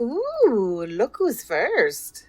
Ooh, look who's first.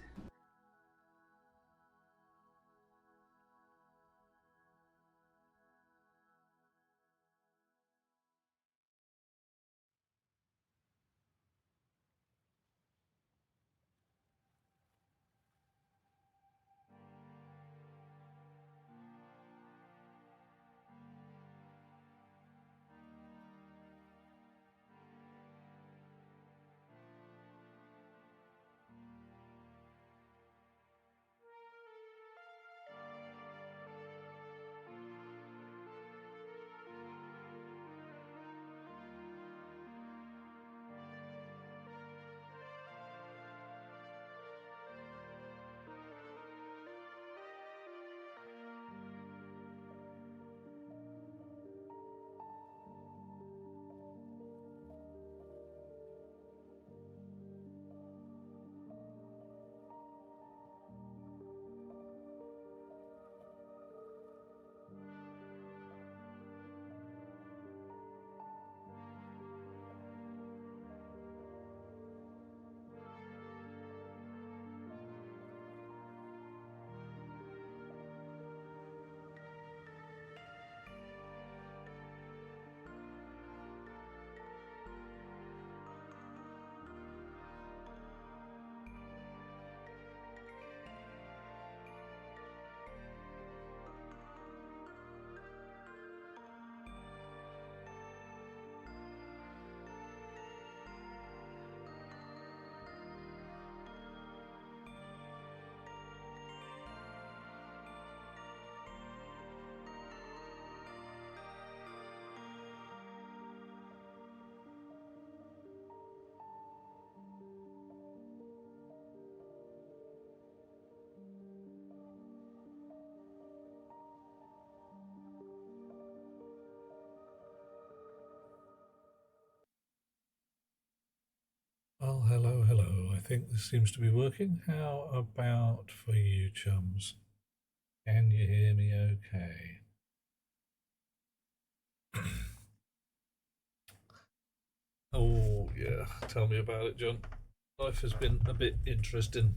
Well, hello, hello. I think this seems to be working. How about for you, chums? Can you hear me okay? Oh, yeah. Tell me about it, John. Life has been a bit interesting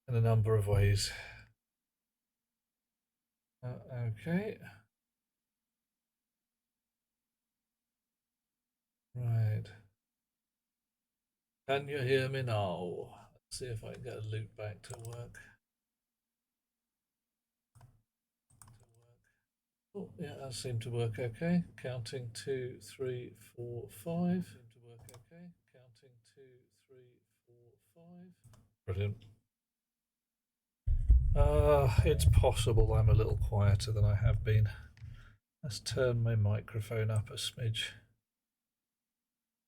in a number of ways. Okay. Right. Can you hear me now? Let's see if I can get a loop back to work. Oh, yeah, that seemed to work okay. Counting 2, 3, 4, 5. Seemed to work okay. Counting 2, 3, 4, 5. Brilliant. It's possible I'm a little quieter than I have been. Let's turn my microphone up a smidge.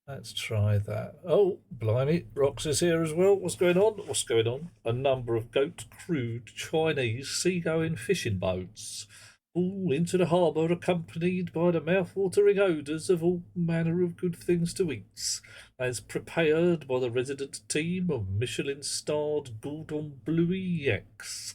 Let's try that. Oh, blimey, Rox is here as well. What's going on? What's going on? A number of goat-crewed Chinese seagoing fishing boats all into the harbour, accompanied by the mouth-watering odours of all manner of good things to eat, as prepared by the resident team of Michelin-starred Gordon Bleu X.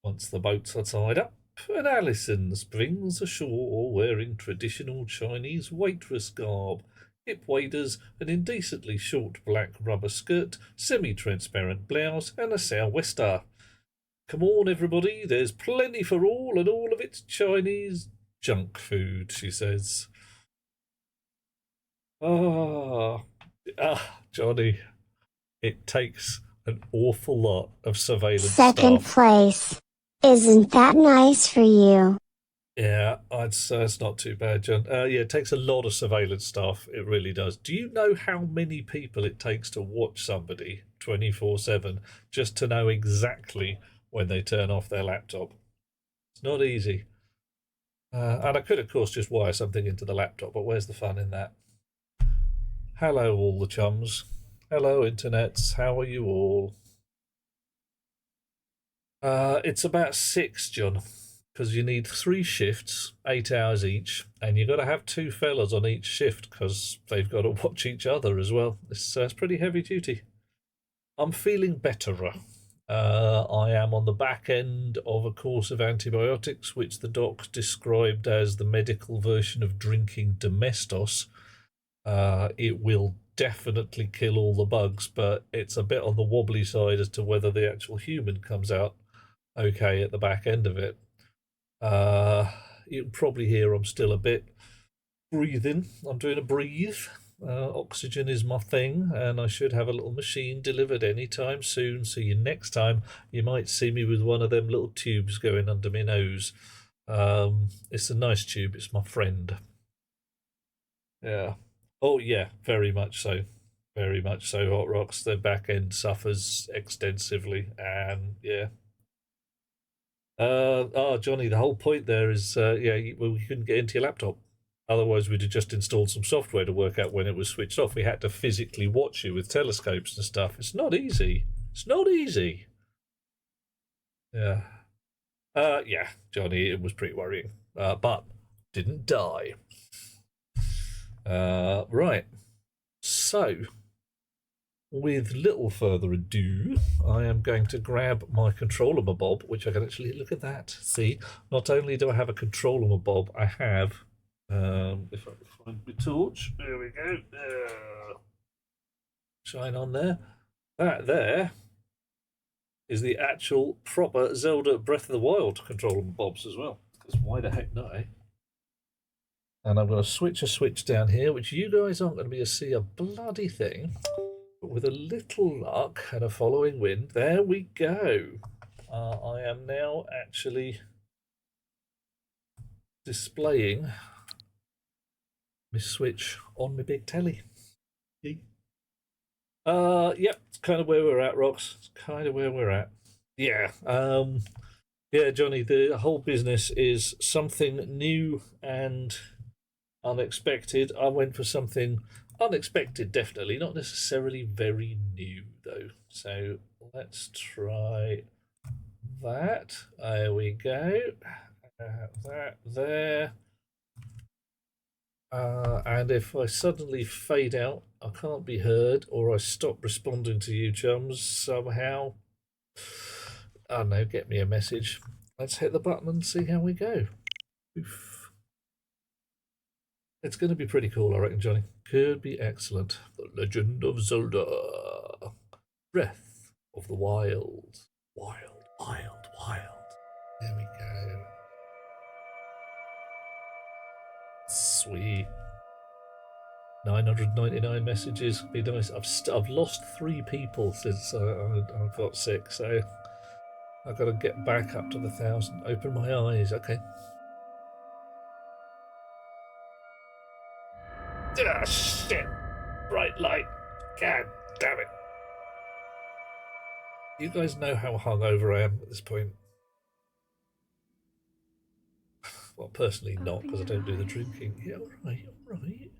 Once the boats are tied up, and Alison springs ashore wearing traditional Chinese waitress garb, hip waders, an indecently short black rubber skirt, semi-transparent blouse, and a sou'wester. Come on, everybody, there's plenty for all, and all of it's Chinese junk food, she says. Ah, Johnny, it takes an awful lot of surveillance Second staff. place. Isn't that nice for you? Yeah, I'd say it's not too bad, John. Yeah, it takes a lot of surveillance staff. It really does. Do you know how many people it takes to watch somebody 24/7 just to know exactly when they turn off their laptop? It's not easy. And I could, of course, just wire something into the laptop, but where's the fun in that? Hello, all the chums. Hello, internets. How are you all? It's about 6, John, because you need 3 shifts, 8 hours each, and you've got to have 2 fellas on each shift because they've got to watch each other as well. It's pretty heavy duty. I'm feeling betterer. I am on the back end of a course of antibiotics, which the doc described as the medical version of drinking Domestos. It will definitely kill all the bugs, but it's a bit on the wobbly side as to whether the actual human comes out okay at the back end of it. You can probably hear I'm still a bit breathing. I'm doing a breathe. Oxygen is my thing, and I should have a little machine delivered anytime soon. So next time you might see me with one of them little tubes going under my nose. It's a nice tube. It's my friend. Yeah. Oh yeah, very much so. Very much so. Hot Rocks. The back end suffers extensively, and yeah. Johnny, the whole point there is, we couldn't get into your laptop. Otherwise, we'd have just installed some software to work out when it was switched off. We had to physically watch you with telescopes and stuff. It's not easy. It's not easy. Yeah. Yeah, Johnny, it was pretty worrying. But didn't die. Right. So, with little further ado, I am going to grab my controller bob, which I can actually look at that. See, not only do I have a controller bob, I have. If I can find my torch, there we go. Shine on there. That there is the actual proper Zelda Breath of the Wild controller bobs as well. Because why the heck not, eh? And I'm going to switch a switch down here, which you guys aren't going to be able to see a bloody thing. But with a little luck and a following wind, there we go. I am now actually displaying my switch on my big telly. Yep, it's kind of where we're at, Rox. It's kind of where we're at. Yeah, yeah, Johnny, the whole business is something new and unexpected. I went for something unexpected, definitely, not necessarily very new, though. So let's try that. There we go. That there. And if I suddenly fade out, I can't be heard, or I stop responding to you chums somehow, I don't know, get me a message. Let's hit the button and see how we go. Oof. It's going to be pretty cool, I reckon, Johnny. Could be excellent. The Legend of Zelda. Breath of the Wild. Wild, wild, wild. There we go. Sweet. 999 messages. Be nice. I've lost 3 people since I got sick, so I've got to get back up to the 1,000. Open my eyes. Okay. Ah, shit. Bright light. God damn it. You guys know how hungover I am at this point. Well, personally not, because I don't do the drinking. Yeah, alright, alright.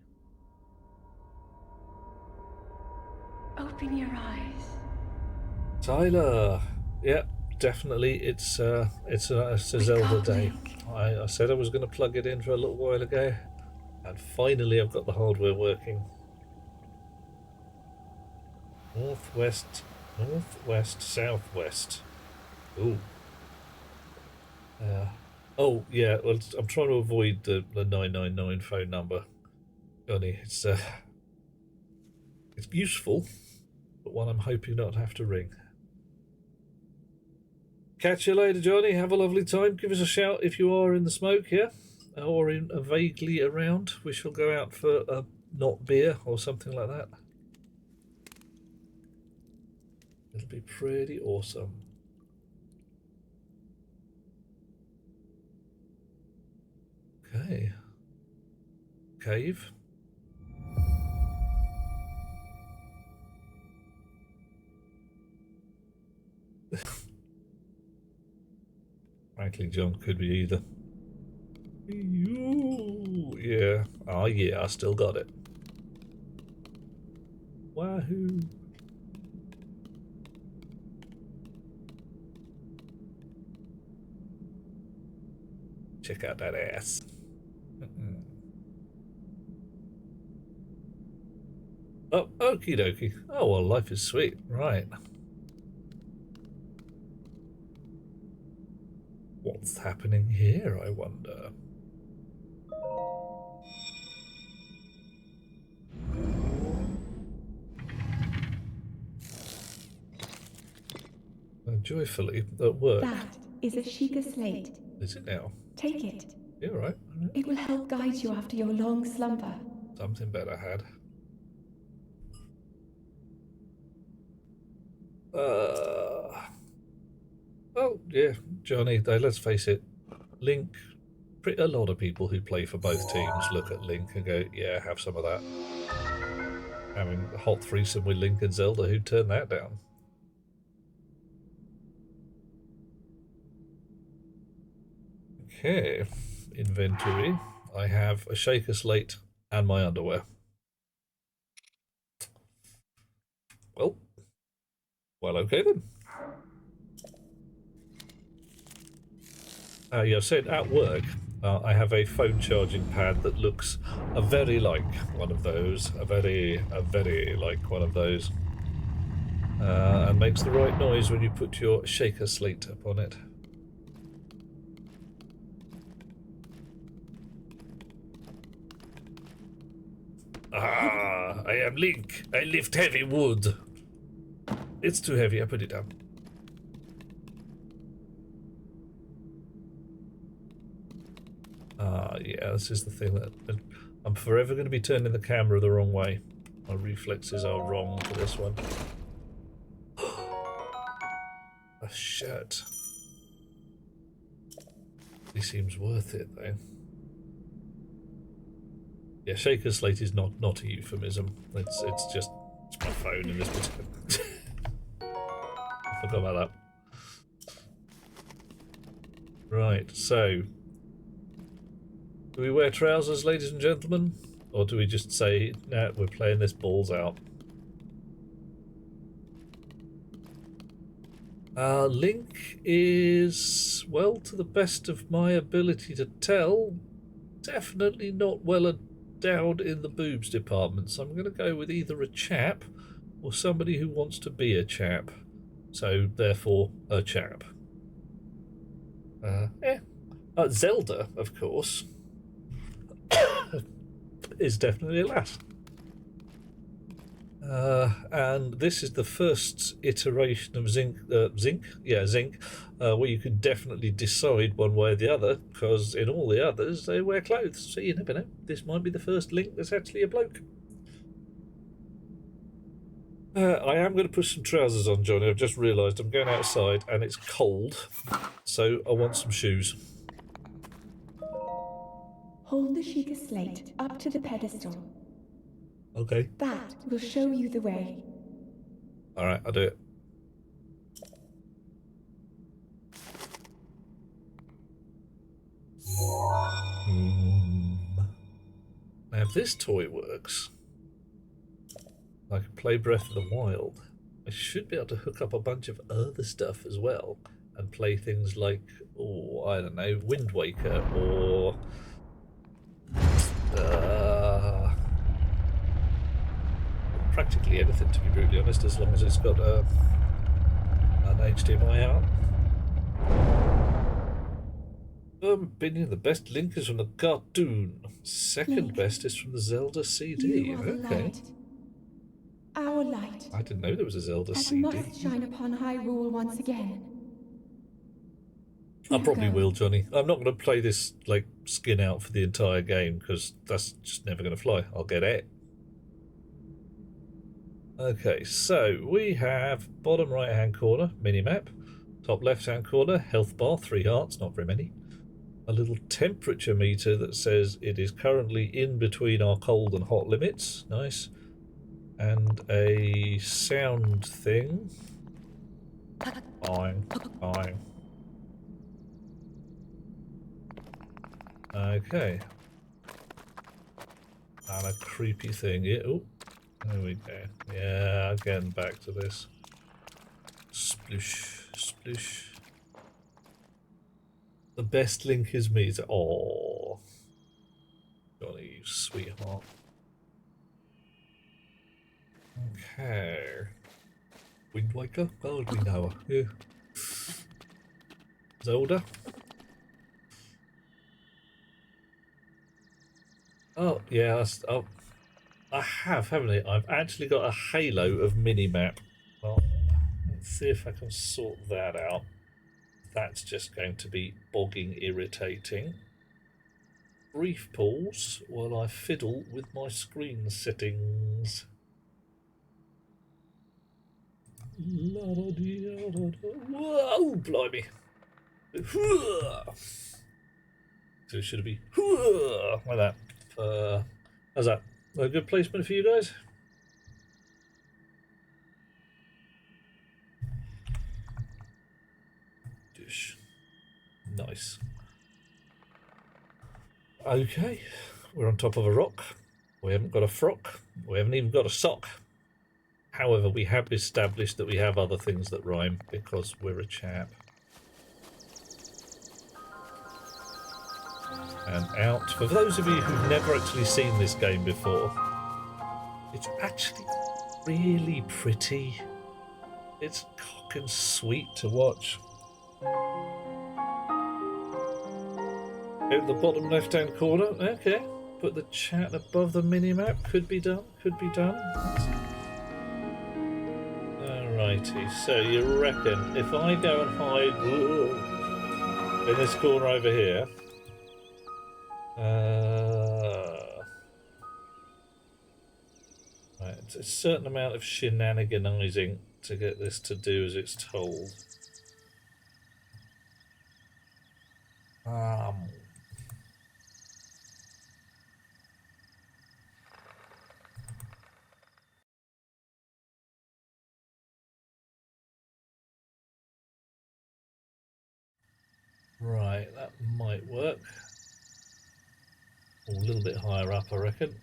Open your eyes. Tyler. Yep, definitely. It's a Zelda day. I said I was going to plug it in for a little while ago, and finally I've got the hardware working. Northwest, northwest, southwest. Ooh. Oh yeah. Well, I'm trying to avoid the 999 phone number, Johnny. It's useful, but one I'm hoping not to have to ring. Catch you later, Johnny. Have a lovely time. Give us a shout if you are in the smoke, yeah? Or in a vaguely around. We shall go out for a not beer or something like that. It'll be pretty awesome. Okay. Cave. Frankly, John could be either. Ooh, yeah. Oh, yeah, I still got it. Wahoo. Check out that ass. Oh, okie dokie. Oh, well, life is sweet. Right. What's happening here, I wonder? joyfully at work. That is a Sheikah slate. Is it now? Take it. Yeah, right. It will help guide you after your long slumber. Something better had. Well, yeah, Johnny, though, let's face it, Link, a lot of people who play for both teams look at Link and go, yeah, have some of that. Having a hot threesome with Link and Zelda, who'd turn that down? Okay, inventory. I have a shaker slate and my underwear. Well, okay then. Yeah, I've said at work, I have a phone charging pad that looks a very like one of those, a very like one of those, and makes the right noise when you put your shaker slate upon it. Ah, I am Link. I lift heavy wood. It's too heavy, I put it down. Yeah, this is the thing that I'm forever going to be turning the camera the wrong way. My reflexes are wrong for this one. A shirt. He seems worth it though. Yeah, shaker slate is not a euphemism. It's just it's my phone in this particular. I forgot about that. Right, so do we wear trousers, ladies and gentlemen? Or do we just say, nah, we're playing this balls out? Link is, well, to the best of my ability to tell, definitely not well endowed in the boobs department. So I'm going to go with either a chap or somebody who wants to be a chap. So, therefore, a chap. Zelda, of course, is definitely a lass. And this is the first iteration of Zinc, where you can definitely decide one way or the other, because in all the others they wear clothes, so you never know. This might be the first Link that's actually a bloke. I am going to put some trousers on, Johnny. I've just realised I'm going outside and it's cold, so I want some shoes. Hold the Sheikah slate up to the pedestal. Okay. That will show you the way. Alright, I'll do it. Now, if this toy works, I can play Breath of the Wild. I should be able to hook up a bunch of other stuff as well and play things like, oh, I don't know, Wind Waker or practically anything, to be brutally honest, as long as it's got an HDMI out. Opinion, the best Link is from the cartoon. Second best is from the Zelda CD. You are the Okay. light. Our light. I didn't know there was a Zelda That CD. must shine upon Hyrule once again. I probably Go. will, Johnny. I'm not going to play this like skin out for the entire game because that's just never going to fly. I'll get it. Okay, so we have bottom right hand corner, minimap. Top left hand corner, health bar, 3 hearts, not very many. A little temperature meter that says it is currently in between our cold and hot limits. Nice. And a sound thing. Fine, fine. Okay. And a creepy thing. Yeah, oh, there we go. Yeah, again, back to this. Sploosh, sploosh. The best Link is me. Oh, Johnny, you sweetheart. Okay. Wind Waker? Oh, we know her. Yeah. Zelda? Oh, yeah. Oh, I have, haven't I? I've actually got a halo of minimap. Well, see if I can sort that out. That's just going to be bogging irritating. Brief pause while I fiddle with my screen settings. Whoa, blimey. So it should be like that. How's that? A good placement for you guys? Dish. Nice. Okay, we're on top of a rock. We haven't got a frock. We haven't even got a sock. However, we have established that we have other things that rhyme because we're a chap. And out. For those of you who've never actually seen this game before, it's actually really pretty. It's cock and sweet to watch. At the bottom left-hand corner, okay. Put the chat above the mini-map. Could be done, could be done. Alrighty, so you reckon if I go and hide in this corner over here, right, it's a certain amount of shenaniganizing to get this to do as it's told. Right, that might work. Or a little bit higher up, I reckon.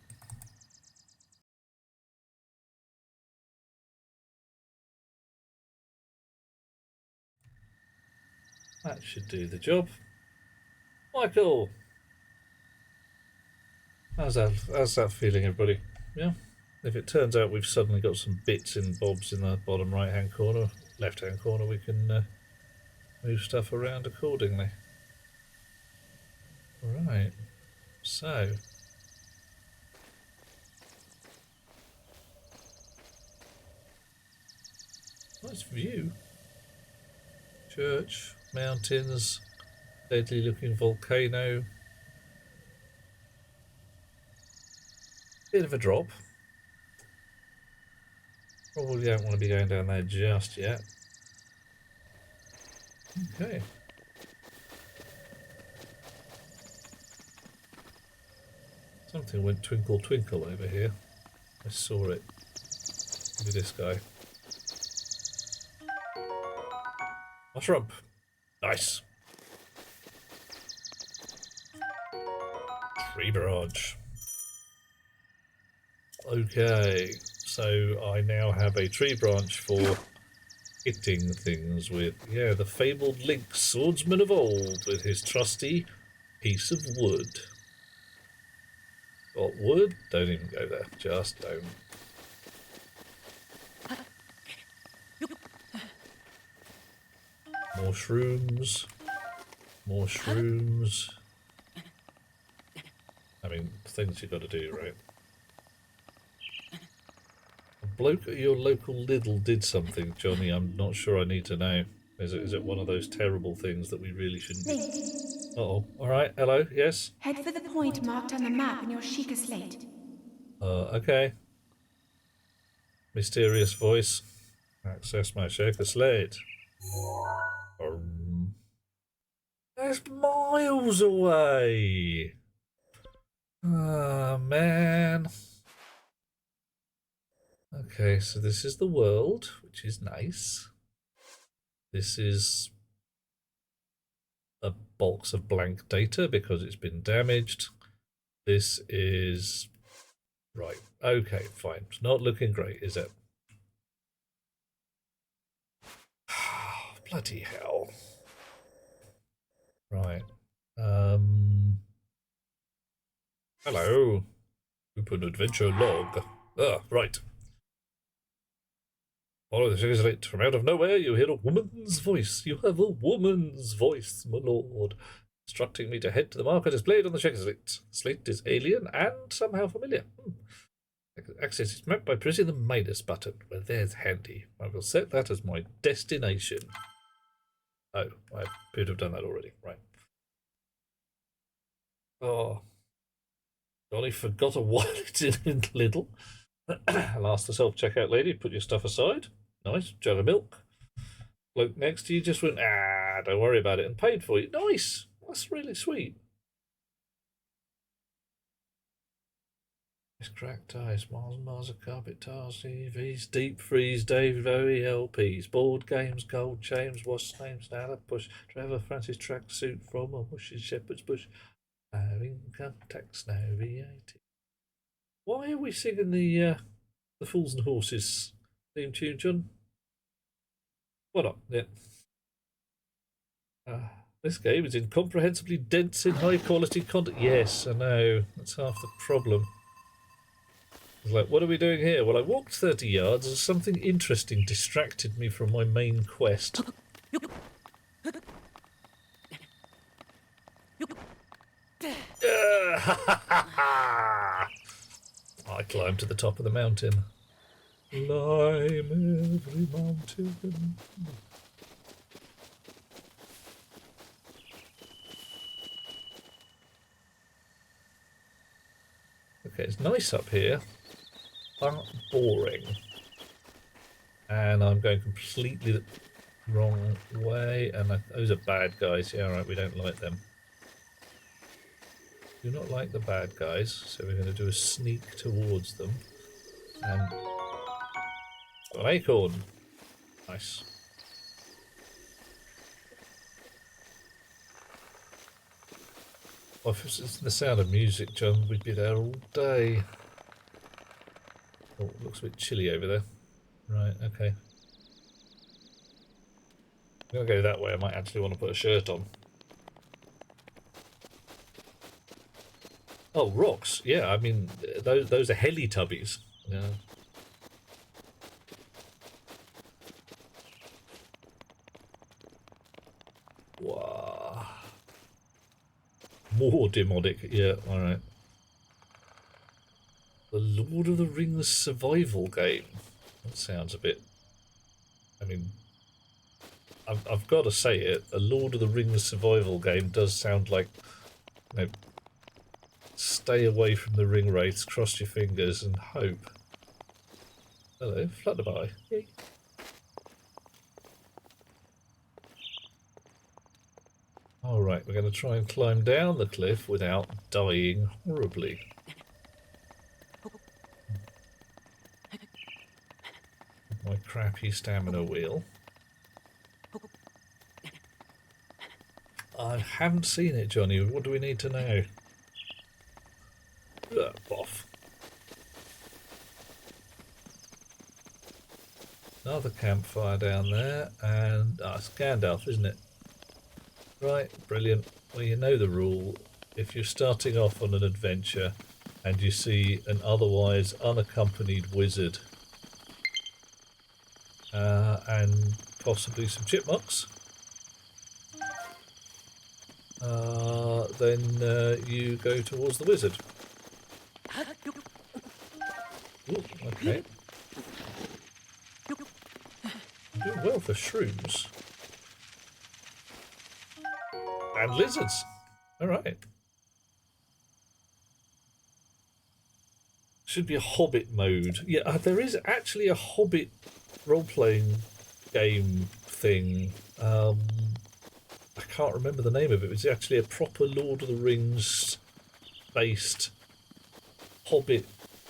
That should do the job. Michael! How's that feeling, everybody? Yeah? If it turns out we've suddenly got some bits and bobs in the bottom right-hand corner, left-hand corner, we can move stuff around accordingly. Right. So... nice view. Church, mountains, deadly looking volcano. Bit of a drop. Probably don't want to be going down there just yet. Okay. Something went twinkle twinkle over here. I saw it. Look at this guy. Mushroom. Nice. Tree branch. Okay, so I now have a tree branch for hitting things with. Yeah, the fabled Link, swordsman of old, with his trusty piece of wood. Got wood? Don't even go there. Just don't. More shrooms. More shrooms. I mean, things you got to do, right? A bloke at your local Lidl did something, Johnny. I'm not sure I need to know. Is it one of those terrible things that we really shouldn't do? Uh-oh. All right. Hello. Yes? Head for the point marked on the map in your Sheikah slate. Okay. Mysterious voice. Access my shaker slate. That's miles away. Ah, man. Okay, so this is the world, which is nice. This is a box of blank data because it's been damaged. This is... right. Okay, fine. It's not looking great, is it? Bloody hell. Right. Hello. Open adventure log. Right. Follow the sugar slate. From out of nowhere, you hear a woman's voice. You have a woman's voice, my lord, instructing me to head to the marker displayed on the sugar slate. Slate is alien and somehow familiar. Access is mapped by pressing the minus button. Well, there's handy. I will set that as my destination. Oh, I appear to have done that already. Right. Oh, Johnny forgot a wallet in Lidl. I'll ask the self-checkout lady, put your stuff aside. Nice. Jug of milk. Bloke next to you just went, don't worry about it, and paid for you. Nice. That's really sweet. It's cracked ice, miles and miles of carpet tiles, TVs, deep freeze, Dave Bowie LPs, board games, gold chains, wash names, now push, Trevor Francis tracksuit from a mushy shepherd's bush, income tax now VAT. Why are we singing the Fools and Horses theme tune, John? What up? Yeah. This game is incomprehensibly dense in high quality content. Yes, I know. That's half the problem. It's like, what are we doing here? Well, I walked 30 yards as something interesting distracted me from my main quest. I climbed to the top of the mountain. Climb every mountain. Okay, it's nice up here, but boring. And I'm going completely the wrong way, and those are bad guys. Yeah, alright, we don't like them. Do not like the bad guys, so we're going to do a sneak towards them. And got an acorn. Nice. Well, if it's the sound of music, John, we'd be there all day. Oh, it looks a bit chilly over there. Right, okay. I'm going to go that way. I might actually want to put a shirt on. Oh, rocks. Yeah, I mean, those are Teletubbies. Yeah. Wow. More demonic. Yeah, alright. The Lord of the Rings survival game. That sounds a bit... I mean, I've got to say it. A Lord of the Rings survival game does sound like... You know, stay away from the ring wraiths, cross your fingers and hope. Hello, Flutterby. Yay. Alright, we're going to try and climb down the cliff without dying horribly. My crappy stamina wheel. I haven't seen it, Johnny. What do we need to know? Boff. Another campfire down there, and it's Gandalf, isn't it? Right, brilliant. Well, you know the rule. If you're starting off on an adventure and you see an otherwise unaccompanied wizard and possibly some chipmunks, then you go towards the wizard. Ooh, okay. Doing well for shrooms. And lizards. Alright. Should be a Hobbit mode. Yeah, there is actually a Hobbit role-playing game thing. I can't remember the name of it. It's actually a proper Lord of the Rings based Hobbit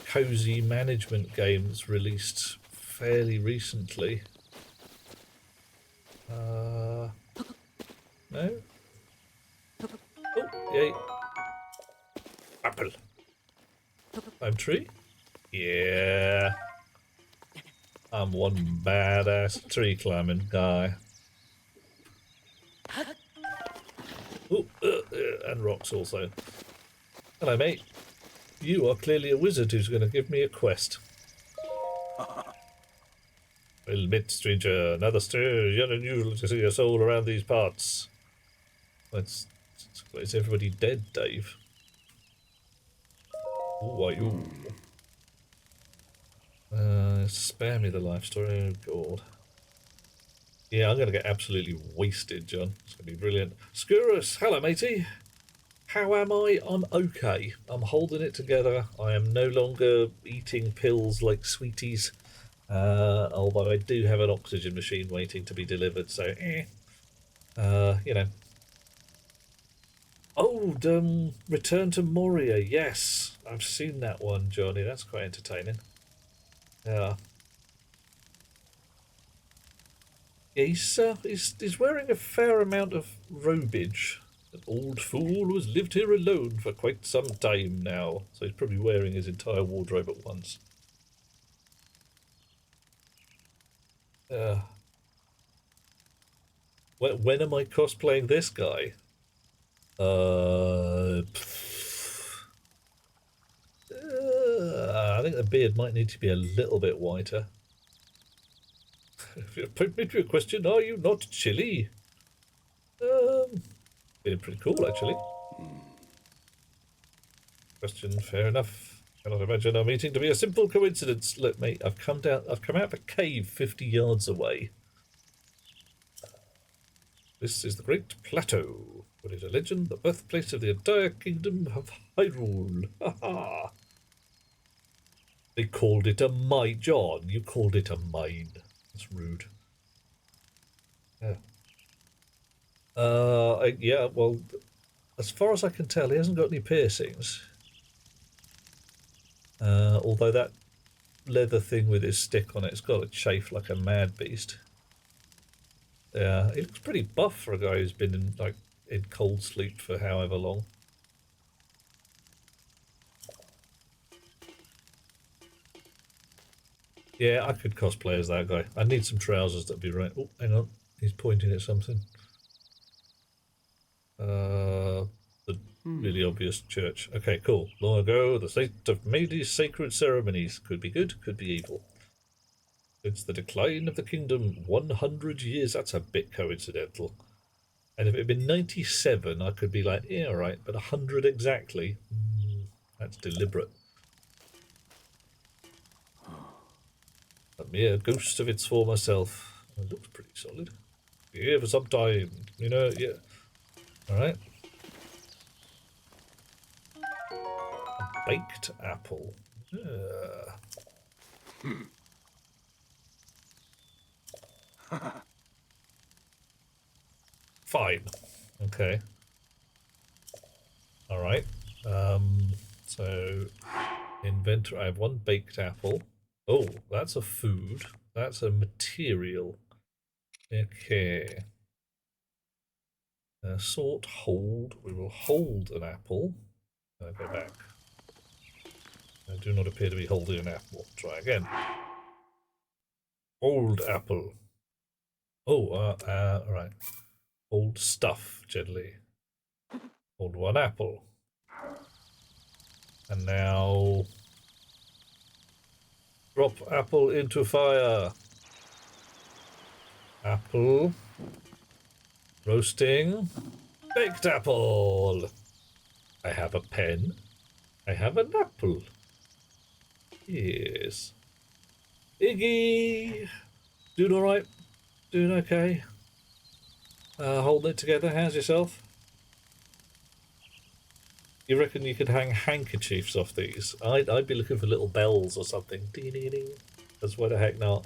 cozy management game that's released fairly recently. No? Oh, yay. Apple. Climb tree? Yeah. I'm one badass tree climbing guy. Oh, and rocks also. Hello, mate. You are clearly a wizard who's going to give me a quest. Well met, stranger. Another stir. You're unusual to see a soul around these parts. Is everybody dead, Dave? Who are you? Spare me the life story. Oh, God. Yeah, I'm going to get absolutely wasted, John. It's going to be brilliant. Skurrus, hello, matey. How am I? I'm okay. I'm holding it together. I am no longer eating pills like sweeties. Although I do have an oxygen machine waiting to be delivered, so you know. Oh, Return to Moria. Yes, I've seen that one, Johnny. That's quite entertaining. Yeah. Yeah, he's wearing a fair amount of robage. An old fool who has lived here alone for quite some time now. So he's probably wearing his entire wardrobe at once. Uh, when am I cosplaying this guy? I think the beard might need to be a little bit whiter. If you put me to a question, are you not chilly? Being pretty cool, actually. Question, fair enough. Cannot imagine our meeting to be a simple coincidence. Look, mate, I've come out of a cave 50 yards away. This is the Great Plateau. What is a legend? The birthplace of the entire kingdom of Hyrule. Ha ha! They called it a mine. John, you called it a mine. That's rude. Yeah. Yeah, well, as far as I can tell, he hasn't got any piercings. Although that leather thing with his stick on it's got to chafe like a mad beast. Yeah, he looks pretty buff for a guy who's been in cold sleep for however long. Yeah, I could cosplay as that guy. I need some trousers that'd be right. Oh, hang on. He's pointing at something. The really obvious church. Okay, cool. Long ago, the state of Meidi's sacred ceremonies. Could be good, could be evil. Since the decline of the kingdom, 100 years. That's a bit coincidental. And if it had been 97, I could be like, yeah, all right, but 100 exactly. That's deliberate. A mere ghost of its former self. It looks pretty solid. Yeah, for some time, you know, yeah. All right. A baked apple. Fine. Okay. All right. So inventor. I have one baked apple. Oh, that's a food. That's a material. Okay. Sort hold. We will hold an apple. Go back. I do not appear to be holding an apple. Try again. Hold apple. Oh, all right. Hold stuff gently. Hold one apple. And now drop apple into fire. Apple. Roasting. Baked apple. I have a pen. I have an apple. Yes. Iggy. Doing all right? Doing okay? Holding it together. How's yourself? You reckon you could hang handkerchiefs off these? I'd be looking for little bells or something. Ding, ding, ding. That's why the heck not.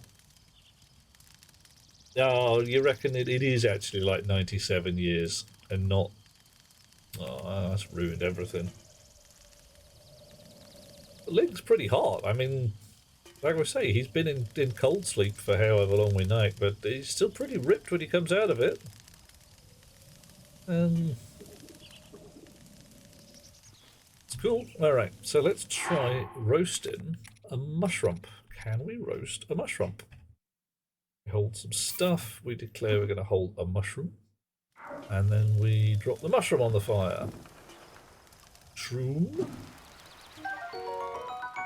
Oh, you reckon it is actually like 97 years and not... Oh, that's ruined everything. The Link's pretty hot. I mean, like I say, he's been in cold sleep for however long we know, but he's still pretty ripped when he comes out of it. It's cool. Alright, so let's try roasting a mushroom. Can we roast a mushroom? We hold some stuff. We declare we're going to hold a mushroom. And then we drop the mushroom on the fire. Shroom.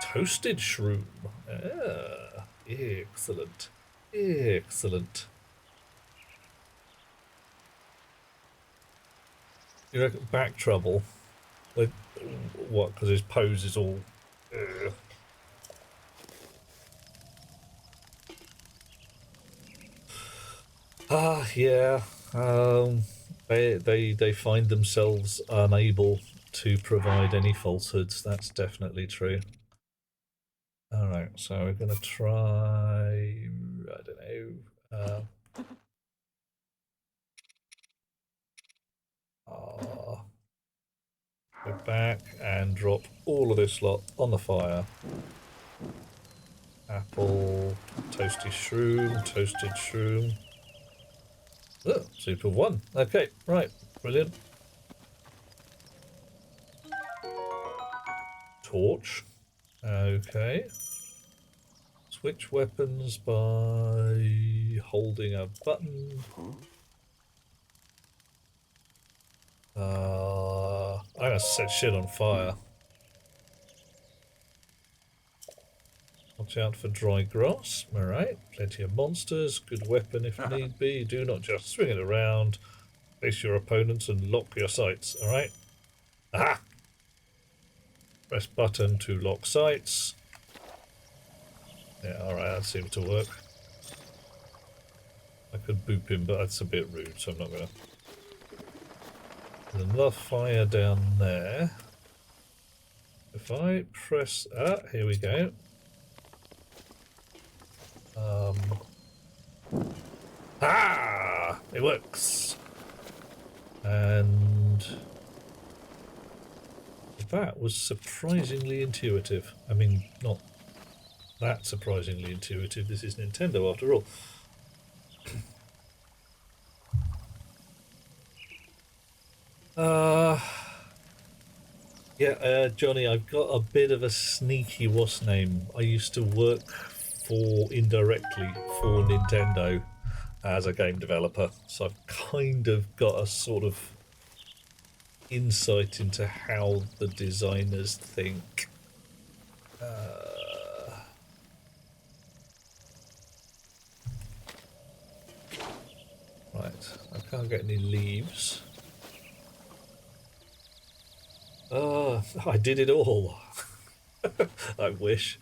Toasted shroom. Ah, excellent. Excellent. You reckon back trouble? Like, what? Because his pose is all... Yeah. They find themselves unable to provide any falsehoods. That's definitely true. All right, so we're gonna try. I don't know. Go back and drop all of this lot on the fire. Apple, toasty shroom, toasted shroom. Oh, super one. Okay, right, brilliant. Torch. Okay. Switch weapons by holding a button. I'm gonna set shit on fire. Watch out for dry grass. Alright, plenty of monsters. Good weapon if need be. Do not just swing it around. Face your opponents and lock your sights. Alright? Aha! Press button to lock sights. Yeah, alright, that seems to work. I could boop him, but that's a bit rude, so I'm not gonna. There's enough fire down there. If I press... here we go. It works! And... that was surprisingly intuitive. I mean, not that surprisingly intuitive. This is Nintendo after all. Yeah, Johnny, I've got a bit of a sneaky what's name. I used to work indirectly for Nintendo as a game developer, so I've kind of got a sort of insight into how the designers think. Right, I can't get any leaves. I did it all. I wish.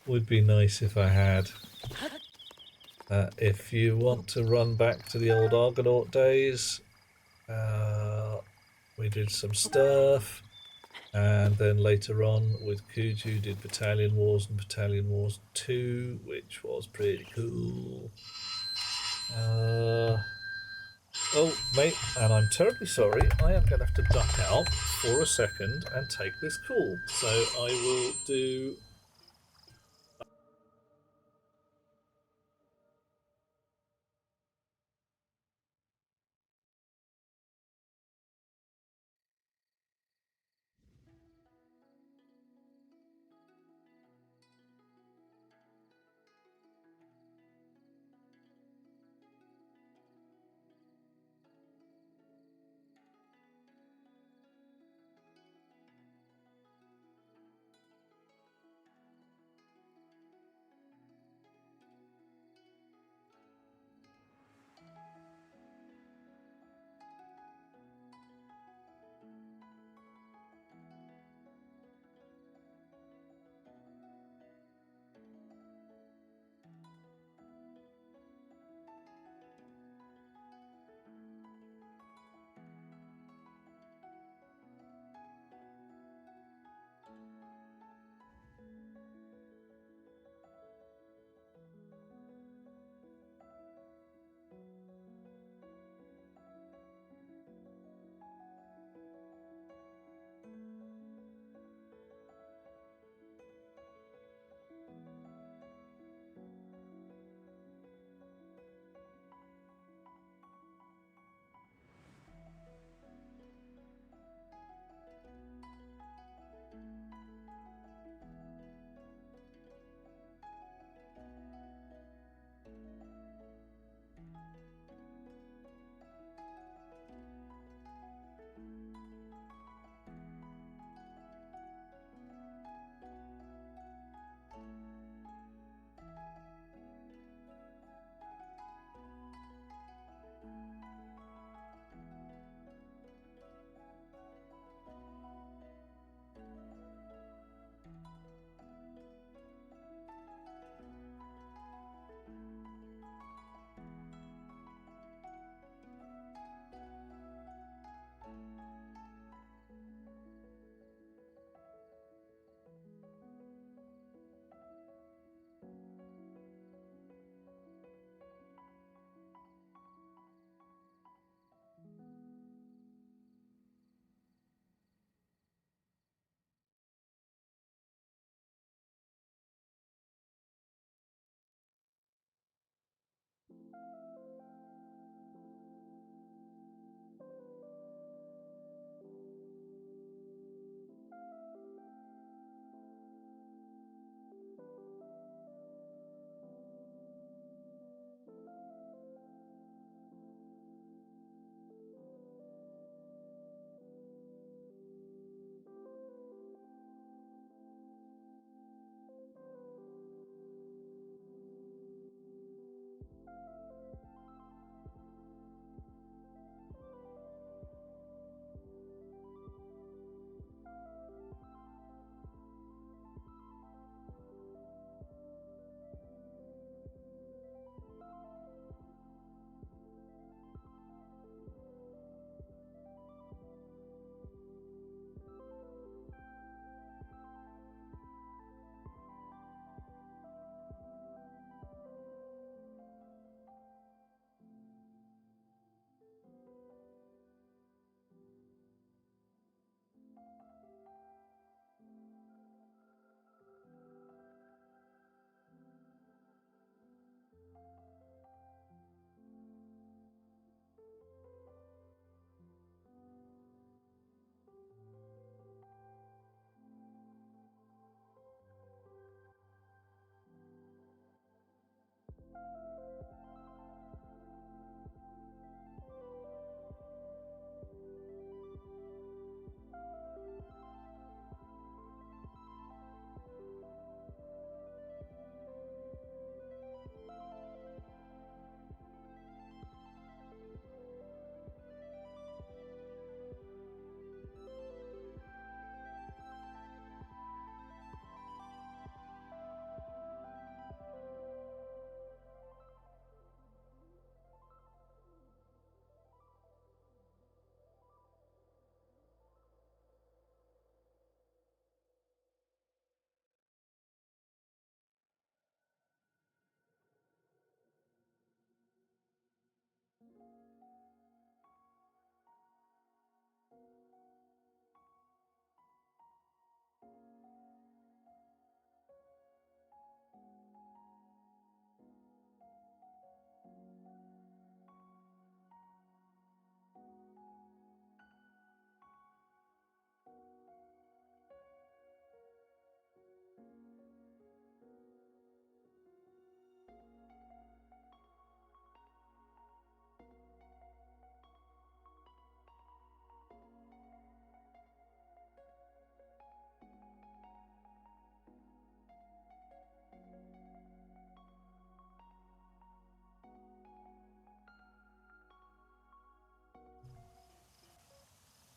Would be nice if I had. If you want to run back to the old Argonaut days, we did some stuff, and then later on with Kuju did Battalion Wars and Battalion Wars 2, which was pretty cool. Oh, mate, and I'm terribly sorry, I am going to have to duck out for a second and take this call. So I will do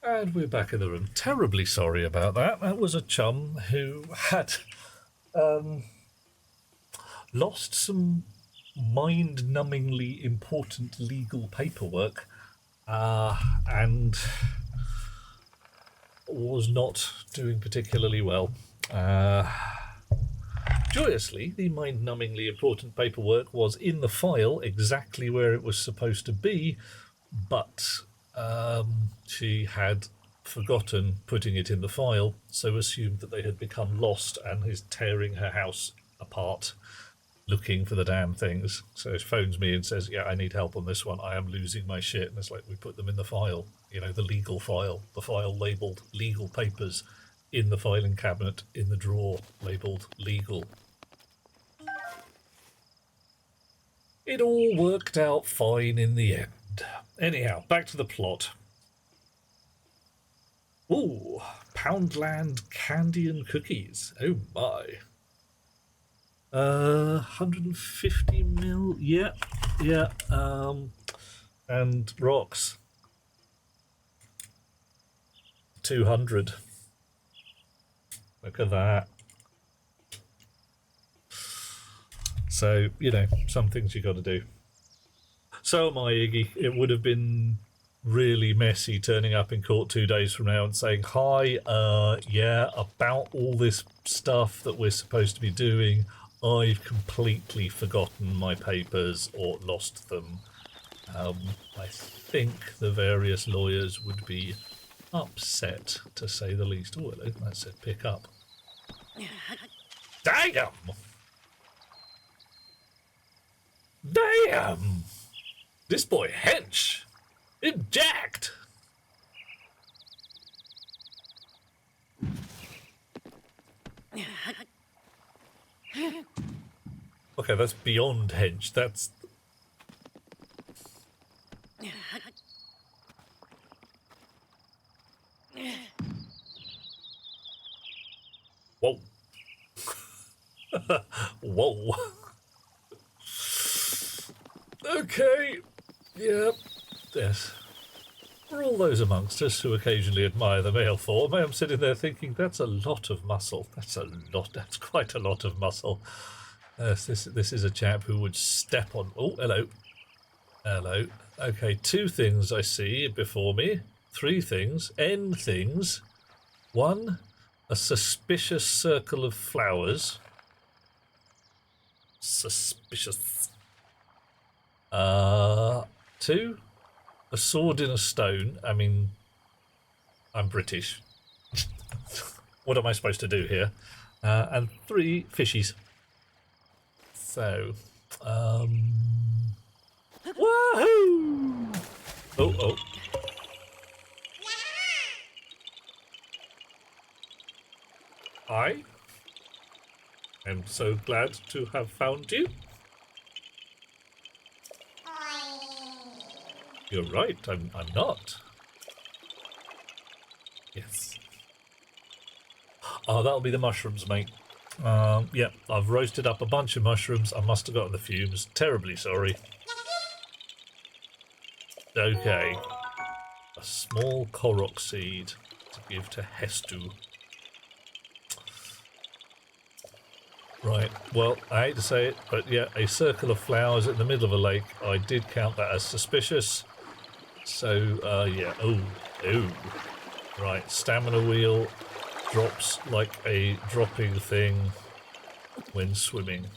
And we're back in the room. Terribly sorry about that. That was a chum who had lost some mind-numbingly important legal paperwork and was not doing particularly well. Joyously, the mind-numbingly important paperwork was in the file exactly where it was supposed to be, but she had forgotten putting it in the file, so assumed that they had become lost and is tearing her house apart looking for the damn things. So she phones me and says, yeah, I need help on this one. I am losing my shit. And it's like, we put them in the file, you know, the legal file, the file labelled legal papers in the filing cabinet in the drawer labelled legal. It all worked out fine in the end. Anyhow, back to the plot. Ooh, Poundland candy and cookies. Oh my. 150 mil. Yeah. And rocks. 200. Look at that. So, you know, some things you got to do. So am I, Iggy. It would have been really messy turning up in court 2 days from now and saying, hi, yeah, about all this stuff that we're supposed to be doing, I've completely forgotten my papers or lost them. I think the various lawyers would be upset, to say the least. Oh, hello, that said pick up. Damn! Damn! This boy hench! It's jacked! Okay, that's beyond hench. That's... Whoa. Whoa. Okay. Yep. Yes. For all those amongst us who occasionally admire the male form, I am sitting there thinking, that's a lot of muscle. That's quite a lot of muscle. This is a chap who would step on... Oh, hello. Hello. Okay, 2 things I see before me. 3 things. N things. 1, a suspicious circle of flowers. Suspicious. 2, a sword in a stone. I mean, I'm British. What am I supposed to do here? And 3, fishies. So, woohoo! Oh. I am so glad to have found you. You're right, I'm not. Yes. Oh, that'll be the mushrooms, mate. Yeah, I've roasted up a bunch of mushrooms. I must have gotten the fumes. Terribly sorry. Okay. A small korok seed to give to Hestu. Right, well, I hate to say it, but yeah, a circle of flowers in the middle of a lake. I did count that as suspicious. So, yeah, oh. Right, stamina wheel drops like a dropping thing when swimming.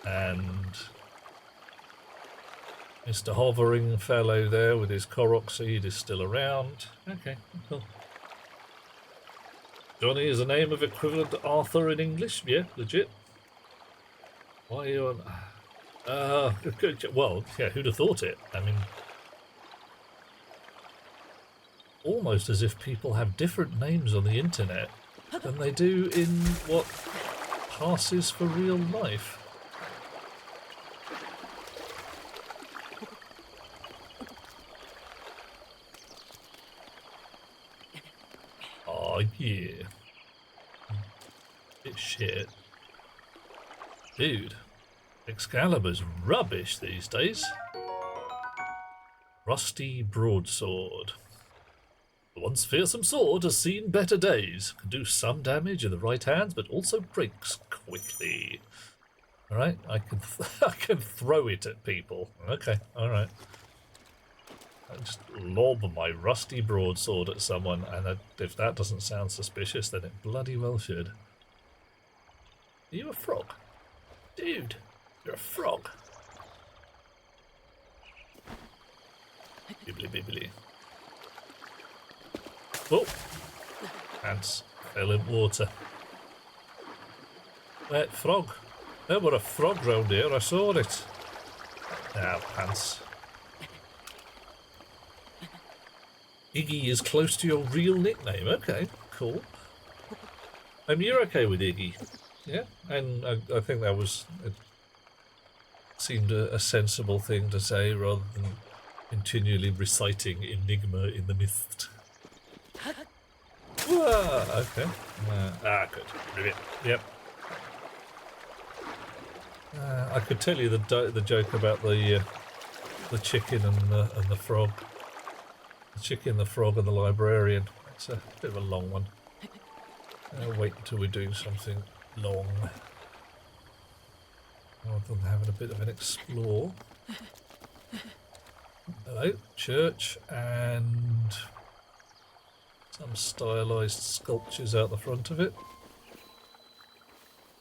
And Mr. Hovering fellow there with his korok seed is still around. Okay, cool. Johnny is a name of equivalent to Arthur in English. Yeah, legit. Why are you on... well, yeah, who'd have thought it? I mean... Almost as if people have different names on the internet than they do in what passes for real life. Oh, yeah. Bit shit. Dude, Excalibur's rubbish these days. Rusty broadsword. once fearsome sword has seen better days. Can do some damage in the right hands, but also breaks quickly. Alright, I can I can throw it at people. Okay, alright. I just lob my rusty broadsword at someone, and if that doesn't sound suspicious, then it bloody well should. Are you a frog? Dude, you're a frog. Bibbly bibbly. Oh! Ants fell in water. Wet frog. There were a frog round here, I saw it. Now, pants. Iggy is close to your real nickname. Okay, cool. You're okay with Iggy? Yeah? And I think that was... It seemed a sensible thing to say rather than continually reciting Enigma in the Mist. Okay. Good. Brilliant. Yep. I could tell you the joke about the chicken and the frog. The chicken, the frog, and the librarian. It's a bit of a long one. I'll wait until we're doing something long, rather than having a bit of an explore. Hello, church, and some stylised sculptures out the front of it.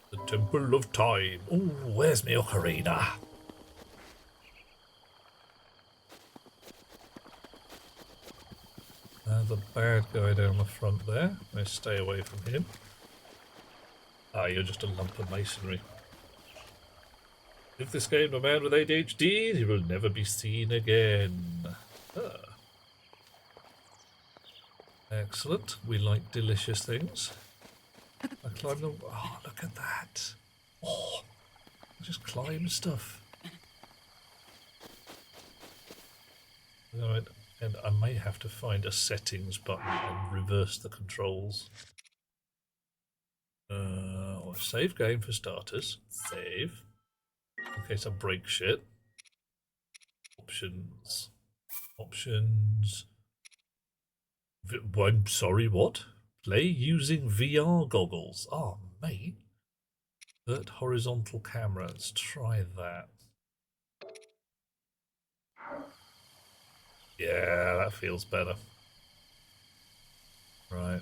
The Temple of Time. Ooh, where's my ocarina? The bad guy down the front there. Let's stay away from him. Ah, you're just a lump of masonry. If this game a man with ADHD, he will never be seen again. Ah. Excellent. We like delicious things. I climb the... Oh, look at that. Oh, I just climb stuff. Alright, and I may have to find a settings button and reverse the controls. Or save game for starters. Save. In case I break shit. Options. Options. I'm sorry, what? Play using VR goggles. Oh, mate. Invert horizontal camera. Let's try that. Yeah, that feels better. Right.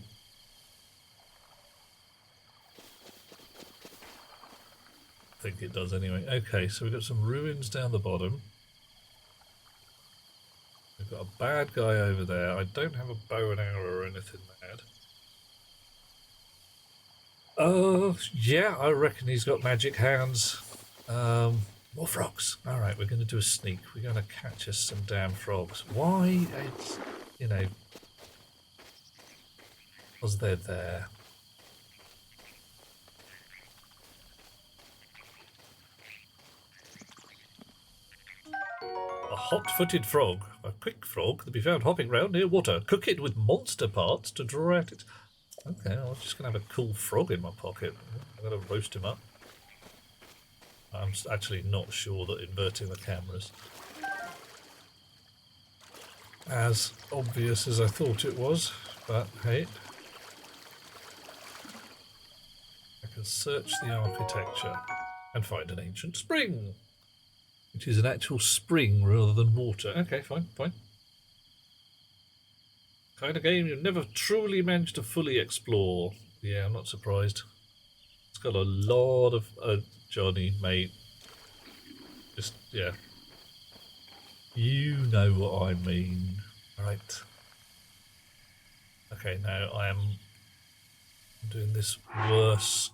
I think it does anyway. Okay, so we've got some ruins down the bottom. We've got a bad guy over there. I don't have a bow and arrow or anything mad. Oh, yeah, I reckon he's got magic hands. More frogs. Alright, we're going to do a sneak. We're going to catch us some damn frogs. Why? It's, you know, because they're there. A hot-footed frog, a quick frog that be found hopping round near water. Cook it with monster parts to draw out its... Okay, I'm just going to have a cool frog in my pocket. I'm going to roast him up. I'm actually not sure that inverting the cameras as obvious as I thought it was, but hey. I can search the architecture and find an ancient spring, which is an actual spring rather than water. Okay, fine, fine. Kind of game you never truly managed to fully explore. Yeah, I'm not surprised. It's got a lot of Johnny, mate. Just, yeah. You know what I mean. Right. Okay, now I am doing this worse.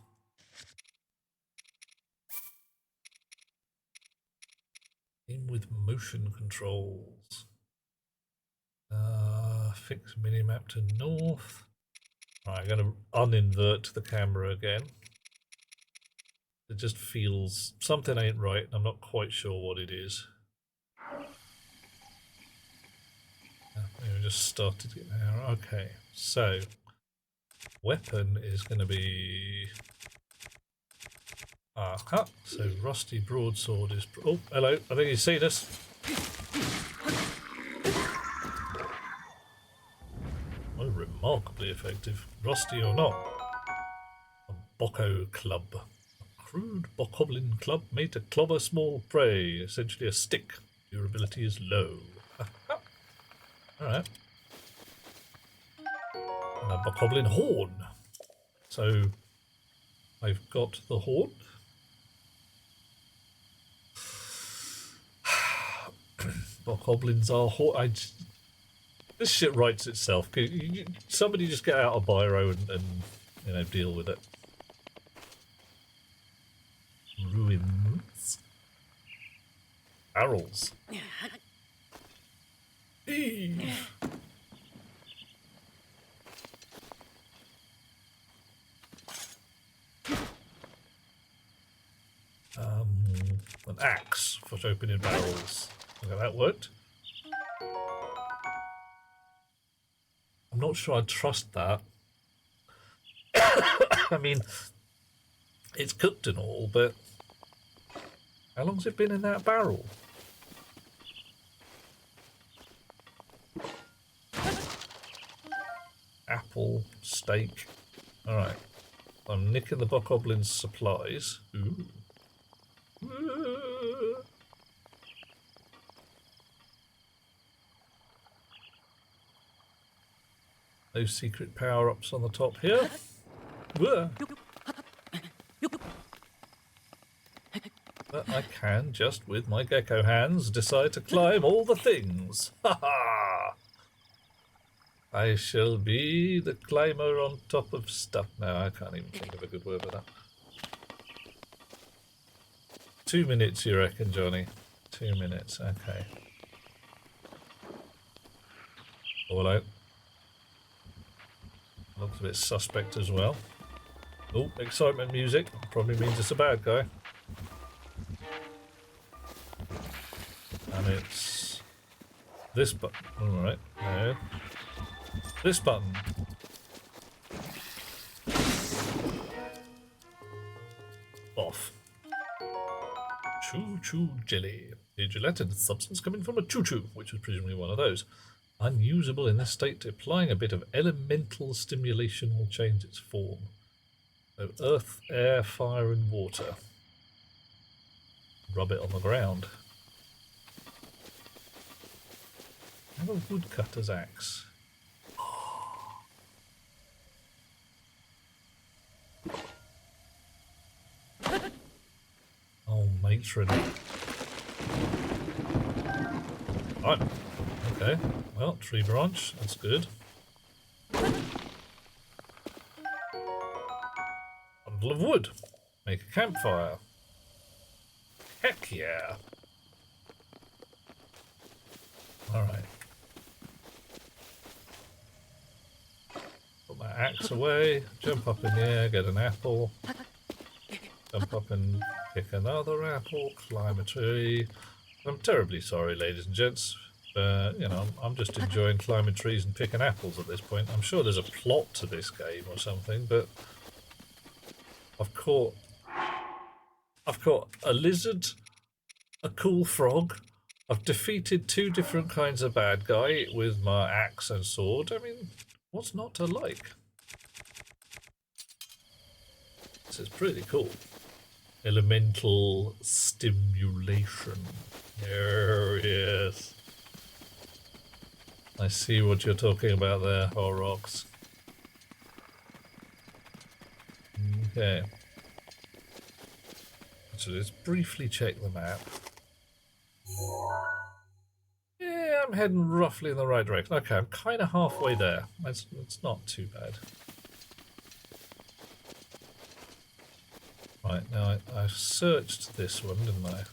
In with motion controls. Fix minimap to north. Right, I'm going to uninvert the camera again. It just feels something ain't right. I'm not quite sure what it is. We just started it now. Okay, so weapon is going to be so rusty broadsword is. Oh, hello! I think he's seen us. Remarkably effective, rusty or not. A Bocco Club. A crude bokoblin club made to clobber small prey, essentially a stick. Durability is low. Alright. And a bokoblin horn. So I've got the horn. Bokoblins are horn. This shit writes itself. Somebody just get out a biro and you know, deal with it. Ruins. Barrels. Eve. An axe for opening barrels. Okay, that worked. I'm not sure I trust that. I mean, it's cooked and all, but how long's it been in that barrel? Apple, steak. Alright. I'm nicking the Bokoblin's supplies. Ooh. No secret power-ups on the top here. But I can, just with my gecko hands, decide to climb all the things. Ha ha! I shall be the climber on top of stuff. No, I can't even think of a good word for that. 2 minutes, you reckon, Johnny? 2 minutes, okay. All out. Looks a bit suspect as well. Oh, excitement music. Probably means it's a bad guy. And it's this button. Alright, no. This button. Off. Choo-choo jelly. A gelatinous substance coming from a choo-choo, which is presumably one of those. Unusable in this state, applying a bit of elemental stimulation will change its form. So earth, air, fire and water. Rub it on the ground. Have a woodcutter's axe. Oh, matron. Right. Okay. Well, tree branch. That's good. Bundle of wood. Make a campfire. Heck yeah. Alright. Put my axe away. Jump up in the air. Get an apple. Jump up and pick another apple. Climb a tree. I'm terribly sorry, ladies and gents. You know, I'm just enjoying climbing trees and picking apples at this point. I'm sure there's a plot to this game or something, but I've caught a lizard, a cool frog. I've defeated 2 different kinds of bad guy with my axe and sword. I mean, what's not to like? This is pretty cool. Elemental stimulation. Oh, yes. I see what you're talking about there, Horrocks. Okay. So let's briefly check the map. Yeah, I'm heading roughly in the right direction. Okay, I'm kind of halfway there. It's not too bad. Right, now I searched this one, didn't I?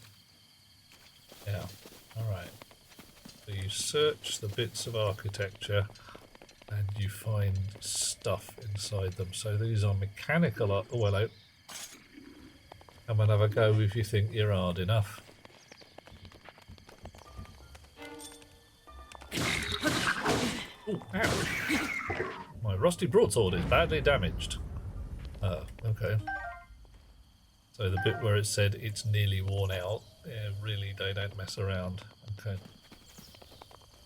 Yeah, alright. So you search the bits of architecture and you find stuff inside them. So these are mechanical art. Oh, hello. Come and have a go if you think you're hard enough. Oh, ow. My rusty broadsword is badly damaged. Okay. So the bit where it said it's nearly worn out, yeah, really, they don't mess around. Okay.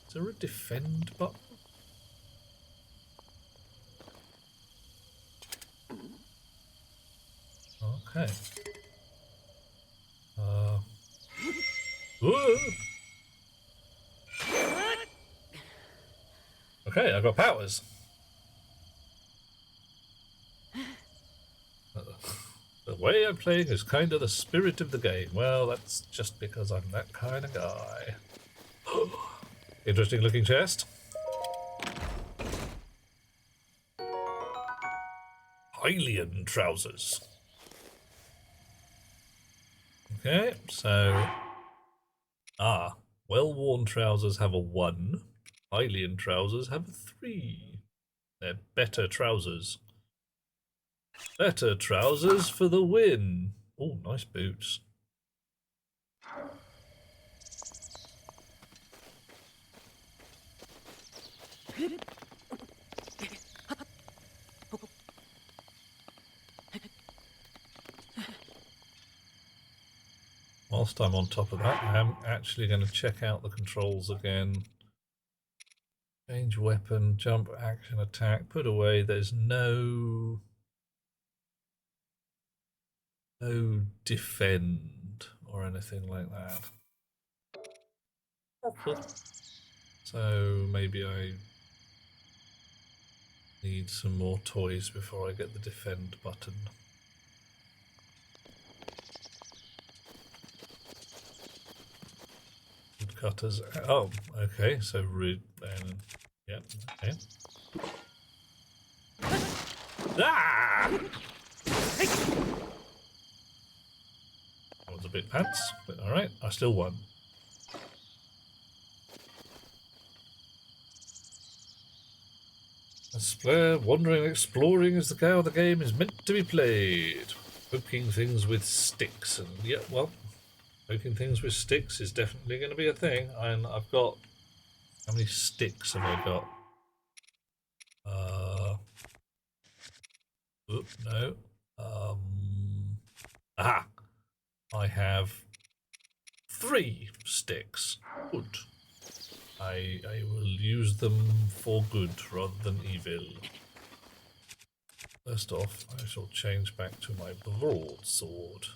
Is there a defend button? Okay. Whoa. Okay, I've got powers. The way I'm playing is kind of the spirit of the game. Well, that's just because I'm that kind of guy. Interesting looking chest. Hylian trousers. Okay, so... well-worn trousers have a 1. Hylian trousers have a 3. They're better trousers. Better trousers for the win. Oh, nice boots. Whilst I'm on top of that, I am actually going to check out the controls again. Change weapon, jump, action, attack, put away. There's no defend or anything like that. So maybe I need some more toys before I get the defend button. Woodcutters. Oh, okay. So rude. Yeah. Okay. Ah! That was a bit pants, but all right. I still won. As player, wandering and exploring is how the game is meant to be played. Poking things with sticks, and yeah, well, poking things with sticks is definitely going to be a thing. And I've got, how many sticks have I got? No. Aha! I have 3 sticks. Good. I will use them for good rather than evil. First off, I shall change back to my broadsword.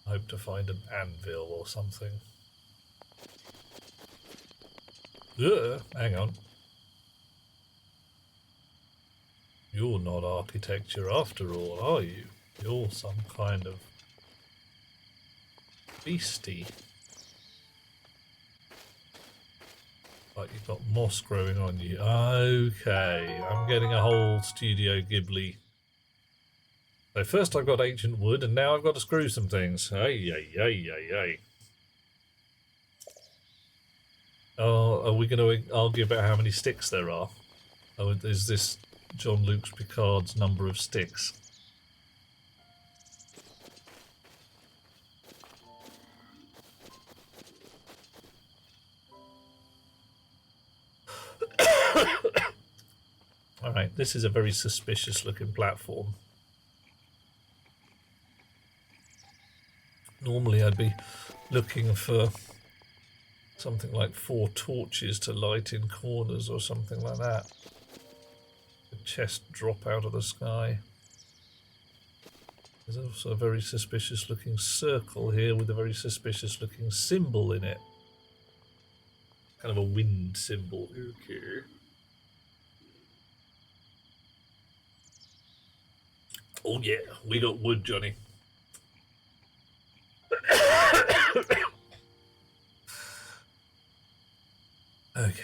I hope to find an anvil or something. Hang on. You're not architecture after all, are you? You're some kind of beastie. Like you've got moss growing on you. Okay, I'm getting a whole Studio Ghibli. So first I've got ancient wood, and now I've got to screw some things. Ay. Oh, are we going to argue about how many sticks there are? Oh, is this John Luke Picard's number of sticks? Alright, this is a very suspicious looking platform. Normally I'd be looking for something like 4 torches to light in corners or something like that. A chest drop out of the sky. There's also a very suspicious looking circle here with a very suspicious looking symbol in it. Kind of a wind symbol. Okay. Oh yeah, we got wood, Johnny. Okay.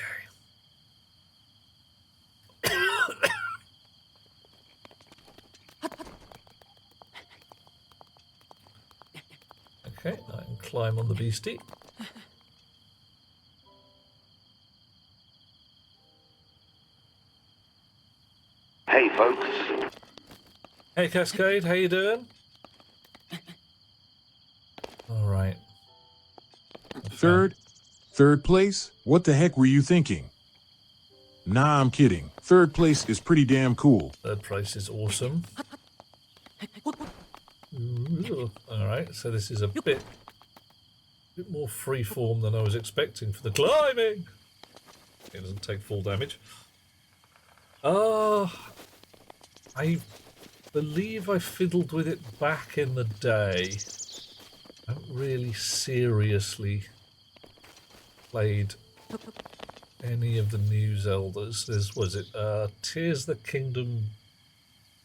Okay, I can climb on the beastie. Hey folks. Hey Cascade, how you doing? Alright. Third place? What the heck were you thinking? Nah, I'm kidding. Third place is pretty damn cool. Third place is awesome. Alright, so this is a bit more freeform than I was expecting for the climbing. It doesn't take full damage. I believe I fiddled with it back in the day. I haven't really seriously played any of the new Zeldas. Was it Tears of the Kingdom,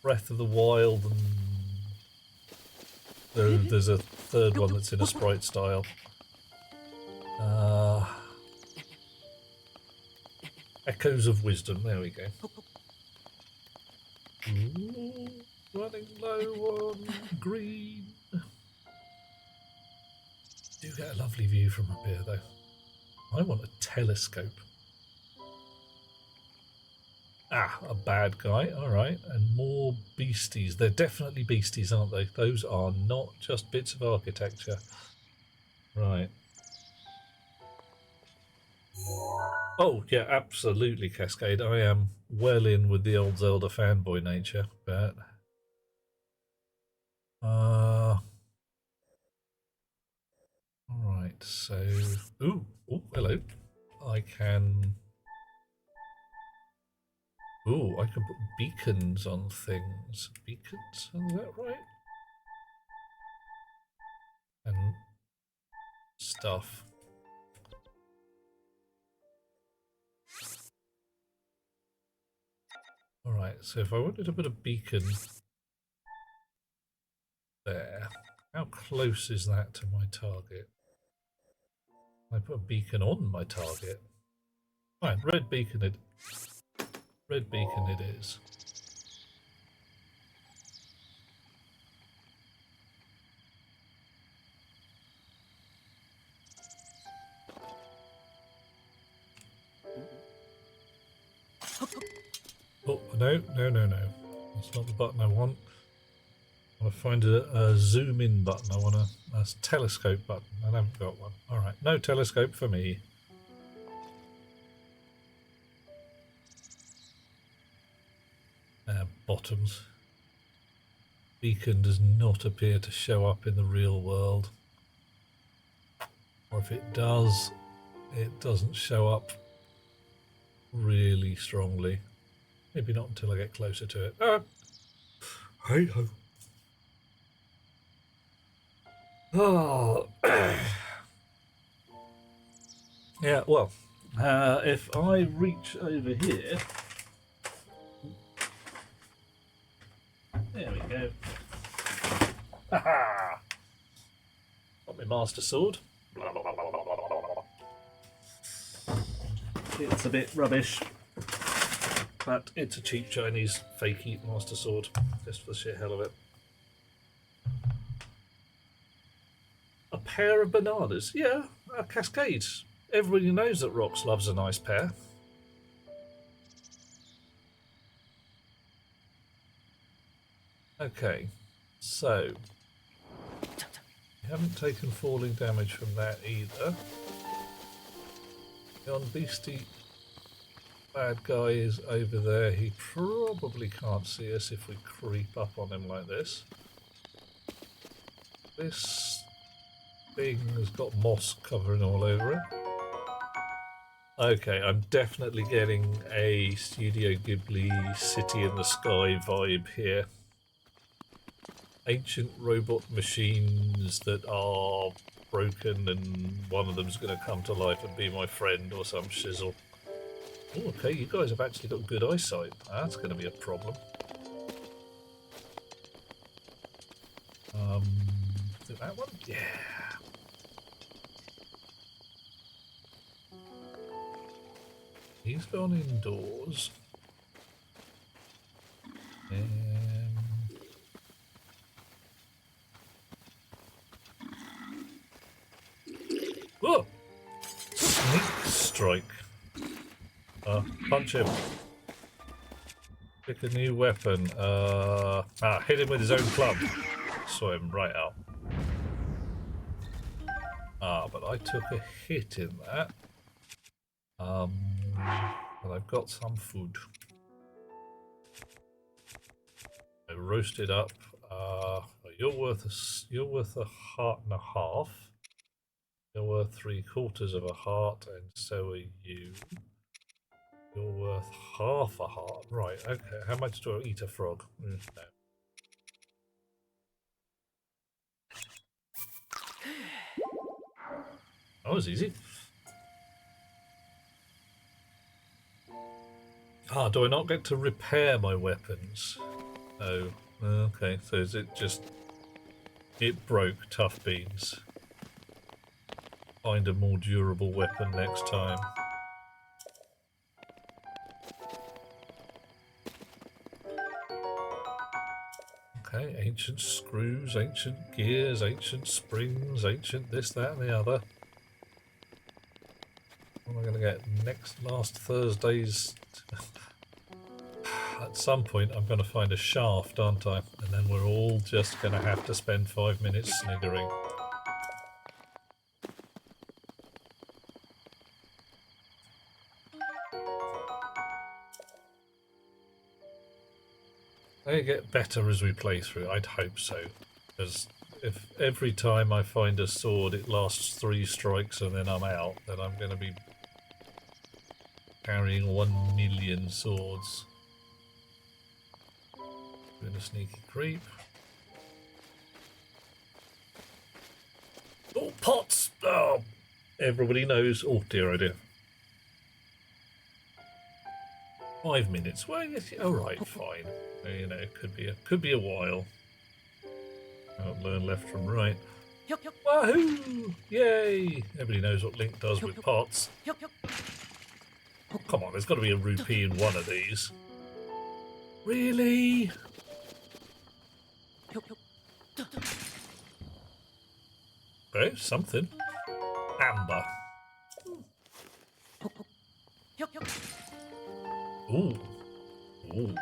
Breath of the Wild, and there's a third one that's in a sprite style. Echoes of Wisdom, there we go. Ooh, running low on green. Do get a lovely view from up here though. I want a telescope. Ah, a bad guy, alright. And more beasties. They're definitely beasties, aren't they? Those are not just bits of architecture. Right. Oh, yeah, absolutely, Cascade. I am well in with the old Zelda fanboy nature, but... Alright, so... Ooh, hello. I can... Ooh, I can put beacons on things. Beacons, is that right? And stuff. Alright, so if I wanted to put a beacon there, how close is that to my target? I put a beacon on my target. Fine, red beacon it is. Oh, no. That's not the button I want. I want to find a zoom in button. I want a telescope button. I haven't got one. Alright, no telescope for me. Bottoms. Beacon does not appear to show up in the real world. Or if it does, it doesn't show up really strongly. Maybe not until I get closer to it. Hey ho. Oh. Yeah, well, if I reach over here, there we go. Haha! Got my Master Sword. It's a bit rubbish, but it's a cheap Chinese fakey Master Sword, just for the sheer hell of it. A pair of bananas? Yeah, a Cascade. Everybody knows that Rox loves a nice pair. Okay, so you haven't taken falling damage from that either. Yon beastie bad guy is over there. He probably can't see us if we creep up on him like this. This thing has got moss covering all over it. Okay, I'm definitely getting a Studio Ghibli City in the Sky vibe here. Ancient robot machines that are broken and one of them's going to come to life and be my friend or some shizzle. Oh, okay, you guys have actually got good eyesight. That's going to be a problem. Is it that one? Yeah. He's gone indoors. Oh! Sneak strike. Punch him. Pick a new weapon. Hit him with his own club. Saw him right out. But I took a hit in that. But I've got some food. I roasted up. You're worth a heart and a half. You're worth 3/4 of a heart, and so are you. You're worth half a heart. Right, okay. How much do I eat a frog? No. That was easy. Ah, do I not get to repair my weapons? Oh, okay. So is it just... It broke, tough beans. Find a more durable weapon next time. Okay, ancient screws, ancient gears, ancient springs, ancient this, that and the other. What am I going to get last Thursday's... At some point I'm going to find a shaft, aren't I? And then we're all just going to have to spend 5 minutes sniggering. They get better as we play through, I'd hope so. Because if every time I find a sword it lasts 3 strikes and then I'm out, then I'm going to be carrying 1 million swords. Doing a sneaky creep. Oh, pots! Oh, everybody knows. Oh dear, oh dear. 5 minutes. Well, yes, all right, fine. You know, it could be a while. I'll learn left from right. Wahoo! Yay! Everybody knows what Link does with pots. Oh, come on, there's got to be a rupee in one of these. Really? Okay, something. Amber. Ooh. Ooh.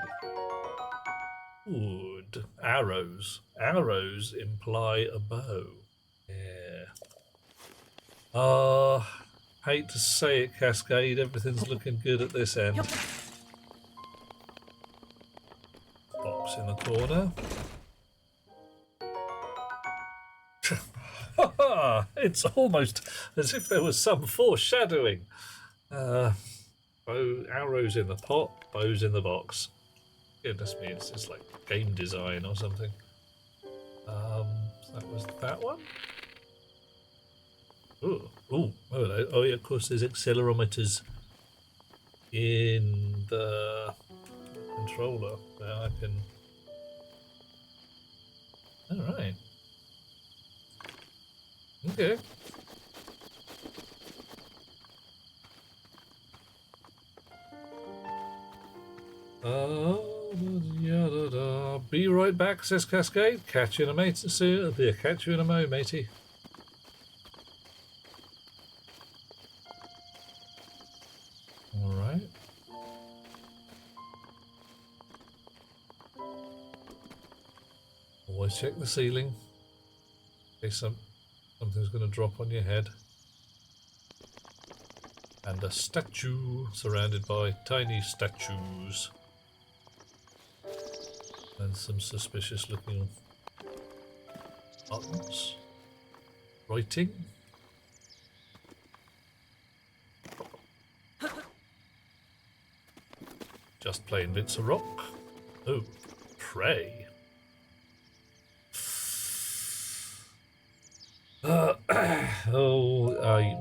Wood. Arrows. Arrows imply a bow. Yeah. Hate to say it, Cascade, everything's looking good at this end. Box in the corner. It's almost as if there was some foreshadowing. Bow, arrows in the pot, bows in the box. Goodness me, it's just like game design or something. That was that one. Oh, hello. Oh, yeah, of course, there's accelerometers in the controller. Now I can. All right. Okay. Be right back, says Cascade. Catch you in a mate soon. Catch you in a mo, matey. All right. Always check the ceiling in case something's going to drop on your head. And a statue surrounded by tiny statues. And some suspicious looking buttons. Writing. Just plain bits of rock. Oh, pray.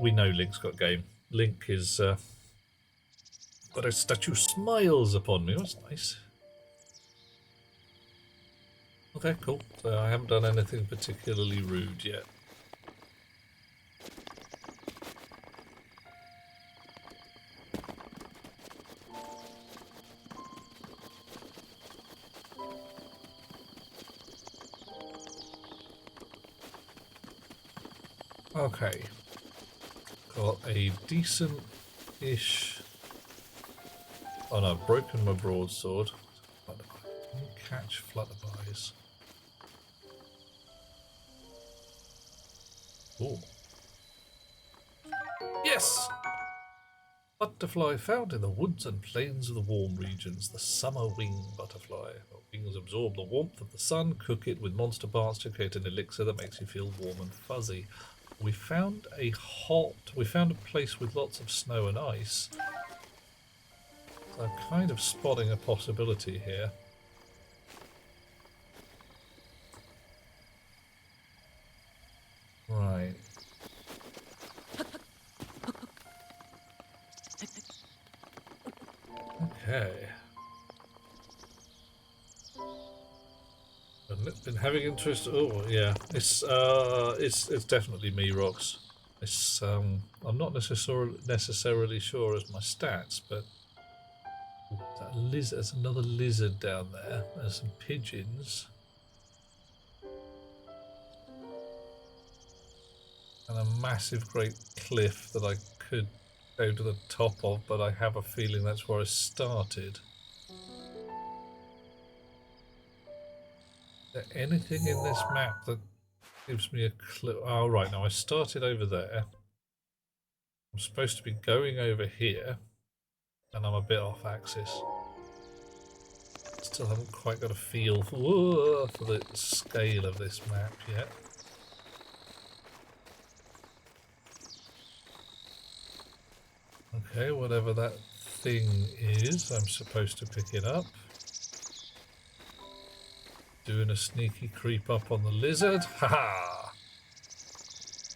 We know Link's got game. Link is got a statue smiles upon me. That's nice. Okay, cool. So I haven't done anything particularly rude yet. Okay. Got a decent-ish... Oh no, I've broken my broadsword. Catch flutterbys. Oh. Yes! Butterfly found in the woods and plains of the warm regions, the summer wing butterfly. Wings absorb the warmth of the sun, cook it with monster parts to create an elixir that makes you feel warm and fuzzy. We found a place with lots of snow and ice. So I'm kind of spotting a possibility here. Right. Been having interest. Oh yeah, it's definitely me, Rox. It's I'm not necessarily sure as my stats, but that lizard. There's another lizard down there. There's some pigeons. And a massive great cliff that I could go to the top of, but I have a feeling that's where I started. Is there anything in this map that gives me a clue? Oh, right, now I started over there. I'm supposed to be going over here, and I'm a bit off axis. Still haven't quite got a feel for the scale of this map yet. Okay, whatever that thing is, I'm supposed to pick it up. Doing a sneaky creep up on the lizard. Haha!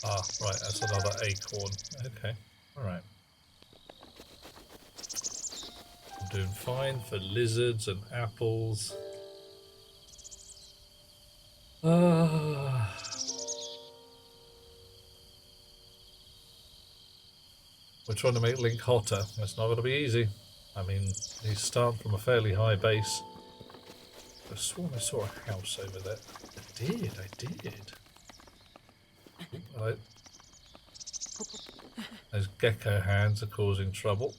Ah, right, that's another acorn. Okay, alright. I'm doing fine for lizards and apples. We're trying to make Link hotter. It's not going to be easy. I mean, he's starting from a fairly high base. I sworn I saw a house over there. I did. Right. Those gecko hands are causing trouble.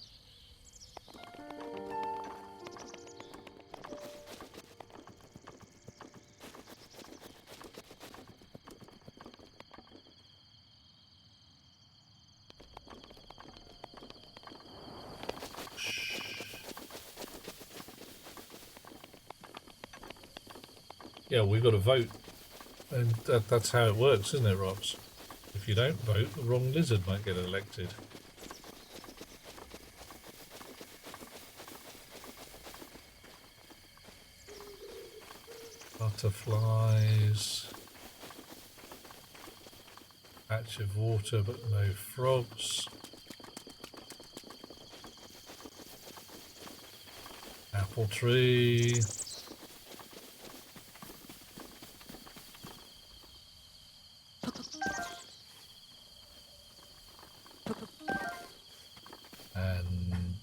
Yeah, we've got to vote. And that's how it works, isn't it, Rox? If you don't vote, the wrong lizard might get elected. Butterflies. Patch of water, but no frogs. Apple tree. And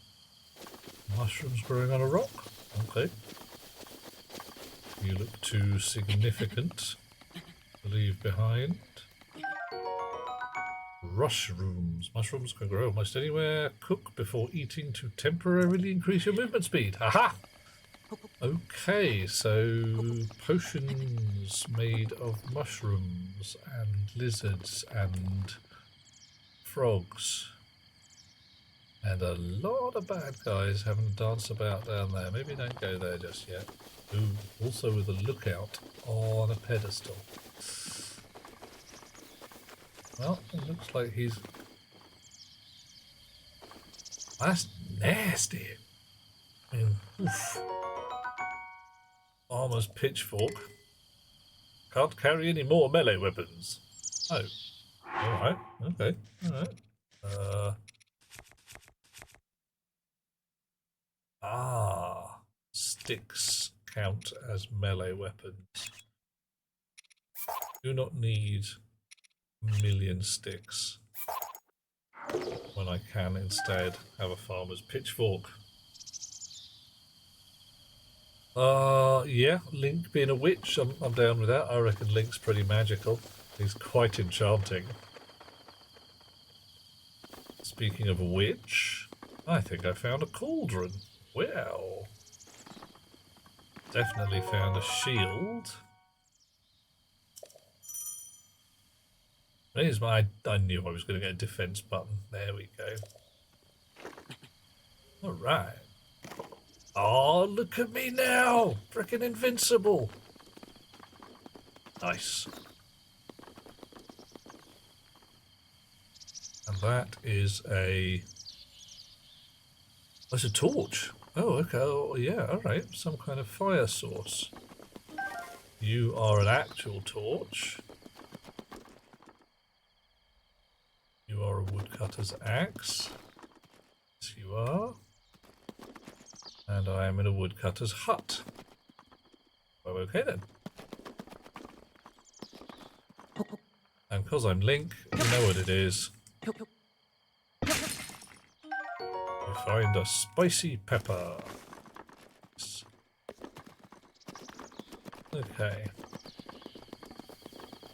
mushrooms growing on a rock. Okay. You look too significant to leave behind. Mushrooms. Mushrooms can grow almost anywhere. Cook before eating to temporarily increase your movement speed. Aha! Okay, so potions made of mushrooms and lizards and frogs. And a lot of bad guys having a dance about down there. Maybe don't go there just yet. Ooh, also with a lookout on a pedestal. Well, it looks like he's... That's nasty. I mean, oof. Armor's pitchfork. Can't carry any more melee weapons. Oh. Alright, okay, alright. Sticks count as melee weapons. Do not need a million sticks when I can instead have a farmer's pitchfork. Yeah, Link being a witch, I'm down with that. I reckon Link's pretty magical. He's quite enchanting. Speaking of a witch, I think I found a cauldron. Well, definitely found a shield. Here's my... I knew I was going to get a defense button. There we go. Alright. Oh, look at me now! Frickin' invincible! Nice. And that is a... That's a torch. Oh, okay. Oh, yeah, alright. Some kind of fire source. You are an actual torch. You are a woodcutter's axe. Yes, you are. And I am in a woodcutter's hut. Well, okay then. because I'm Link, you know what it is. You find a spicy pepper. Okay.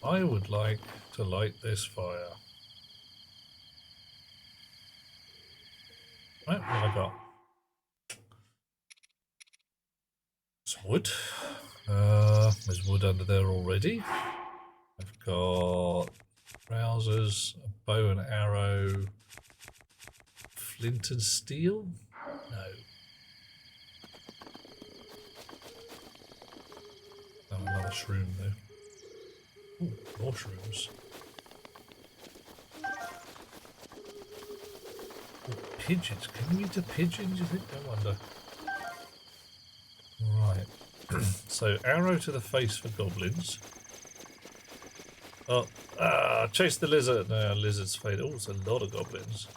I would like to light this fire. Right, what have I got? Some wood. There's wood under there already. I've got trousers, a bow and arrow, flint and steel? No. Oh, another shroom though. Ooh, more shrooms. Ooh, pigeons. Can we eat a pigeon, do you think? I wonder. Right. So, arrow to the face for goblins. Oh, chase the lizard. No, lizard's fade. Oh, it's a lot of goblins.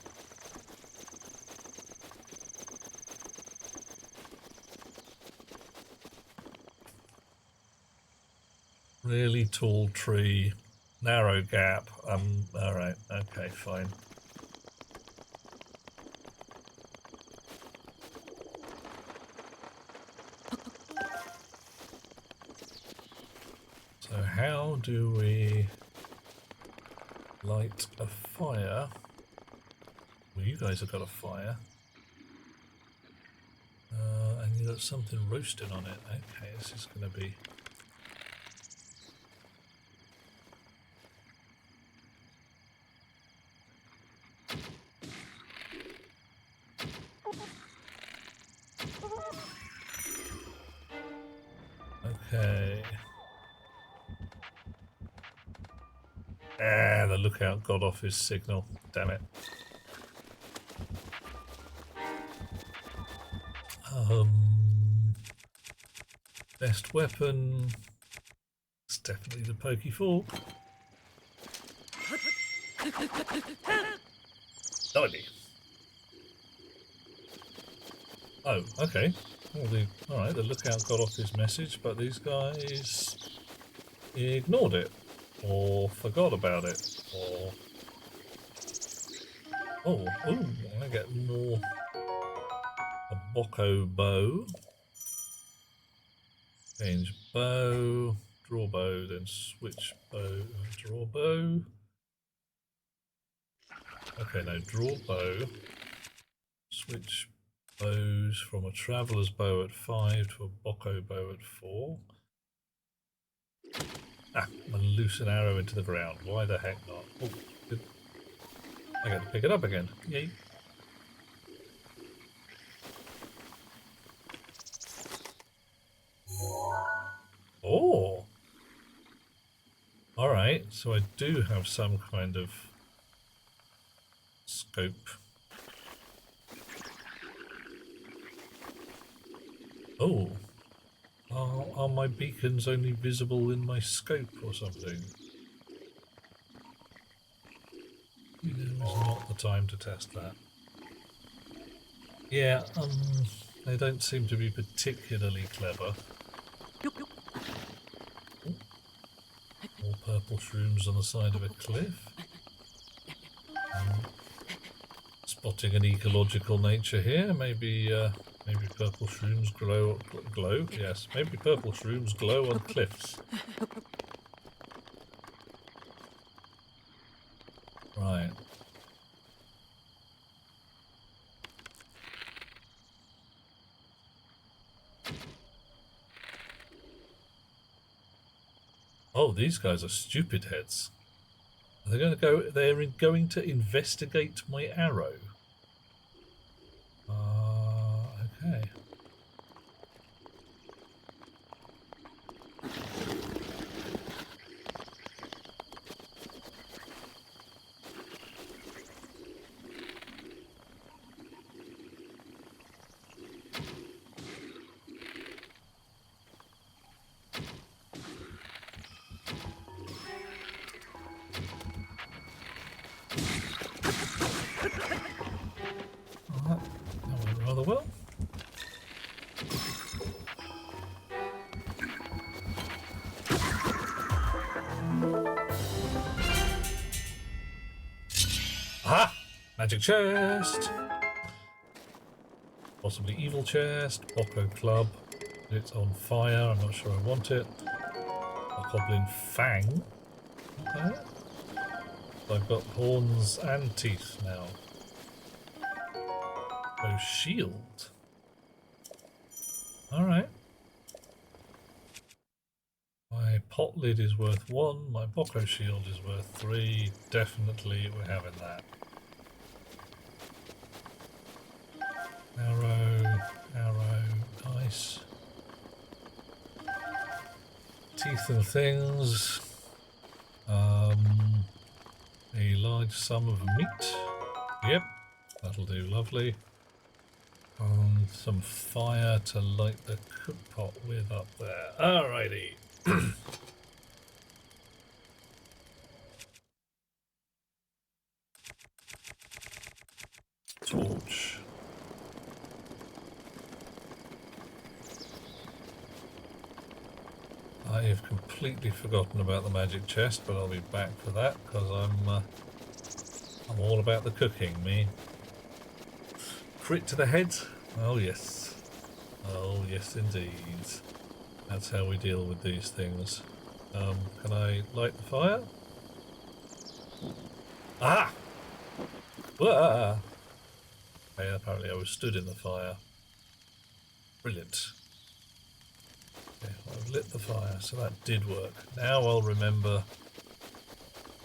Really tall tree, narrow gap. Alright, okay, fine. So how do we light a fire? Well, you guys have got a fire. And you got something roasting on it. Okay, this is going to be... Okay. Ah, the lookout got off his signal. Damn it. Best weapon. It's definitely the pokey fork. Blimey. Oh, okay. Alright, the lookout got off his message, but these guys ignored it. Or forgot about it. Or... Oh, ooh, I get more... A Bocco bow. Change bow. Draw bow, then switch bow. Draw bow. Okay, now draw bow. Switch bows from a traveller's bow at 5 to a Bocco bow at 4. Ah, and loose an arrow into the ground. Why the heck not? Oh, good. I got to pick it up again. Yay. Oh! Alright, so I do have some kind of scope. Oh! Are my beacons only visible in my scope or something? Now is not the time to test that. Yeah, they don't seem to be particularly clever. More purple shrooms on the side of a cliff. Spotting an ecological nature here. Maybe purple shrooms glow. Yes, maybe purple shrooms glow on cliffs. Right. Oh, these guys are stupid heads. They're going to go. They're going to investigate my arrow. Okay. Magic chest. Possibly evil chest. Bocco club. It's on fire. I'm not sure I want it. A goblin fang. Okay. I've got horns and teeth now. Oh, shield. Alright. My pot lid is worth 1. My Bocco shield is worth 3. Definitely we're having that. Arrow, nice. Teeth and things. A large sum of meat. Yep, that'll do lovely. Some fire to light the cook pot with up there. Alrighty. Torch. I have completely forgotten about the magic chest, but I'll be back for that because I'm all about the cooking, me. Crit to the head? Oh yes. Oh yes indeed. That's how we deal with these things. Can I light the fire? Ah! Whoa! Okay, apparently I was stood in the fire. Brilliant. Okay, I've lit the fire, so that did work. Now I'll remember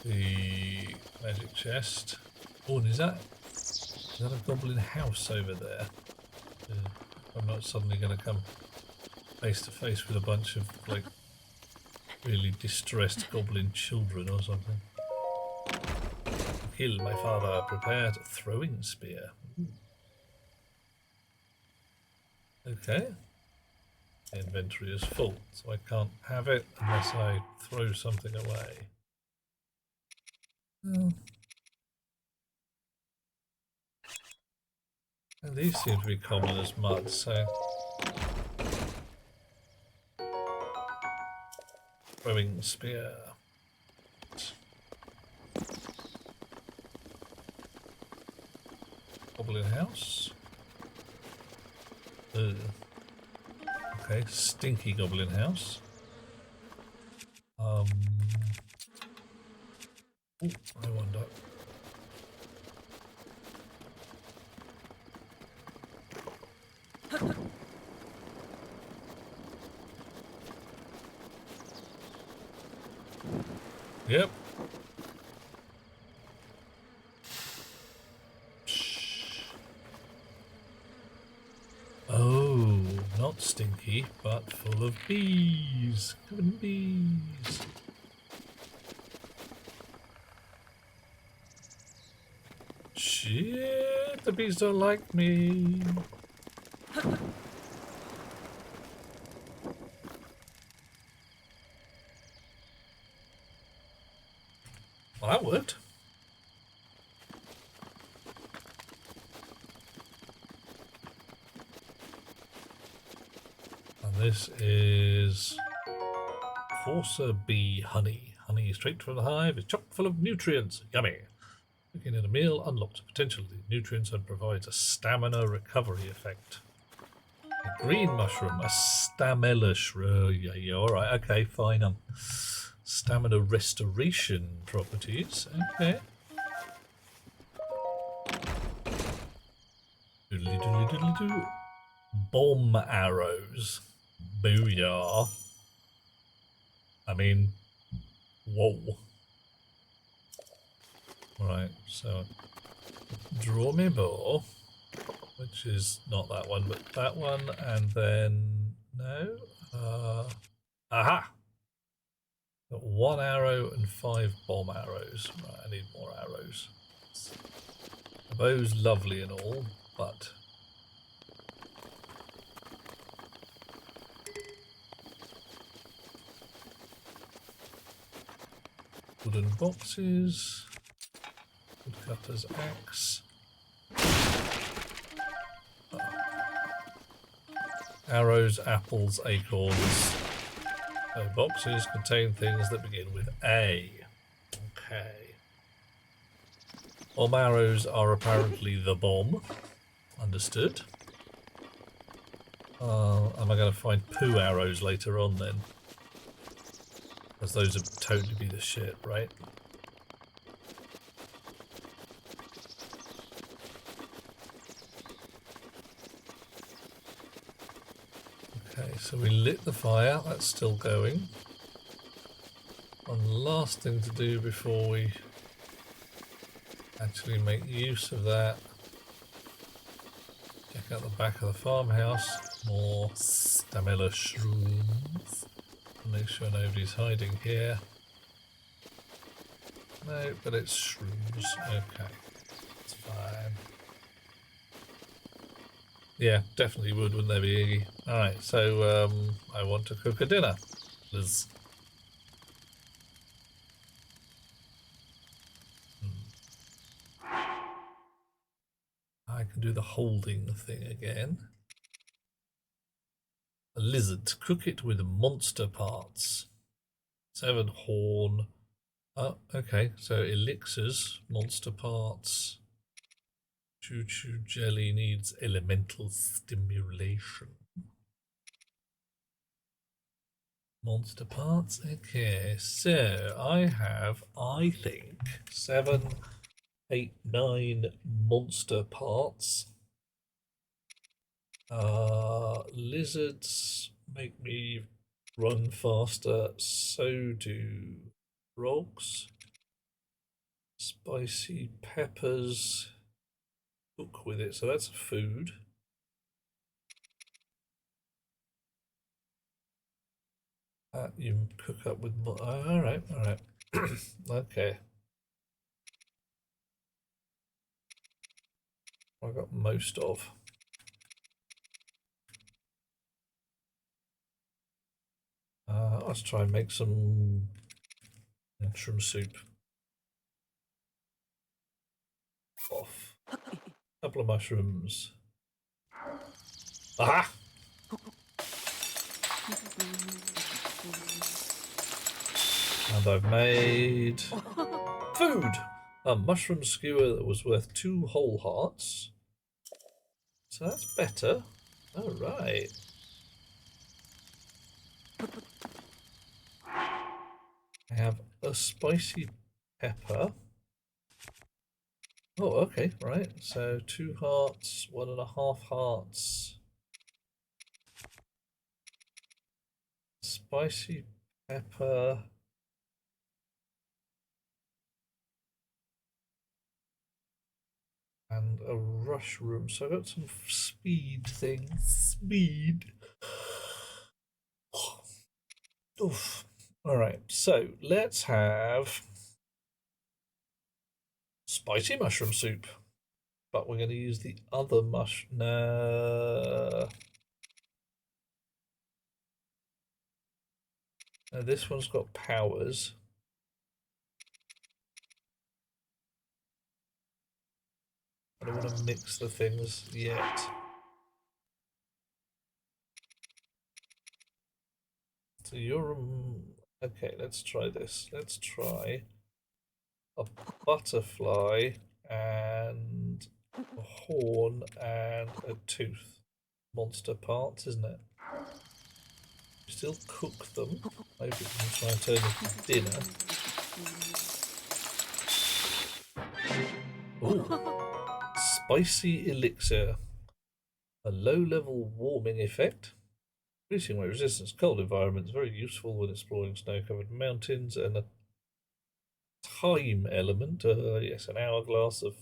the magic chest. Oh, and is that a goblin house over there? I'm not suddenly going to come face to face with a bunch of, like, really distressed goblin children or something. Kill my father, prepared throwing spear. Okay. The inventory is full, so I can't have it unless I throw something away. And these seem to be common as mud, so... Throwing spear. Goblin house. Ugh. Okay, stinky goblin house. Ooh, I wonder. Yep. Oh, not stinky, but full of bees. Covered in bees. Shit, the bees don't like me. Well, that worked. And this is coarser bee honey. Honey straight from the hive is chock full of nutrients. Yummy. Cooking in a meal unlocks potential of the nutrients and provides a stamina recovery effect. A green mushroom, a stamella shroom. Yeah, alright, okay, fine. Stamina restoration properties. Okay. Doodly doodly doodly doo. Bomb arrows. Booyah. I mean, whoa. Right, so draw me bow, which is not that one, but that one, and then no. Aha! Got 1 arrow and 5 bomb arrows. Right, I need more arrows. The bow's lovely and all, but wooden boxes. Woodcutter's axe. Oh. Arrows, apples, acorns. So boxes contain things that begin with A. Okay. Arrows are apparently the bomb. Understood. Am I going to find poo arrows later on then? Because those would totally be the shit, right? Okay, so we lit the fire. That's still going. One last thing to do before we actually make use of that. Check out the back of the farmhouse. More stamina shrooms. Make sure nobody's hiding here. No, but it's shrooms. Okay, it's fine. Yeah, definitely would, wouldn't they be, Iggy? Alright, so I want to cook a dinner. Liz. I can do the holding thing again. A lizard. Cook it with monster parts. 7 horn. Oh, okay. So elixirs, monster parts. Choo choo jelly needs elemental stimulation. Monster parts. Okay. So I have, I think, 7, 8, 9 monster parts. Lizards make me run faster, so do frogs. Spicy peppers, cook with it, so that's food. You cook up with more. Alright, alright. Okay. I got most of. Let's try and make some mushroom soup. Off. Couple of mushrooms. Aha! And I've made food! A mushroom skewer that was worth 2 whole hearts. So that's better. Alright. I have a spicy pepper. Oh, okay, right. So 2 hearts, 1.5 hearts. Spicy pepper. And a mushroom. So I got some speed things. Speed. Oof. Alright, so let's have spicy mushroom soup. But we're going to use the other no. Now this one's got powers. I don't want to mix the things yet. So you're okay. Let's try this. Let's try a butterfly and a horn and a tooth. Monster parts, isn't it? Still cook them. Maybe we can try and turn it into dinner. Ooh. Spicy elixir. A low-level warming effect. Increasing my resistance to cold environments. Very useful when exploring snow-covered mountains. And a time element. Yes, an hourglass of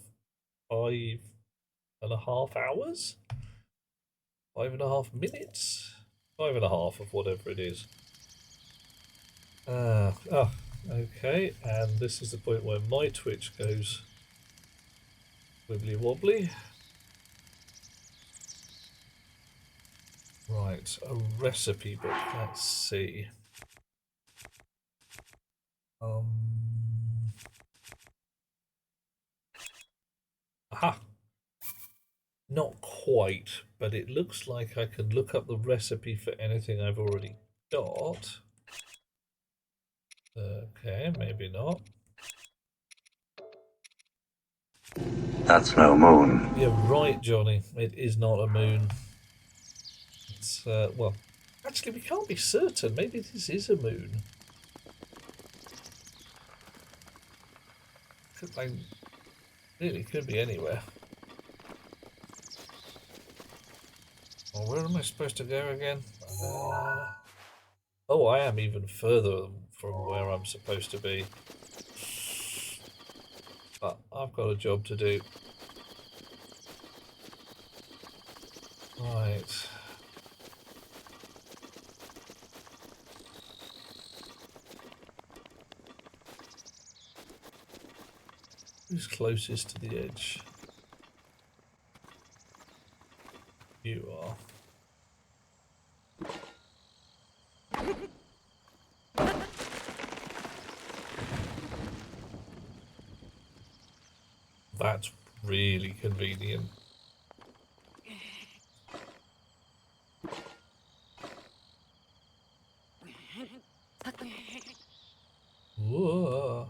5.5 hours? 5.5 minutes? 5.5 of whatever it is. Okay, and this is the point where my Twitch goes wibbly wobbly. Right, a recipe book. Let's see. Aha! Not quite, but it looks like I can look up the recipe for anything I've already got. Okay, maybe not. That's no moon. You're right, Johnny. It is not a moon. It's, well, actually, we can't be certain. Maybe this is a moon. Really could be anywhere. Well, where am I supposed to go again? Oh, I am even further from where I'm supposed to be. But I've got a job to do. Right. Who's closest to the edge? You are. That's really convenient. Whoa.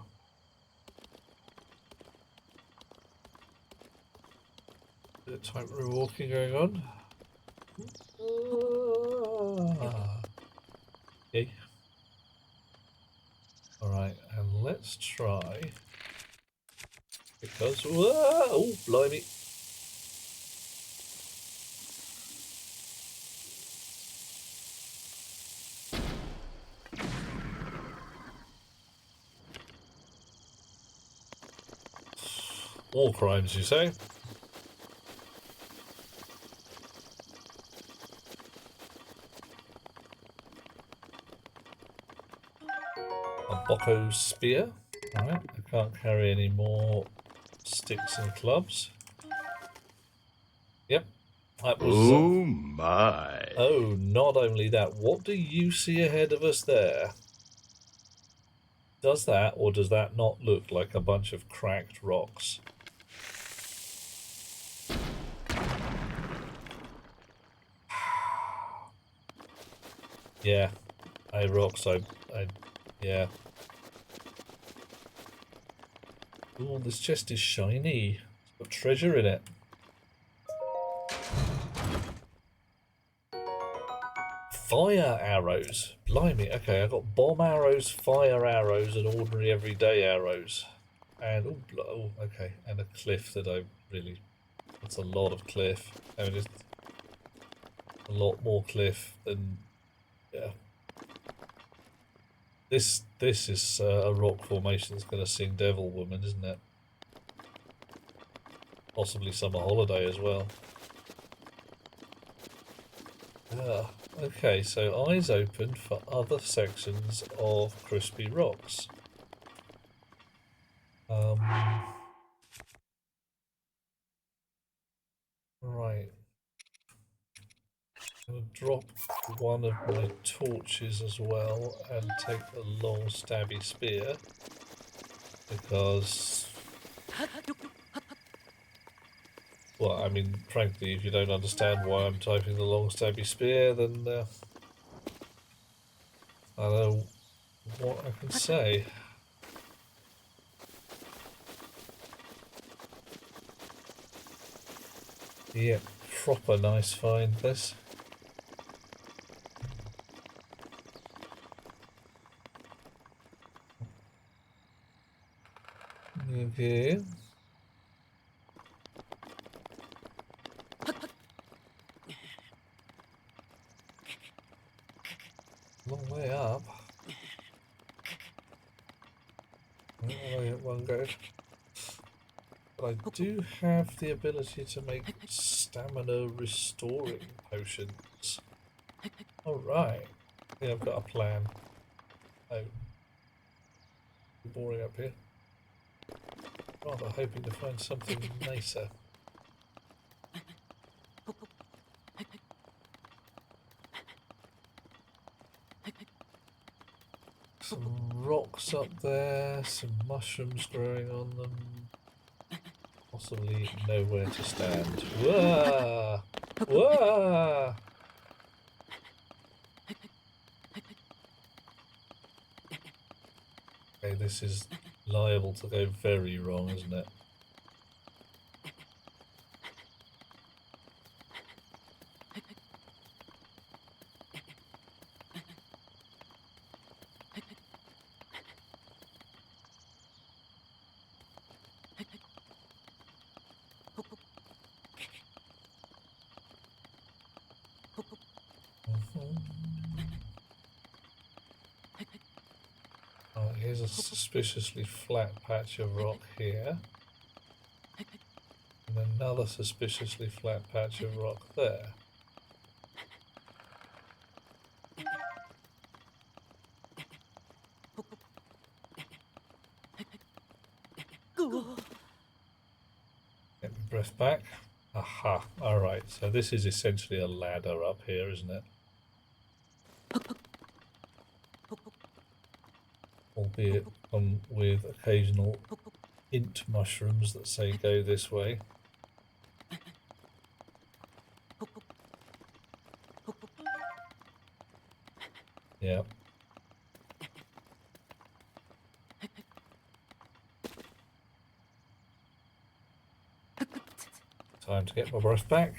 Bit of tightrope walking going on. Okay. Alright, and let's try. Because. Whoa! Oh, blimey. War crimes, you say? A Bocco spear. Alright, I can't carry any more sticks and clubs. Yep, that was. Oh my. Oh, not only that, what do you see ahead of us there? Does that or does that not look like a bunch of cracked rocks? Yeah, rocks, yeah. Oh, this chest is shiny. It's got treasure in it. Fire arrows. Blimey. Okay, I got bomb arrows, fire arrows, and ordinary everyday arrows. And, oh, okay, and a cliff that I really... That's a lot of cliff. I mean, it's a lot more cliff than... Yeah. This is a rock formation that's going to sing Devil Woman, isn't it? Possibly Summer Holiday as well. Ah, okay, so eyes open for other sections of crispy rocks. Right. I'm going to drop one of my torches as well and take the long stabby spear because, well, I mean, frankly, if you don't understand why I'm typing the long stabby spear, then I don't know what I can say. Yeah, proper nice find this. Okay. Long way up. Only at one go. But I do have the ability to make stamina restoring potions. Alright. I think I've got a plan. Oh. Boring up here. Rather hoping to find something nicer. Some rocks up there, some mushrooms growing on them. Possibly nowhere to stand. Whoa! Whoa! Okay, this is liable to go very wrong, isn't it? Here's a suspiciously flat patch of rock here. And another suspiciously flat patch of rock there. Get my breath back. Aha, alright, so this is essentially a ladder up here, isn't it? Albeit with occasional int mushrooms that say go this way. Yeah. Time to get my breath back.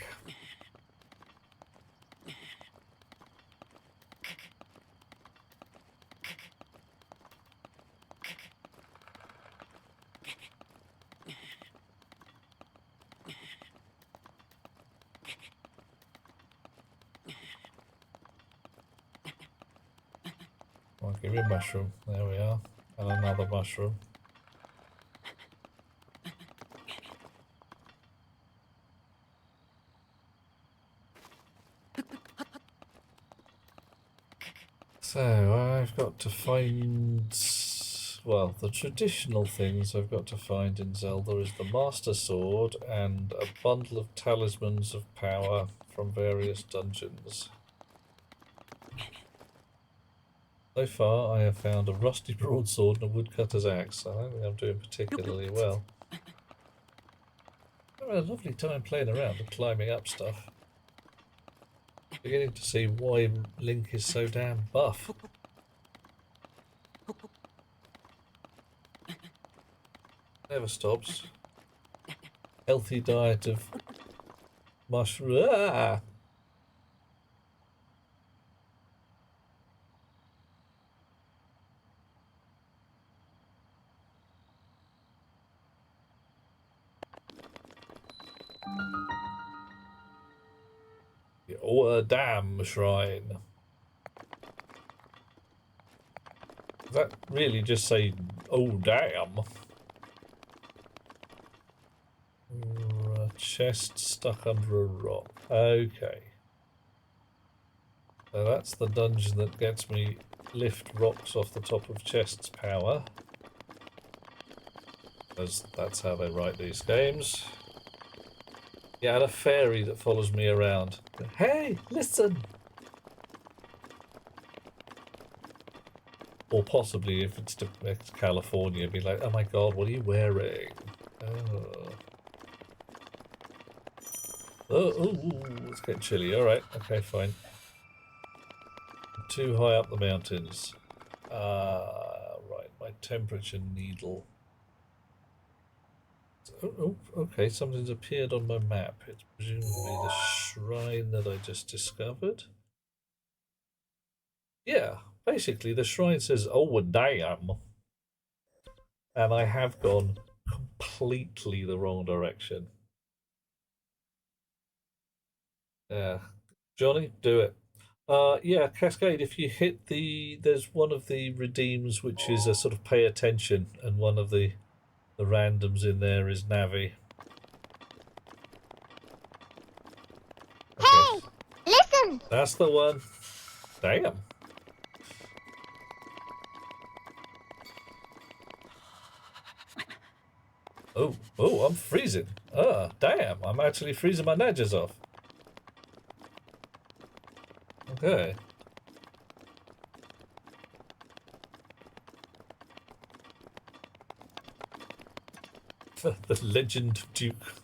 I'll give you a mushroom. There we are. And another mushroom. So I've got to find, well, the traditional things I've got to find in Zelda is the Master Sword and a bundle of talismans of power from various dungeons. So far I have found a rusty broadsword and a woodcutter's axe. I don't think I'm doing particularly well. I had a lovely time playing around and climbing up stuff. Beginning to see why Link is so damn buff. Never stops. Healthy diet of mushroom. Ah! Oh, a damn shrine. Does that really just say, oh damn? A chest stuck under a rock. Okay. So that's the dungeon that gets me lift rocks off the top of chests power. Because that's how they write these games. Yeah, and a fairy that follows me around. Hey, listen! Or possibly, if it's California, be like, oh my god, what are you wearing? Oh. Oh, it's getting chilly. Alright, okay, fine. Too high up the mountains. Right, my temperature needle. Oh, okay, something's appeared on my map. It's presumably the shrine that I just discovered. Yeah, basically the shrine says, oh damn. And I have gone completely the wrong direction. Yeah. Johnny, do it. Yeah, Cascade, if you hit there's one of the redeems which is a sort of pay attention, and one of the randoms in there is Navi. Okay. Hey! Listen! That's the one. Damn. Oh, I'm freezing. Ah, damn, I'm actually freezing my nudges off. Okay. The legend of Duke.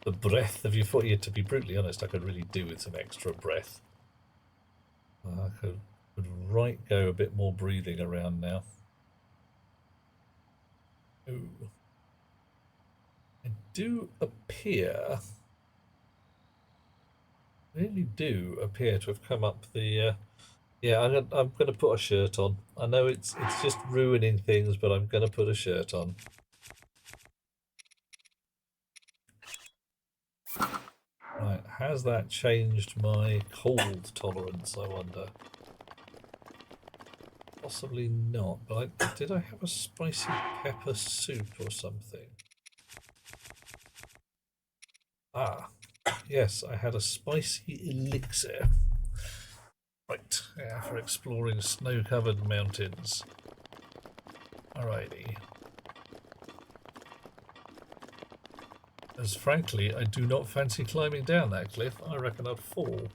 The breath of euphoria. To be brutally honest, I could really do with some extra breath. I could right go a bit more breathing around now. Ooh. I do appear, really do appear to have come up the. Yeah, I'm going to put a shirt on. I know it's just ruining things, but I'm going to put a shirt on. Right, has that changed my cold tolerance, I wonder? Possibly not, but did I have a spicy pepper soup or something? Ah, yes, I had a spicy elixir. Right, yeah, for exploring snow-covered mountains. Alrighty. As frankly, I do not fancy climbing down that cliff. I reckon I'd fall.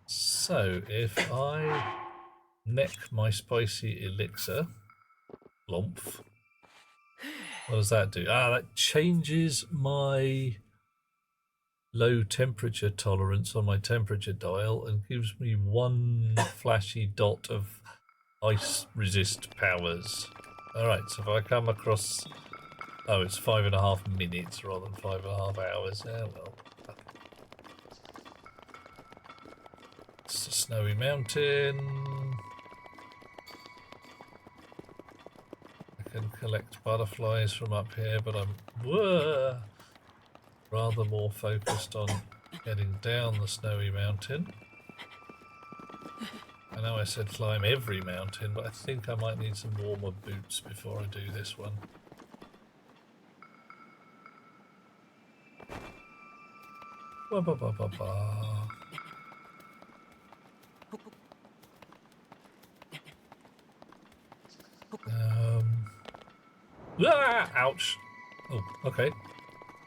So, if I neck my spicy elixir, Lumph, what does that do? Ah, that changes my low temperature tolerance on my temperature dial and gives me one flashy dot of ice resist powers. Alright, so if I come across... Oh, it's 5.5 minutes rather than 5.5 hours. Oh well. It's a snowy mountain. I can collect butterflies from up here, but I'm rather more focused on getting down the snowy mountain. I know I said climb every mountain, but I think I might need some warmer boots before I do this one. Ba ba ba ba ba. Ouch! Oh, okay.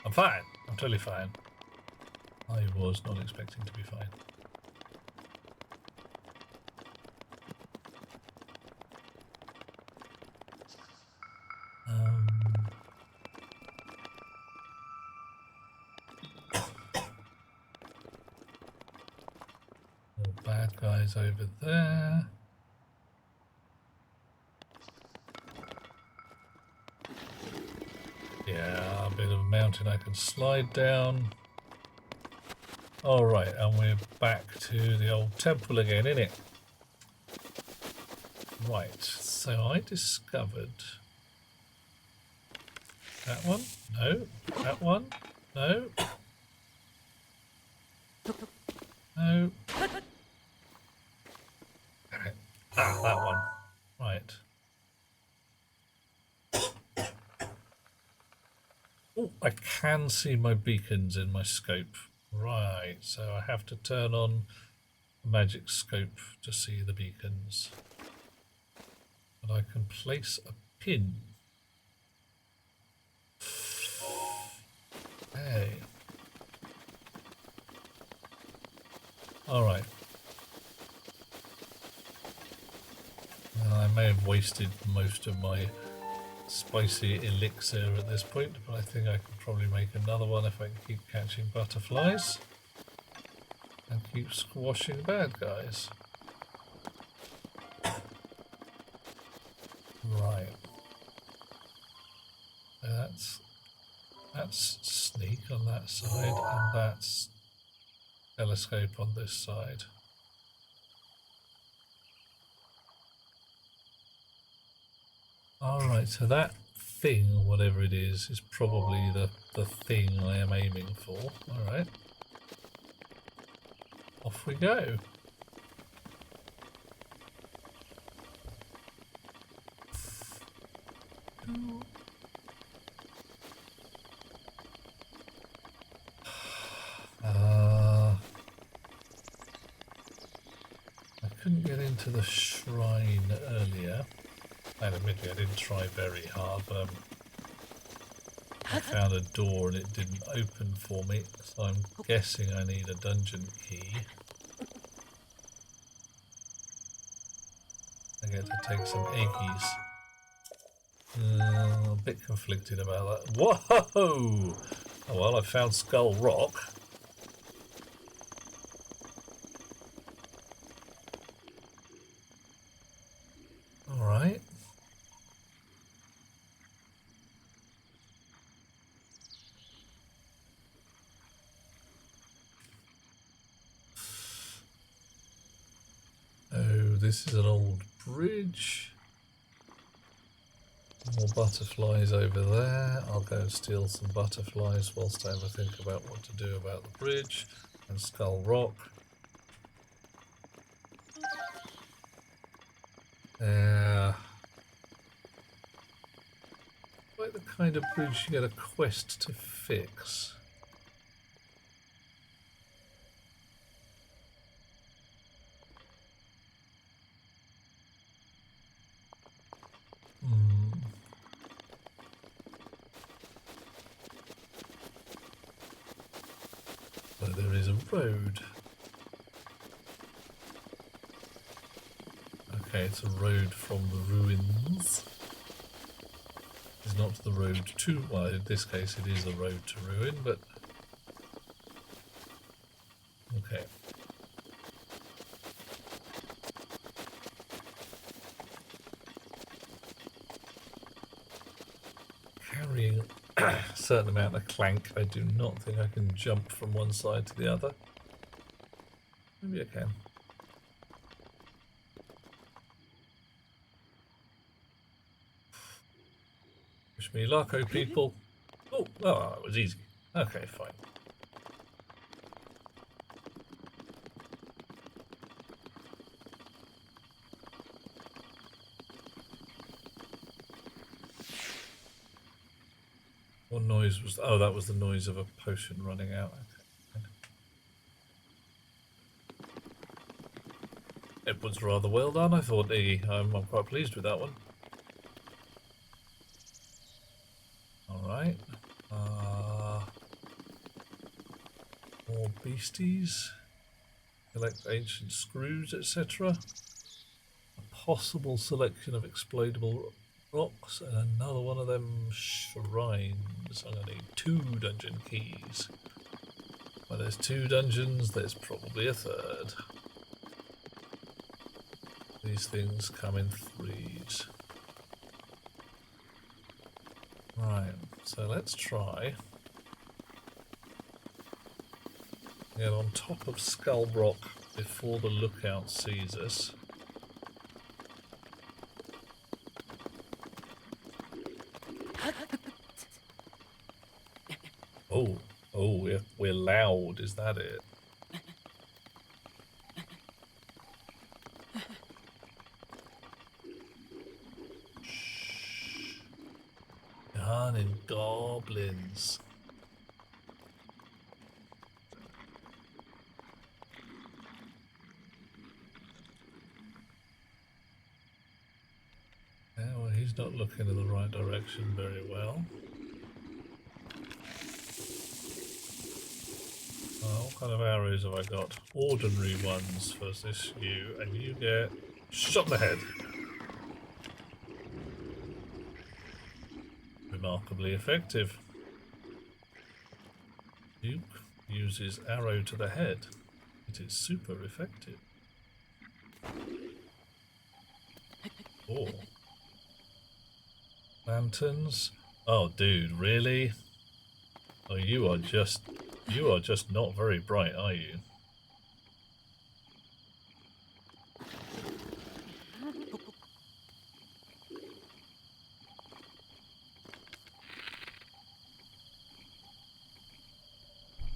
I'm fine. I'm totally fine. I was not expecting to be fine. More bad guys over there. Yeah, a bit of a mountain I can slide down. Alright, and we're back to the old temple again, innit? Right, so I discovered... That one? No. That one? No. No. Damn it. Ah, that one. Right. Oh, I can see my beacons in my scope. Right, so I have to turn on the magic scope to see the beacons. But I can place a pin. Hey. Alright. I may have wasted most of my spicy elixir at this point, but I think I can probably make another one if I can keep catching butterflies and keep squashing bad guys. Right. That's sneak on that side, and that's telescope on this side. Alright, so that thing, whatever it is probably the thing I am aiming for. Alright. Off we go. I couldn't get into the shrine earlier. And admittedly I didn't try very hard, but I found a door and it didn't open for me, so I'm guessing I need a dungeon key. I get to take some eggies. A bit conflicted about that. Whoa! Oh well, I found Skull Rock. Alright. Oh, this is an old bridge. More butterflies over there. I'll go and steal some butterflies whilst I have a think about what to do about the bridge. And Skull Rock. Like the kind of bridge you get a quest to fix. So there is a road. Okay, it's a road from the ruins. It's not the road to, well, in this case it is the road to ruin, but okay. Carrying a certain amount of clank, I do not think I can jump from one side to the other. Maybe I can. Wish me luck, oh people. Oh, that was easy. Okay, fine. What noise was... Oh, that was the noise of a potion running out. It was rather well done, I thought, Iggy. I'm quite pleased with that one. Alright. More beasties. Collect ancient screws, etc. A possible selection of explodable rocks and another one of them shrines. I'm going to need 2 dungeon keys. Well, there's 2 dungeons, there's probably a third. These things come in 3s. Right, so let's try. Get on top of Skull Rock before the lookout sees us. Oh, we're loud, is that it? Cunning goblins. Yeah, well, he's not looking in the right direction very well. What kind of arrows have I got? Ordinary ones for this you, and you get shot in the head. Remarkably effective. Duke uses arrow to the head. It is super effective. Oh. Lanterns. Oh, dude, really? Oh, you are just not very bright, are you?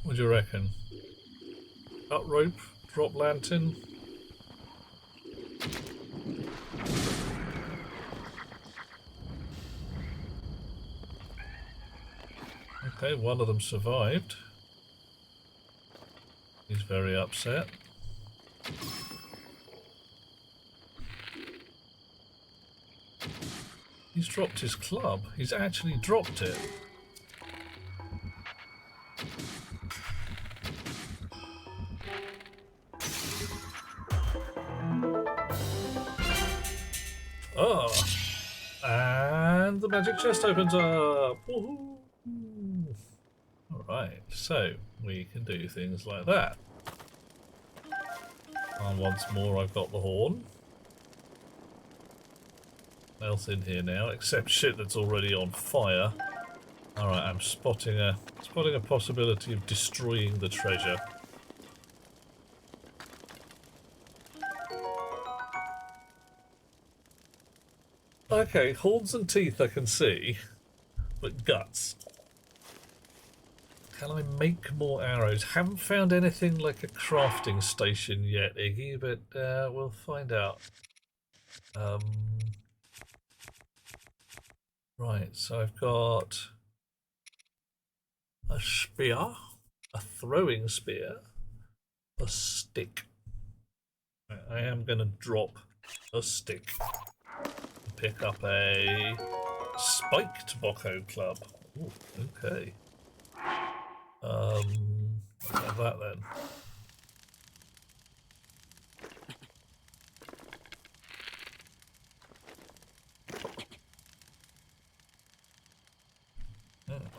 What do you reckon? Cut rope, drop lantern. Okay, one of them survived. He's very upset. He's dropped his club. He's actually dropped it. Oh, and the magic chest opens up. Woohoo! Alright, so we can do things like that. And once more I've got the horn. Else in here now, except shit that's already on fire. Alright, I'm spotting a possibility of destroying the treasure. Okay, horns and teeth I can see, but guts. Can I make more arrows? Haven't found anything like a crafting station yet, Iggy, but we'll find out. Right, so I've got a spear, a throwing spear, a stick. I am going to drop a stick and pick up a spiked BotW club. Ooh, okay. Let's have that then.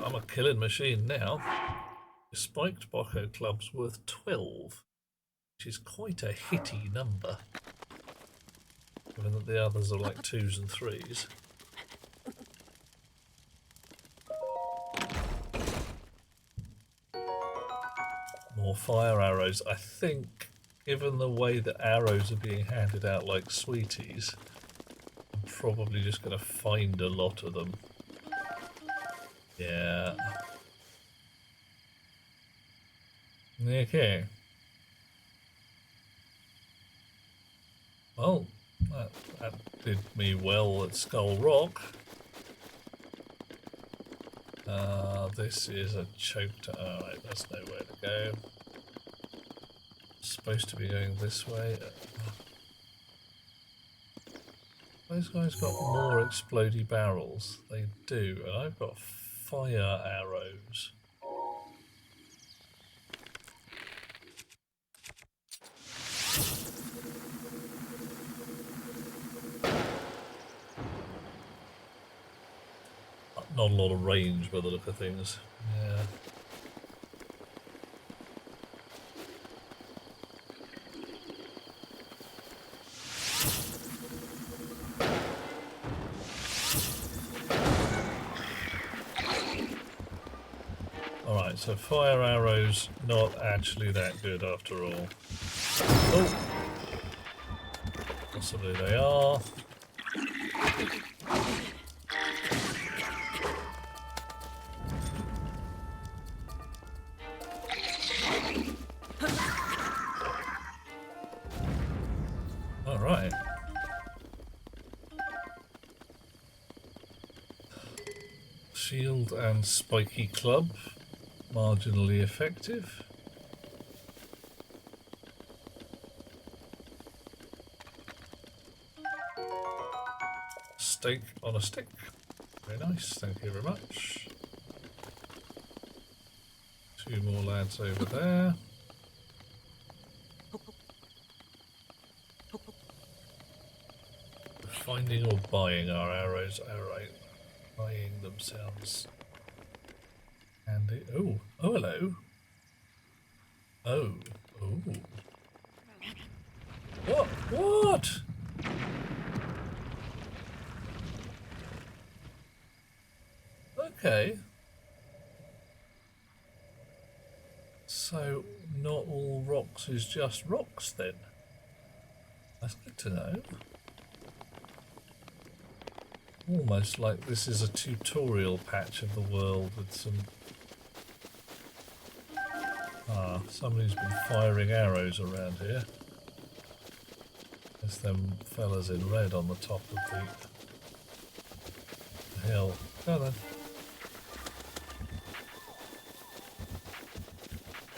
I'm a killing machine now. The spiked BotW club's worth 12, which is quite a hitty number, given that the others are like 2s and 3s. More fire arrows. I think, given the way that arrows are being handed out like sweeties, I'm probably just going to find a lot of them. Yeah. Okay. Well, that did me well at Skull Rock. This is a choked. Alright, that's nowhere to go. Supposed to be going this way. Those guys got more explodey barrels. They do, and I've got fire arrows. Not a lot of range by the look of things. Yeah. Alright, so fire arrows not actually that good after all. Oh! Possibly they are. Alright. Shield and spiky club. Marginally effective. Steak on a stick. Very nice, thank you very much. 2 more lads over there. Finding or buying our arrows. Alright. Buying them sounds handy. Oh, oh hello. Oh, oh. What? What? Okay. So, not all rocks is just rocks then? That's good to know. Almost like this is a tutorial patch of the world with some... Ah, somebody's been firing arrows around here. There's them fellas in red on the top of the hill. Go then.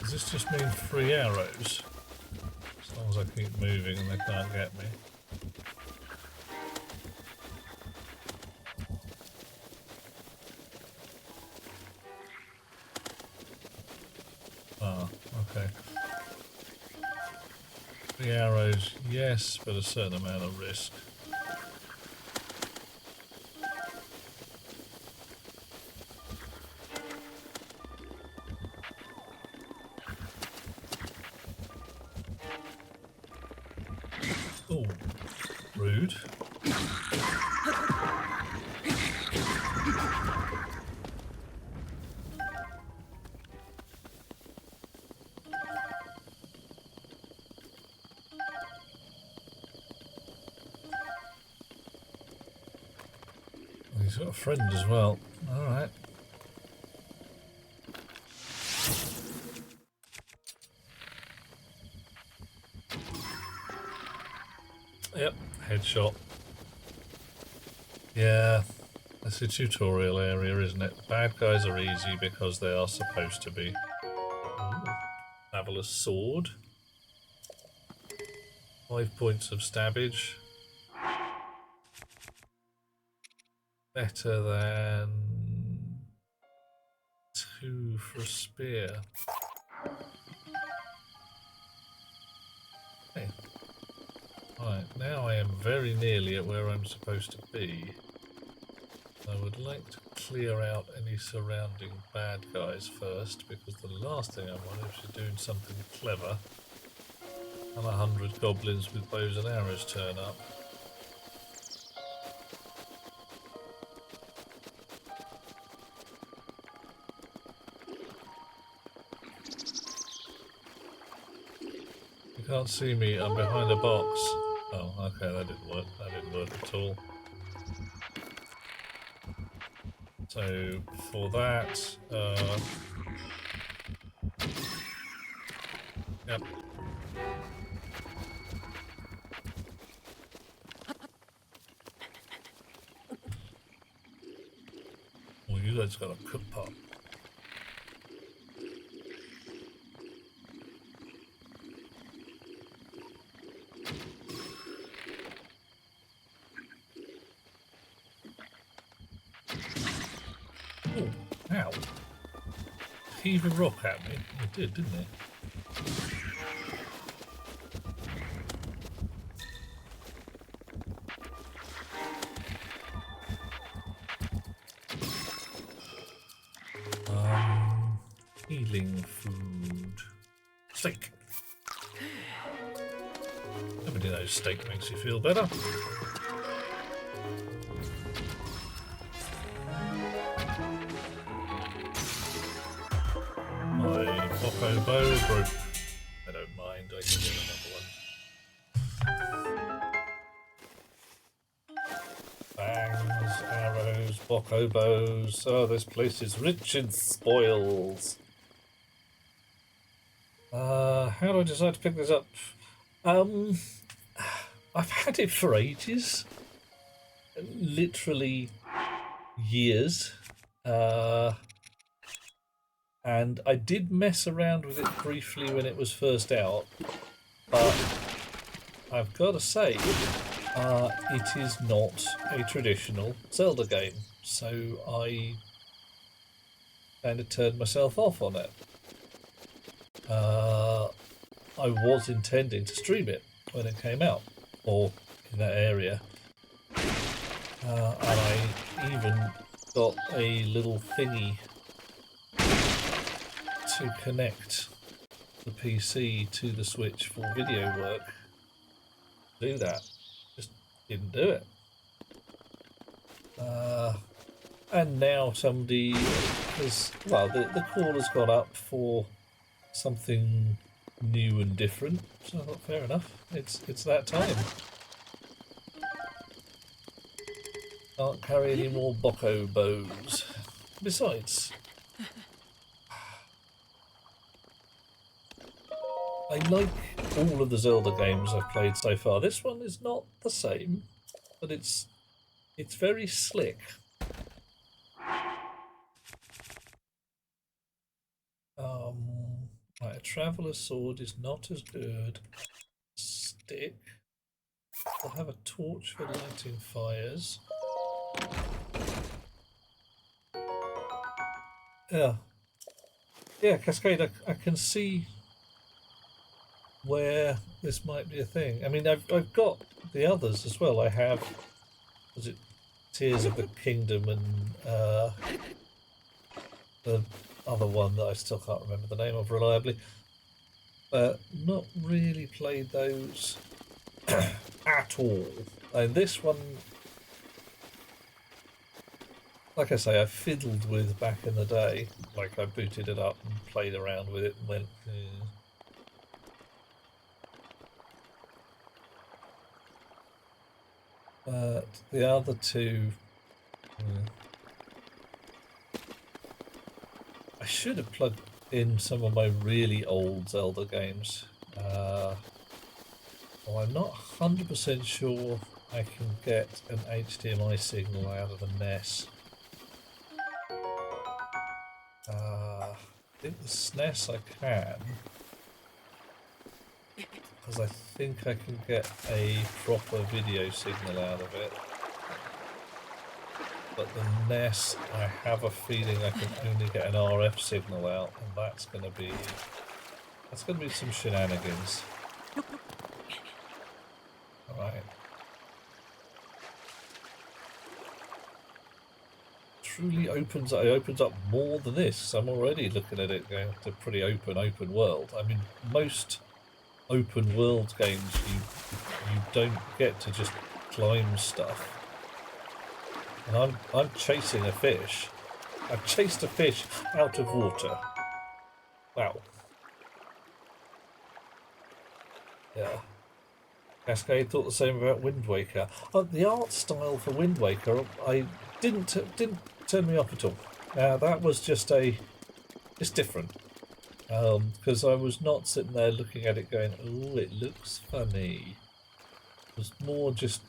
Does this just mean free arrows? As long as I keep moving and they can't get me. Ah, okay. Free arrows, yes, but a certain amount of risk. Oh, rude. He's got a friend as well. Alright. Yep, headshot. Yeah, it's a tutorial area, isn't it? Bad guys are easy because they are supposed to be. Ooh, Traveler's sword. 5 points of stabbage. Better than 2 for a spear. Okay. Right, now I am very nearly at where I'm supposed to be. I would like to clear out any surrounding bad guys first, because the last thing I want is doing something clever and 100 goblins with bows and arrows turn up. You can't see me, I'm behind a box. Oh, okay, that didn't work. That didn't work at all. So, for that, yep. Well, you guys got a cook pot. Oh, ow. Heave a rock at me. It did, didn't it? Healing food. Steak. Nobody knows steak makes you feel better. My BotW bow broke. I don't mind, I can get another one. Bangs, arrows, BotW bows. Oh, this place is rich in spoils. How do I decide to pick this up? I've had it for ages. Literally years. And I did mess around with it briefly when it was first out, but I've got to say, it is not a traditional Zelda game, so I kind of turned myself off on it. I was intending to stream it when it came out, or in that area, and I even got a little thingy to connect the PC to the Switch for video work. Do that. Just didn't do it. And now somebody has, well, the call has gone up for something new and different. So I thought, fair enough. It's that time. Can't carry any more BotW bows. Besides, I like all of the Zelda games I've played so far. This one is not the same, but it's very slick. Right, a Traveler's Sword is not as good. Stick. I'll have a torch for lighting fires. Yeah, Cascade, I can see where this might be a thing. I mean, I've got the others as well. I have, was it Tears of the Kingdom and the other one that I still can't remember the name of reliably. But not really played those at all. And this one, like I say, I fiddled with back in the day. Like I booted it up and played around with it and went, But the other two, I should have plugged in some of my really old Zelda games. Well, I'm not 100% sure I can get an HDMI signal out of the NES. I think the SNES I can, because I think I can get a proper video signal out of it. But the NES, I have a feeling I can only get an RF signal out, and that's going to be some shenanigans. All right. Truly opens up more than this. I'm already looking at it going to pretty open world. I mean, most open world games you don't get to just climb stuff. And I'm chasing a fish. I've chased a fish out of water. Wow. Yeah. Cascade thought the same about Wind Waker. The art style for Wind Waker, I didn't turn me off at all. That was just it's different. Because I was not sitting there looking at it going, oh, it looks funny. It was more just,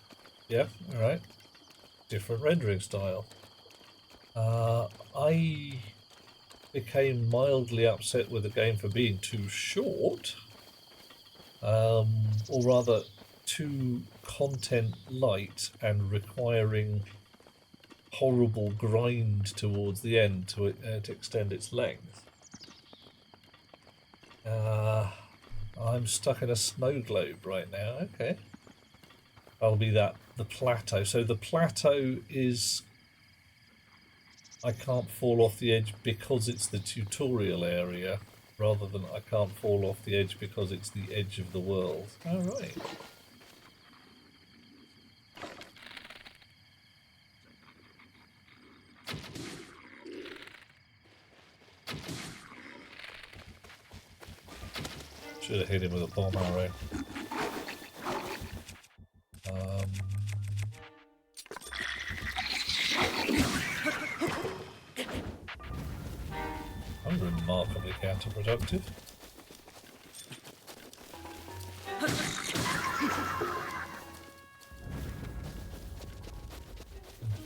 yeah, all right, different rendering style. I became mildly upset with the game for being too short, or rather too content light and requiring horrible grind towards the end to extend its length. I'm stuck in a snow globe right now. Okay, I'll be the plateau. So the plateau is, I can't fall off the edge because it's the tutorial area, rather than I can't fall off the edge because it's the edge of the world. All right. Should have hit him with a bomb arrow. I'm remarkably counterproductive.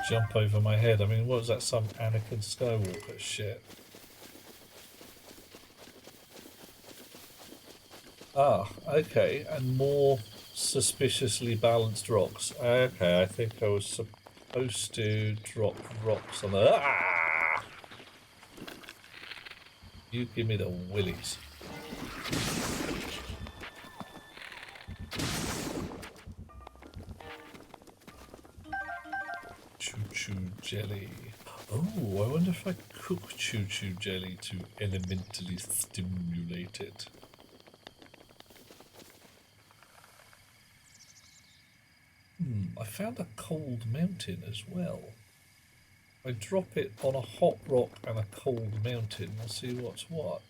Jump over my head. I mean, what was that? Some Anakin Skywalker shit. Ah, okay, and more suspiciously balanced rocks. Okay, I think I was supposed to drop rocks on the... Ah! You give me the willies. Choo-choo jelly. Oh, I wonder if I cook choo-choo jelly to elementally stimulate it. I found a cold mountain as well. I drop it on a hot rock and a cold mountain. We'll see what's what.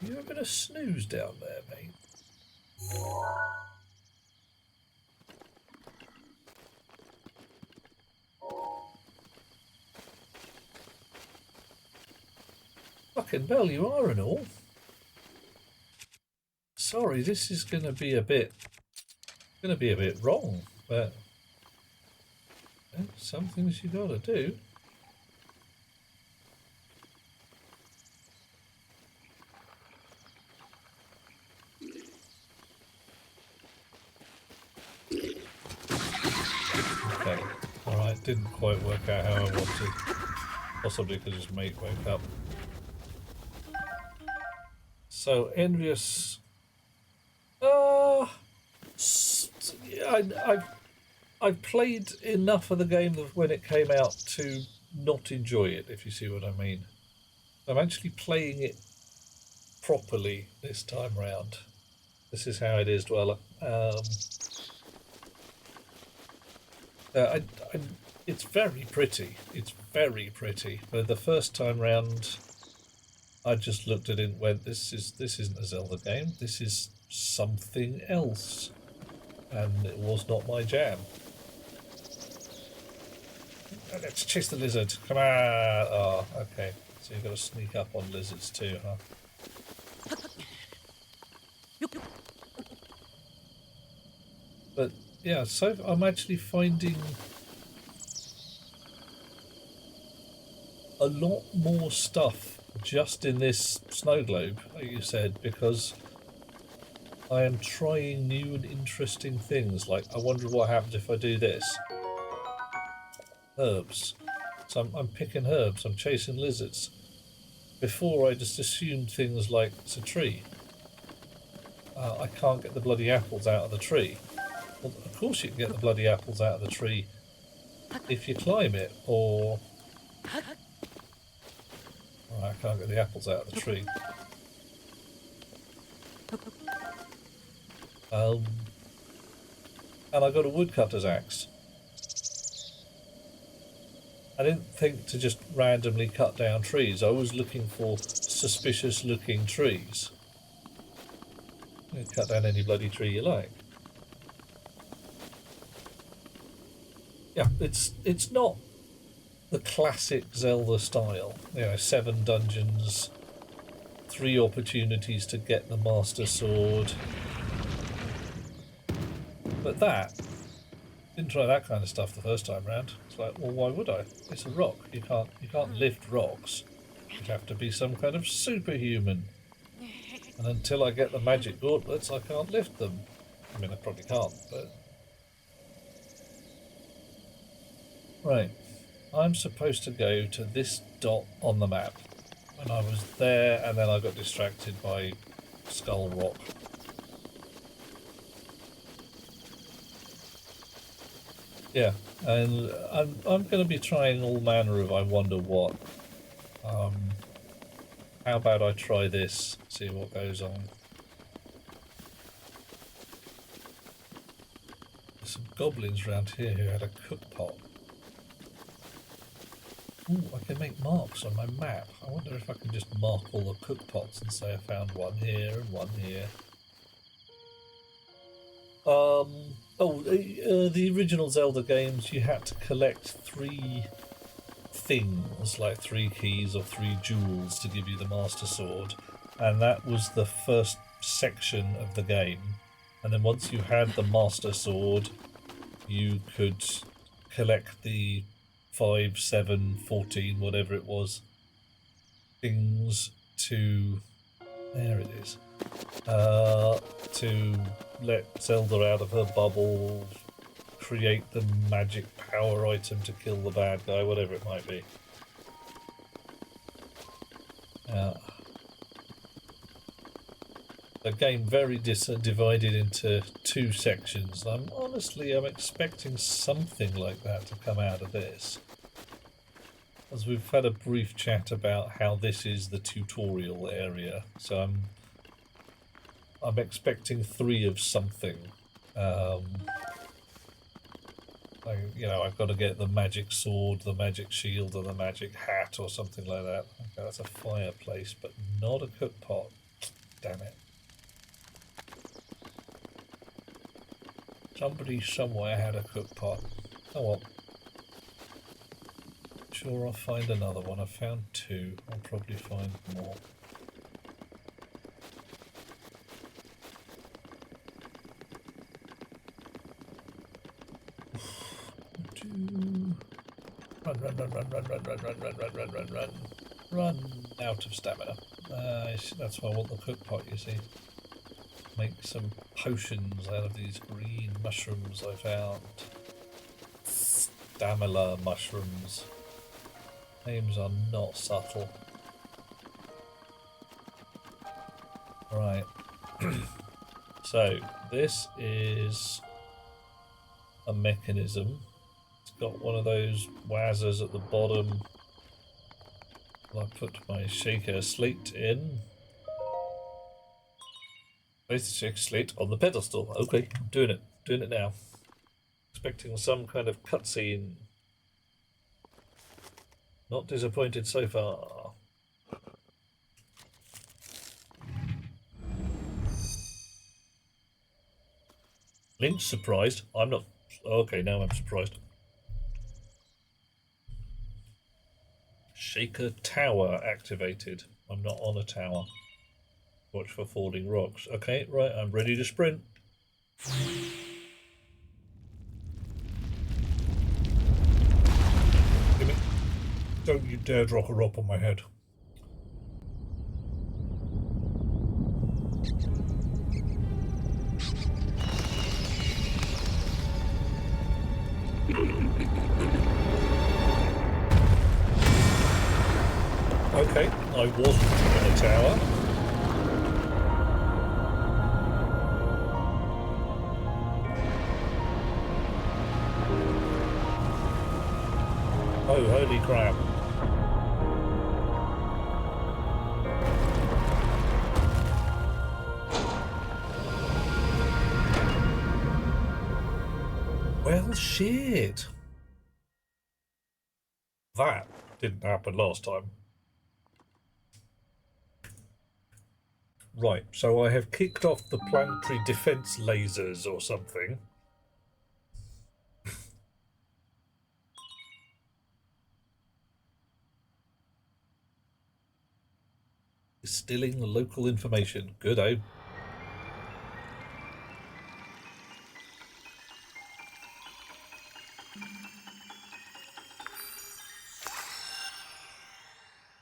You having a snooze down there, mate? Fucking bell, you are and all. Sorry, this is going to be a bit wrong, but some things you gotta do. Okay, alright, didn't quite work out how I wanted. Possibly because his mate woke up. So, envious. I've played enough of the game when it came out to not enjoy it, if you see what I mean. I'm actually playing it properly this time round. This is how it is, Dweller. It's very pretty. It's very pretty. But the first time round, I just looked at it and went, "This isn't a Zelda game. This is something else," and it was not my jam. Let's chase the lizard. Come on! Oh, okay. So you've got to sneak up on lizards too, huh? But yeah, so I'm actually finding a lot more stuff just in this snow globe, like you said, because I am trying new and interesting things. Like, I wonder what happens if I do this. Herbs. So I'm picking herbs, I'm chasing lizards. Before, I just assumed things like it's a tree. I can't get the bloody apples out of the tree. Well, of course you can get the bloody apples out of the tree if you climb it, or... Oh, I can't get the apples out of the tree. And I got a woodcutter's axe. I didn't think to just randomly cut down trees. I was looking for suspicious looking trees. You can cut down any bloody tree you like. Yeah, it's not the classic Zelda style. You know, 7 dungeons, 3 opportunities to get the Master Sword. But that, didn't try that kind of stuff the first time round. It's like, well, why would I? It's a rock. You can't lift rocks. You'd have to be some kind of superhuman. And until I get the magic gauntlets, I can't lift them. I mean, I probably can't, but... Right. I'm supposed to go to this dot on the map. And I was there, and then I got distracted by Skull Rock. Yeah, and I'm going to be trying all manner of I wonder what. How about I try this, see what goes on. There's some goblins around here who had a cook pot. Ooh, I can make marks on my map. I wonder if I can just mark all the cook pots and say I found one here and one here. The original Zelda games, you had to collect 3 things, like 3 keys or 3 jewels to give you the Master Sword, and that was the first section of the game. And then once you had the Master Sword, you could collect the 5, 7, 14, whatever it was, things to... There it is. To let Zelda out of her bubble, create the magic power item to kill the bad guy, whatever it might be. The game very divided into 2 sections. I'm expecting something like that to come out of this. As we've had a brief chat about how this is the tutorial area, so I'm expecting 3 of something. I've got to get the magic sword, the magic shield, and the magic hat, or something like that. Okay, that's a fireplace, but not a cook pot. Damn it. Somebody somewhere had a cook pot. Oh well. Sure, I'll find another one. I found 2. I'll probably find more. Run out of stamina. That's why I want the cook pot, you see. Make some potions out of these green mushrooms I found. Stamina mushrooms. Names are not subtle. Right. So, this is a mechanism. It's got one of those wazzers at the bottom. I put my shaker slate in. Place the shaker slate on the pedestal. Okay, I'm doing it now. Expecting some kind of cutscene. Not disappointed so far. Link's surprised. I'm not. Okay, now I'm surprised. Shaker tower activated. I'm not on a tower. Watch for falling rocks. Okay, right, I'm ready to sprint. Gimme. Don't you dare drop a rock on my head. Okay, I wasn't in a tower. Oh, holy crap. Well, shit. That didn't happen last time. Right, so I have kicked off the planetary defense lasers or something. Distilling local information. Good, eh?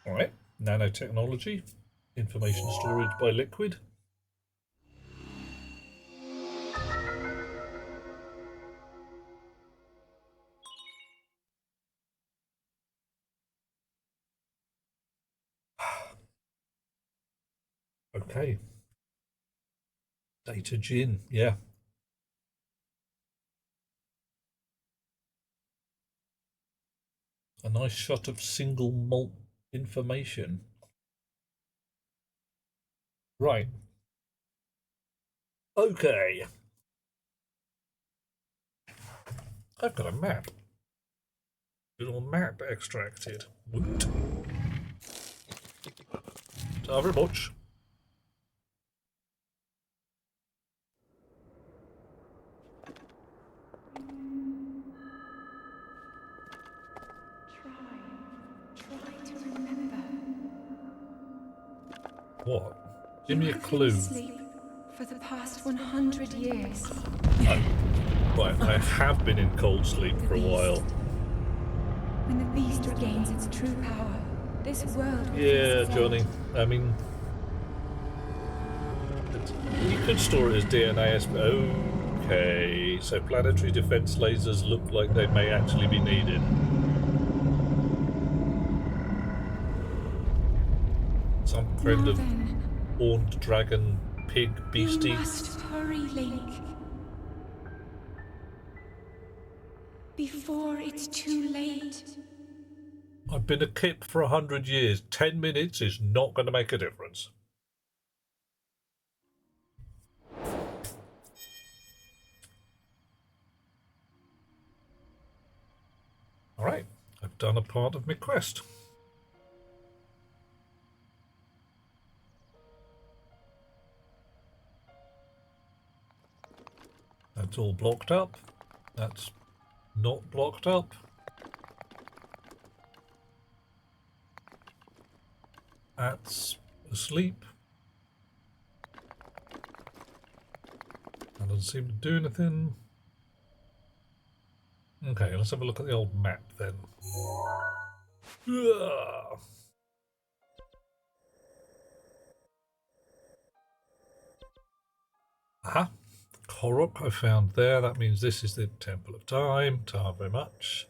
Alright, nanotechnology. Information storage by liquid. Okay. Data gin, yeah. A nice shot of single malt information. Right. Okay. I've got a map. Little map extracted. Woot. So very much. Try to remember. What? Give You me a have been clue. asleep for the past 100 years. Oh, right, I have been in cold sleep for a while. When the beast regains its true power, this world will Yeah, face its Johnny. end. I mean, you could store it as DNA. Okay, so planetary defense lasers look like they may actually be needed. Some kind Now of then, horned dragon pig you beastie. must hurry, Link. Before it's too late. I've been a kip for 100 years. 10 minutes is not going to make a difference. All right, I've done a part of my quest. That's all blocked up. That's not blocked up. That's asleep. That doesn't seem to do anything. Okay, let's have a look at the old map then. Ugh. Aha, Korok I found there. That means this is the Temple of Time. Ta very much.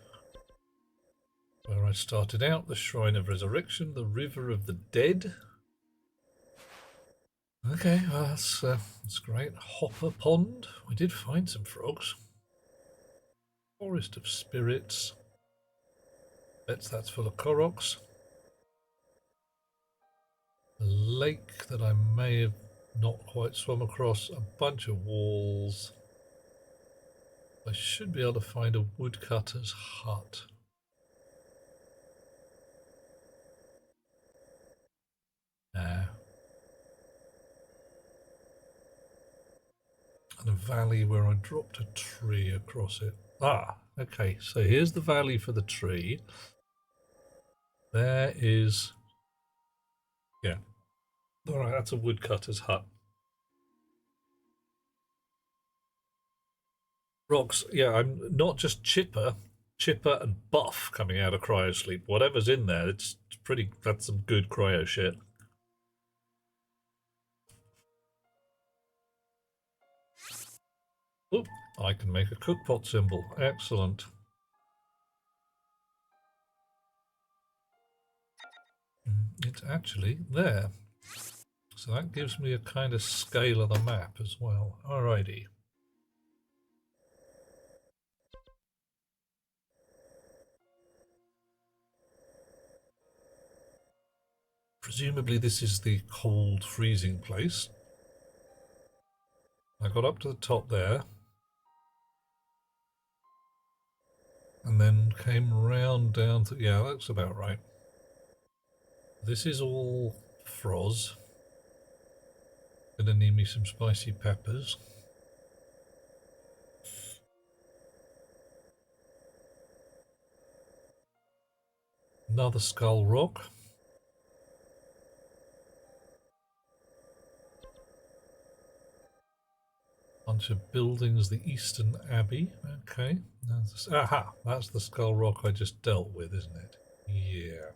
Where I started out, the Shrine of Resurrection, the River of the Dead. Okay, well that's great. Hopper Pond. We did find some frogs. Forest of Spirits. Bets that's full of Koroks. A lake that I may have not quite swum across. A bunch of walls. I should be able to find a woodcutter's hut. No. And a valley where I dropped a tree across it. Ah, okay. So here's the valley for the tree. There is, yeah, Alright, that's a woodcutter's hut. Rocks, yeah, I'm not just chipper and buff coming out of cryosleep. Whatever's in there, it's pretty, that's some good cryo shit. Oop, I can make a cookpot symbol. Excellent. It's actually there. So that gives me a kind of scale of the map as well. Alrighty. Presumably this is the cold freezing place. I got up to the top there. And then came round down to... yeah, that's about right. This is all froz. Gonna need me some spicy peppers. Another skull rock. Bunch of buildings, the Eastern Abbey. Okay. Aha, that's the skull rock I just dealt with, isn't it? Yeah.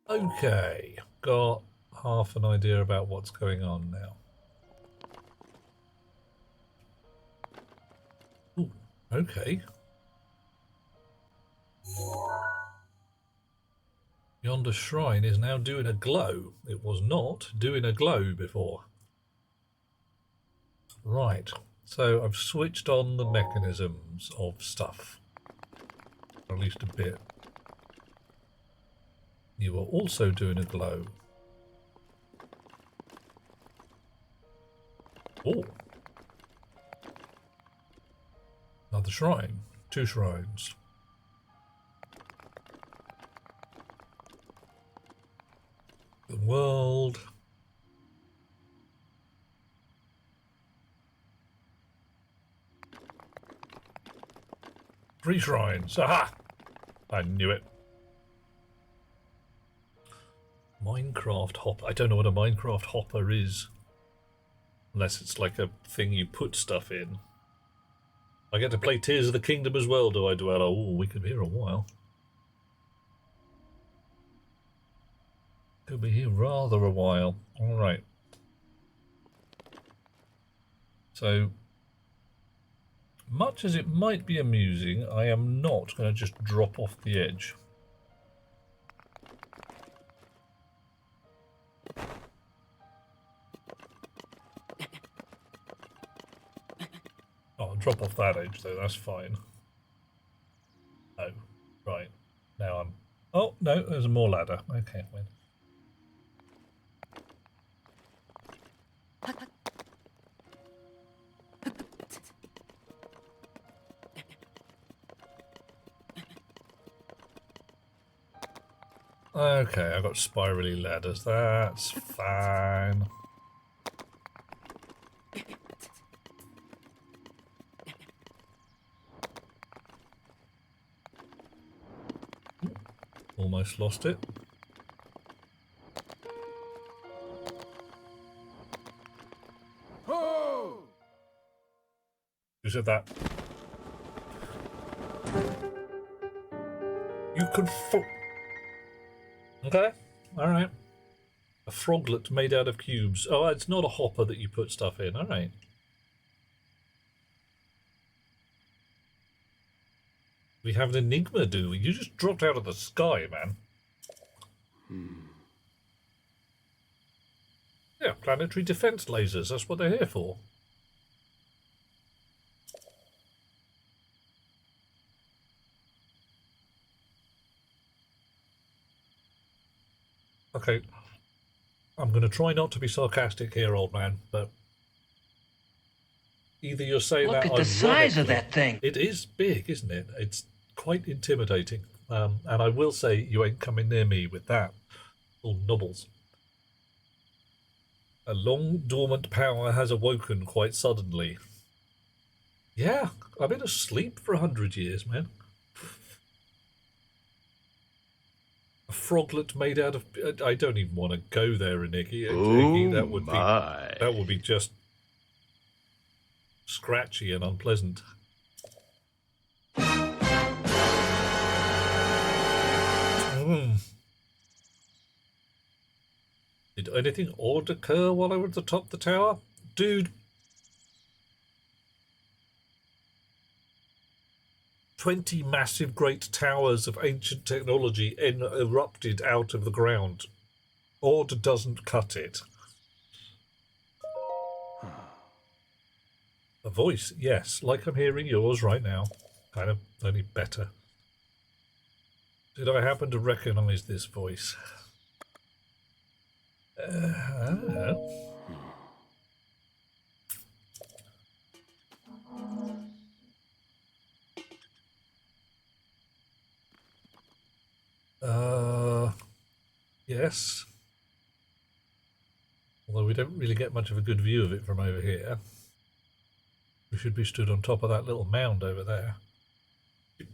Okay. Got half an idea about what's going on now. Ooh, okay. Yonder shrine is now doing a glow. It was not doing a glow before. Right, so I've switched on the mechanisms of stuff, or at least a bit. You are also doing a glow. Oh, another shrine, 2 shrines. The world. Three shrines. Aha! I knew it. Minecraft hopper. I don't know what a Minecraft hopper is. Unless it's like a thing you put stuff in. I get to play Tears of the Kingdom as well, do I, Dweller? Oh, we could be here a while. Could be here rather a while. Alright. So, much as it might be amusing, I am not going to just drop off the edge. Oh, I'll drop off that edge though, that's fine. Oh, right. Now I'm... oh, no, there's more ladder. Okay, win. Okay, I've got spirally ladders. That's fine. Almost lost it. Who said that? You can okay, alright. A froglet made out of cubes. Oh, it's not a hopper that you put stuff in. Alright. We have an enigma, do we? You just dropped out of the sky, man. Yeah, planetary defense lasers. That's what they're here for. Okay. I'm going to try not to be sarcastic here, old man, but either you're saying Look that at the size of that thing. It is big, isn't it? It's quite intimidating. And I will say you ain't coming near me with that. All nubbles. A long dormant power has awoken quite suddenly. Yeah, I've been asleep for 100 years, man. A A froglet made out of... I don't even want to go there, Iggy. Oh, That would my. That would be just scratchy and unpleasant. Did anything odd occur while I was at the top of the tower? Dude. 20 massive great towers of ancient technology erupted out of the ground. Odd doesn't cut it. A voice, yes, like I'm hearing yours right now. Kind of, only better. Did I happen to recognise this voice? Yes. Although we don't really get much of a good view of it from over here. We should be stood on top of that little mound over there. You're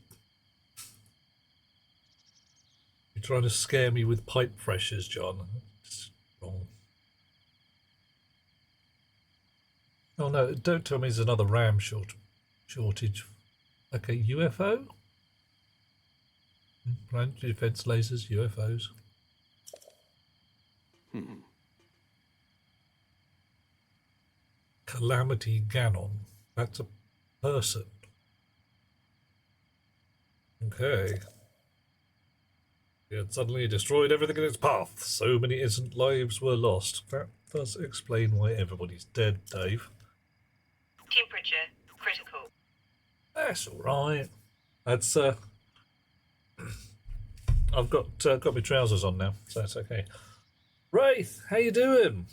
trying to scare me with pipe freshers, John. It's wrong. Oh no, don't tell me there's another RAM shortage. Okay, UFO? Ground defense lasers, UFOs. Calamity Ganon. That's a person. Okay. It had suddenly destroyed everything in its path. So many innocent lives were lost. That does explain why everybody's dead, Dave. Temperature critical. That's all right. That's I've got my trousers on now, so that's okay. Wraith, how you doing?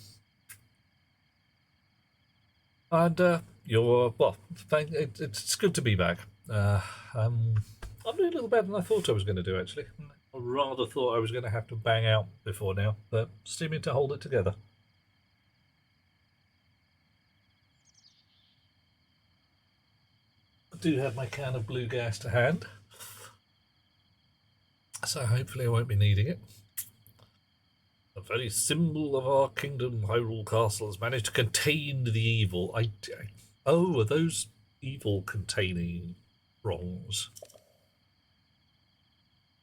And you're well. It's good to be back. I'm doing a little better than I thought I was going to do, actually. I rather thought I was going to have to bang out before now, but seeming to hold it together. I do have my can of blue gas to hand, so hopefully I won't be needing it. The very symbol of our kingdom, Hyrule Castle, has managed to contain the evil. Oh, are those evil-containing wrongs?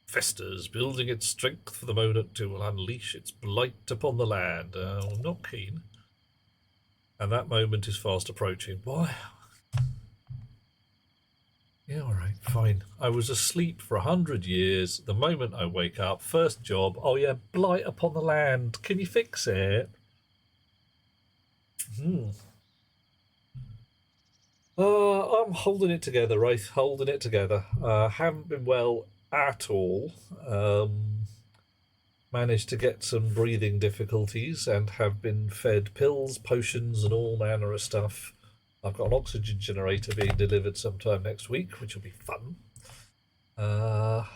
Festers, building its strength for the moment to unleash its blight upon the land. Not keen. And that moment is fast approaching. Why? Yeah, alright, fine. I was asleep for 100 years. The moment I wake up, first job, oh yeah, blight upon the land. Can you fix it? I'm holding it together, Wraith. Holding it together. Haven't been well at all. Managed to get some breathing difficulties and have been fed pills, potions, and all manner of stuff. I've got an oxygen generator being delivered sometime next week, which will be fun. But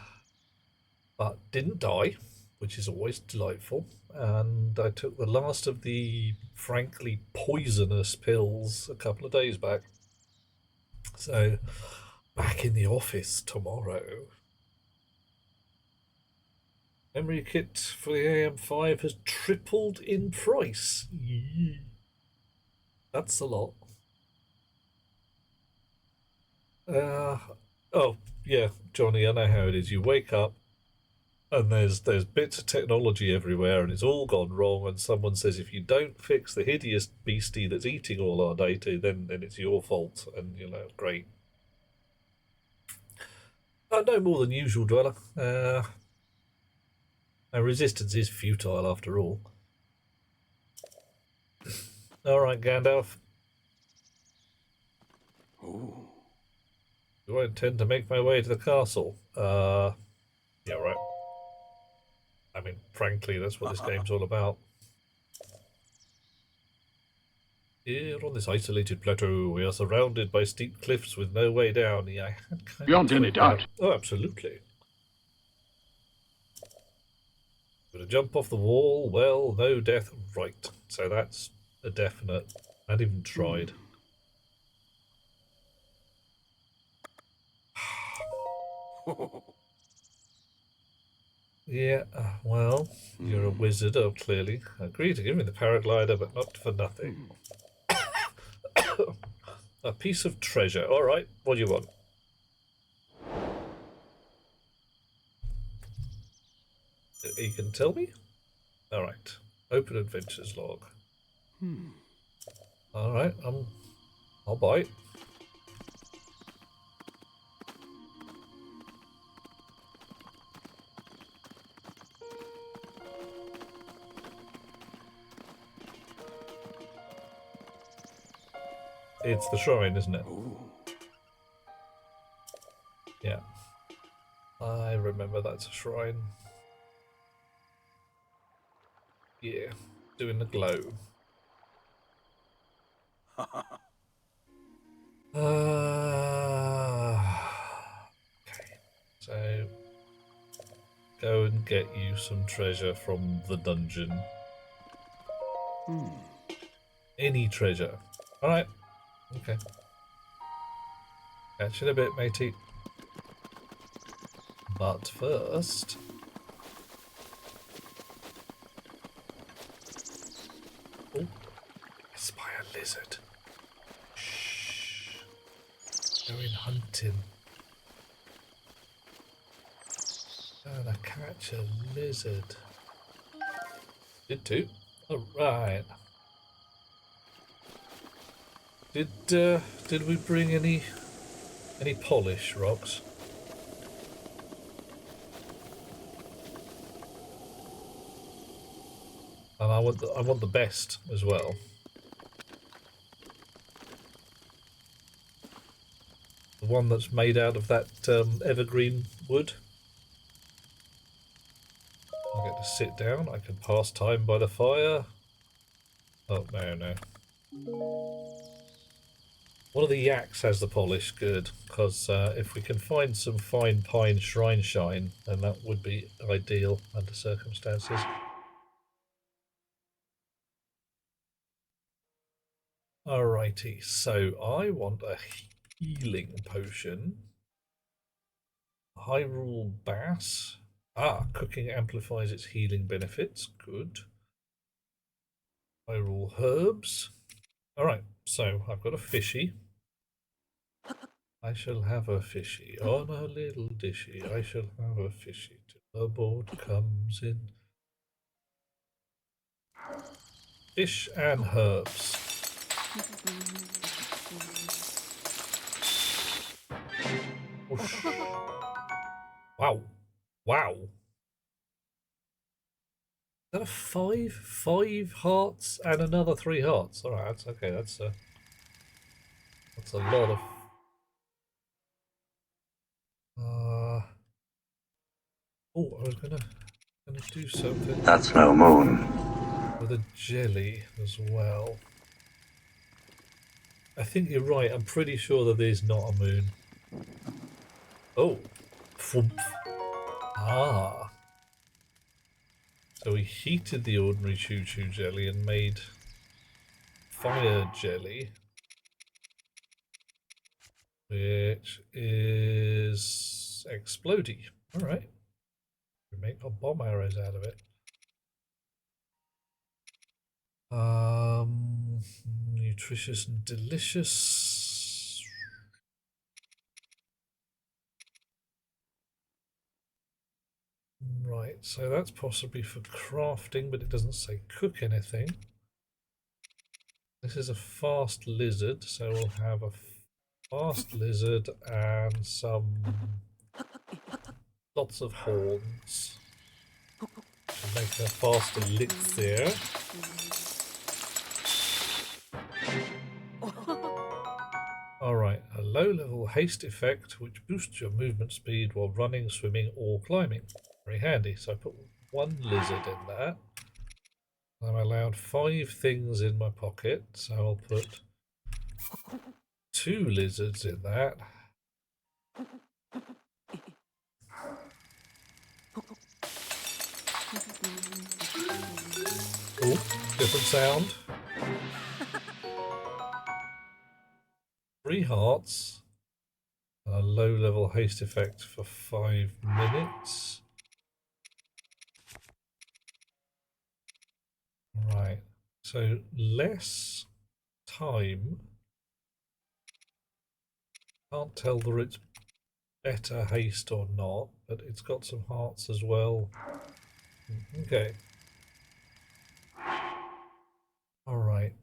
didn't die, which is always delightful. And I took the last of the frankly poisonous pills a couple of days back. So, back in the office tomorrow. Memory kit for the AM5 has tripled in price. That's a lot. Oh, yeah, Johnny, I know how it is. You wake up and there's bits of technology everywhere and it's all gone wrong, and someone says if you don't fix the hideous beastie that's eating all our data, then it's your fault, and, you know, great. No more than usual, Dweller. Our resistance is futile after all. Alright, Gandalf. Ooh. Do I intend to make my way to the castle? Yeah, right. I mean, frankly, that's what this game's all about. Here on this isolated plateau, we are surrounded by steep cliffs with no way down. Yeah, I had kind Beyond of any doubt. Oh, absolutely. Gonna jump off the wall? Well, no death. Right, so that's a definite. I hadn't even tried. Yeah, well, you're a wizard, clearly. Agree to give me the paraglider, but not for nothing. A piece of treasure. All right, what do you want? You can tell me? All right. Open adventures log. All right, I'll buy it. It's the shrine, isn't it? Yeah. I remember that's a shrine. Yeah, doing the glow. Okay. So, go and get you some treasure from the dungeon. Any treasure. Alright. Okay. Catch you in a bit, matey. But first... Oh, I spy a lizard. Shh. Going hunting. Gonna catch a lizard. Did too. Alright. Did we bring any polish rocks? And I want the best as well. The one that's made out of that evergreen wood. I get to sit down. I can pass time by the fire. Oh no. One of the yaks has the polish, good, because if we can find some fine pine shrine shine, then that would be ideal under circumstances. Alrighty, so I want a healing potion. Hyrule Bass. Cooking amplifies its healing benefits. Good. Hyrule Herbs. Alright, so I've got a fishy. I shall have a fishy on a little dishy. I shall have a fishy till the boat comes in. Fish and herbs. Whoosh. Wow. Wow. Is that a 5? 5 hearts and another 3 hearts. Alright, that's okay. That's a lot of... Oh, I was gonna do something. That's no moon. With a jelly as well. I think you're right. I'm pretty sure that there's not a moon. Oh. Thump. Ah. So we heated the ordinary choo-choo jelly and made fire jelly, which is explodey. Alright. We make our bomb arrows out of it. Nutritious and delicious. Right, so that's possibly for crafting, but it doesn't say cook anything. This is a fast lizard, so we'll have a fast lizard and some lots of horns. To make a faster elixir. Alright, a low-level haste effect which boosts your movement speed while running, swimming or climbing. Very handy. So I put 1 lizard in that. I'm allowed 5 things in my pocket, so I'll put 2 lizards in that. Oh, different sound. 3 hearts. And a low level haste effect for 5 minutes. Right. So less time. Can't tell whether it's better haste or not, but it's got some hearts as well. Okay. All right.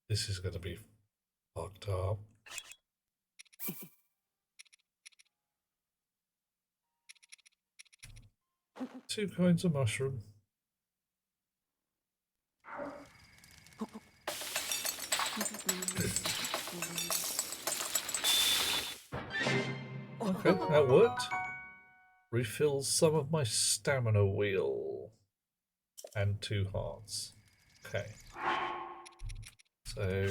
This is going to be fucked up. Two kinds of mushroom. Okay, that worked. Refills some of my stamina wheel. And 2 hearts. Okay. So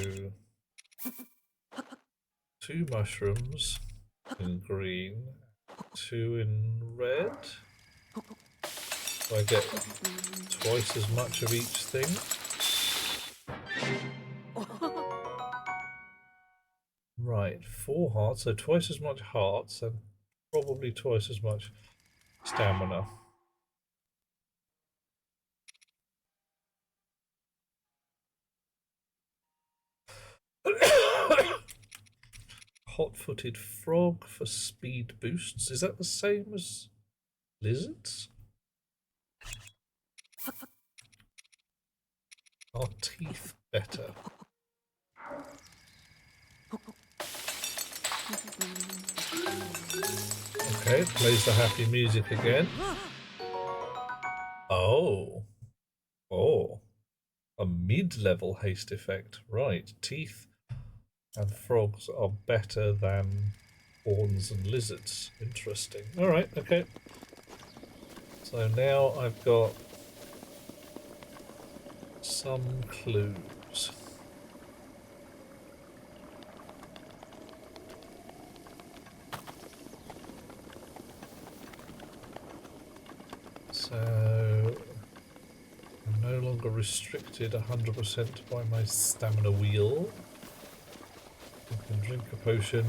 2 mushrooms in green, 2 in red. So I get twice as much of each thing. Right, 4 hearts, so twice as much hearts and probably twice as much stamina. Hot-footed frog for speed boosts. Is that the same as lizards? Are teeth better? Okay, plays the happy music again. Oh. Oh. A mid-level haste effect. Right. Teeth and frogs are better than horns and lizards. Interesting. Alright, okay. So now I've got some clues. So I'm no longer restricted 100% by my stamina wheel. I can drink a potion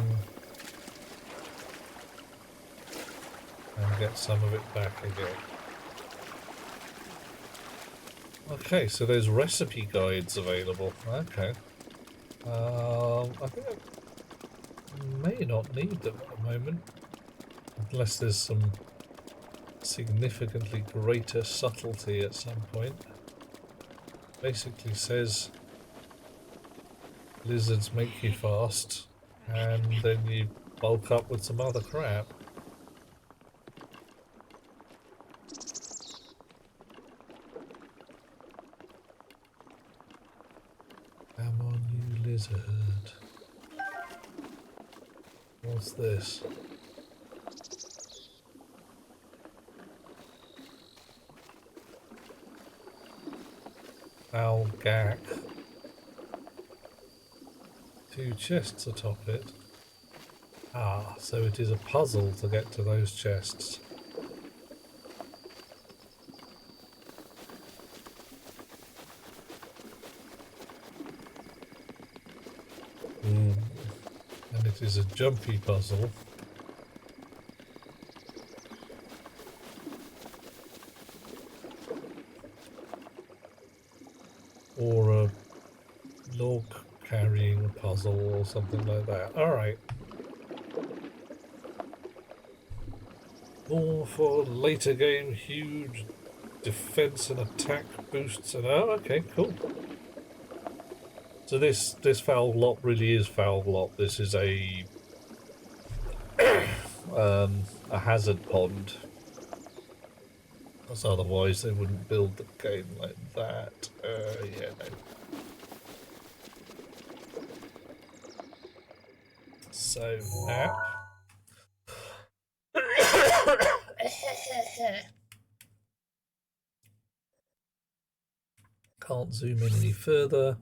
and get some of it back again. Okay, so there's recipe guides available. Okay. I think I may not need them at the moment. Unless there's some significantly greater subtlety at some point. Basically says lizards make you fast and then you bulk up with some other crap. Come on, you lizard. What's this? Foul gack. 2 chests atop it. Ah, so it is a puzzle to get to those chests. And it is a jumpy puzzle. Or a log carrying puzzle or something like that. Alright. More for later game, huge defense and attack boosts and oh okay, cool. So this foul glop really is foul glop. This is a hazard pond. Because otherwise they wouldn't build the game like that. Yeah, no. So, map. Can't zoom in any further,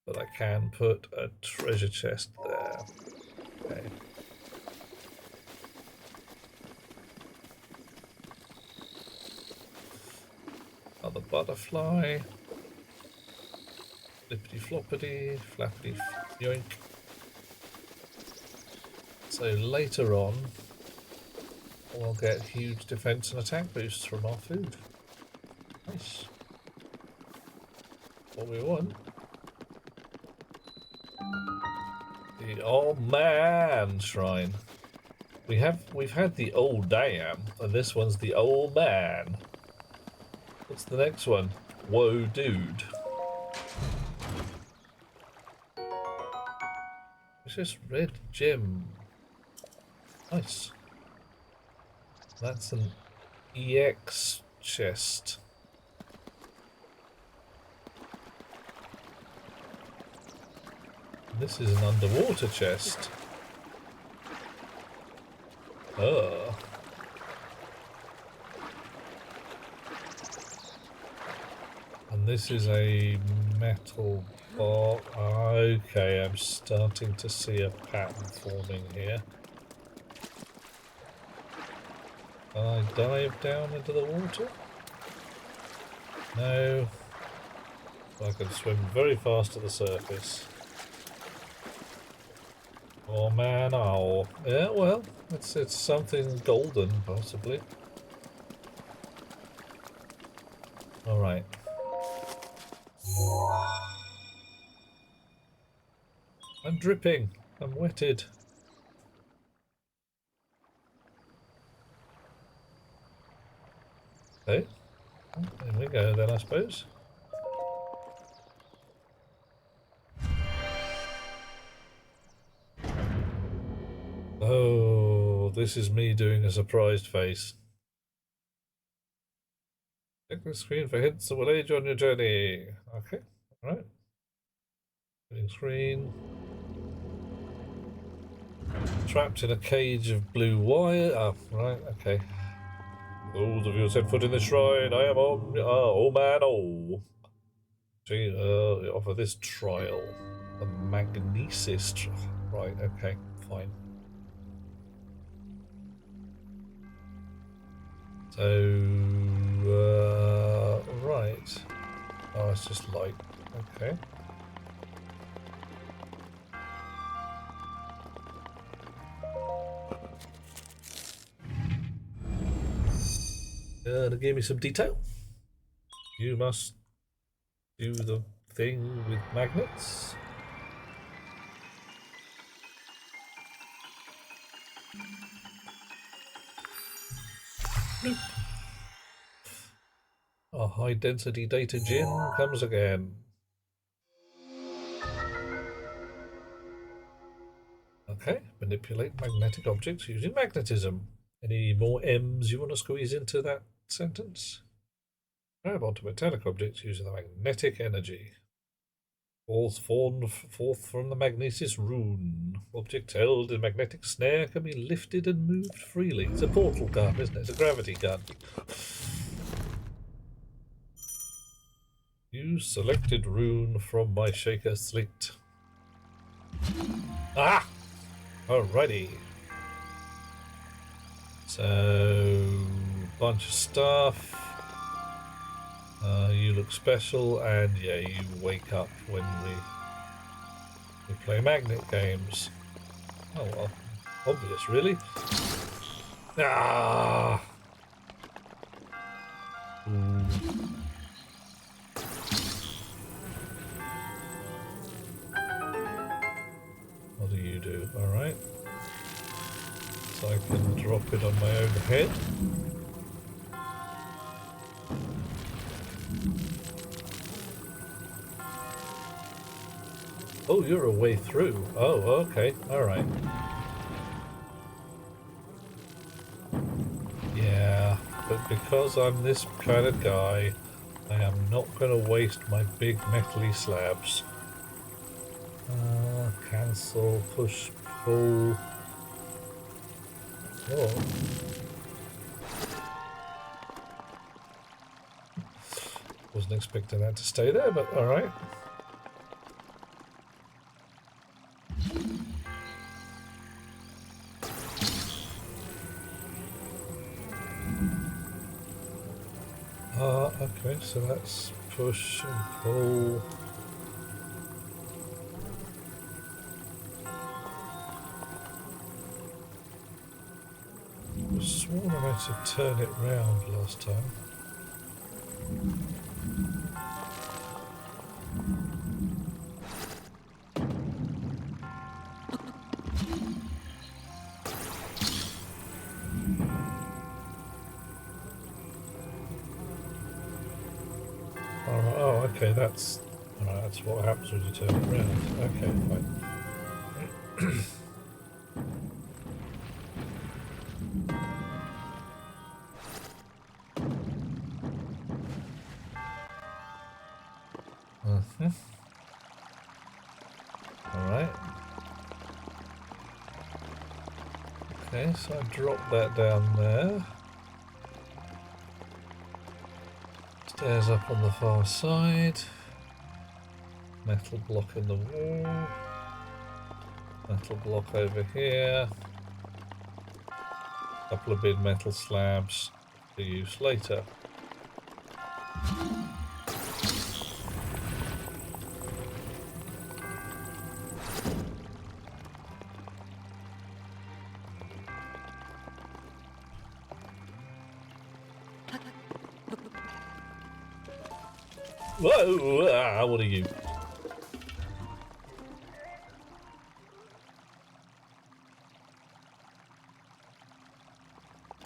but I can put a treasure chest there. Okay. Another butterfly. Flippity floppity, flappity yoink. So later on, we'll get huge defense and attack boosts from our food. Nice. What we want. The Old Man Shrine. We've had the Old Dam, and this one's the Old Man. What's the next one? Whoa, dude. It's just red gem. Nice. That's an EX chest. This is an underwater chest. Oh. And this is a metal bar. Okay, I'm starting to see a pattern forming here. Can I dive down into the water? No. I can swim very fast to the surface. Oh man, owl. Yeah, well, it's something golden, possibly. Alright. I'm dripping. I'm wetted. Okay. Well, there we go then, I suppose. Oh, this is me doing a surprised face. Check the screen for hints that will aid you on your journey. Okay, alright. Screen. Trapped in a cage of blue wire. Oh, right, okay. Those of you who set foot in the shrine, I am oh man, oh. Gee, offer this trial. The magnesis trial. Right, okay, fine. So, right. Oh, it's just light. Okay. To give me some detail. You must do the thing with magnets. Nope. Our high density data gin comes again. Okay, manipulate magnetic objects using magnetism. Any more M's you want to squeeze into that sentence? Grab onto metallic objects using the magnetic energy. Forth from the magnesis rune. Object held in magnetic snare can be lifted and moved freely. It's a portal gun, isn't it? It's a gravity gun. Use selected rune from my shaker slate. Ah! Alrighty. So, bunch of stuff. You look special, and yeah, you wake up when we play magnet games. Oh well, obvious, really. Ah. Ooh. What do you do? All right. So I can drop it on my own head. Oh, you're a way through. Oh, okay. All right. Yeah, but because I'm this kind of guy, I am not going to waste my big metally slabs. Cancel, push, pull. Oh. Wasn't expecting that to stay there, but all right. Okay, so that's push and pull. I sworn to turn it round last time. Alright, oh, okay, that's what happens when you turn it round. Okay, fine. Alright. Okay, so I drop that down there. Stairs up on the far side. Metal block in the wall. Metal block over here. Couple of big metal slabs for use later. Whoa! Ah, what are you?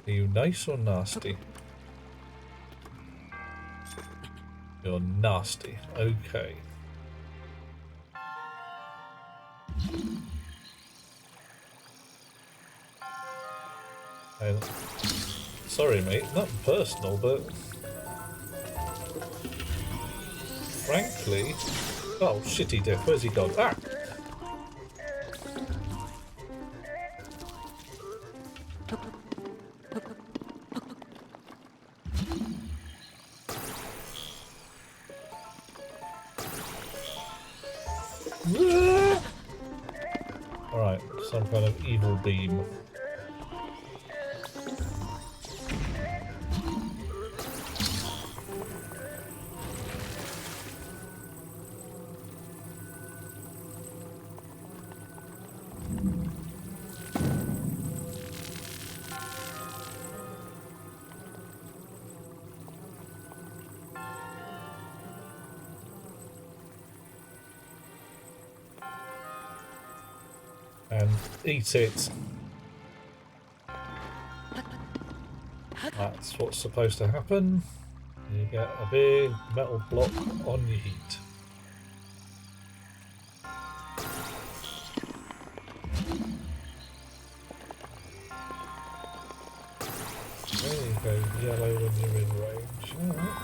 Are you nice or nasty? You're nasty. Okay. Sorry, mate. Not personal, but frankly... Oh, shitty dick. Where's he gone? Ah! Alright, some kind of evil beam. And eat it. That's what's supposed to happen. You get a big metal block on your heat. There you go, yellow when you're in range. Alright.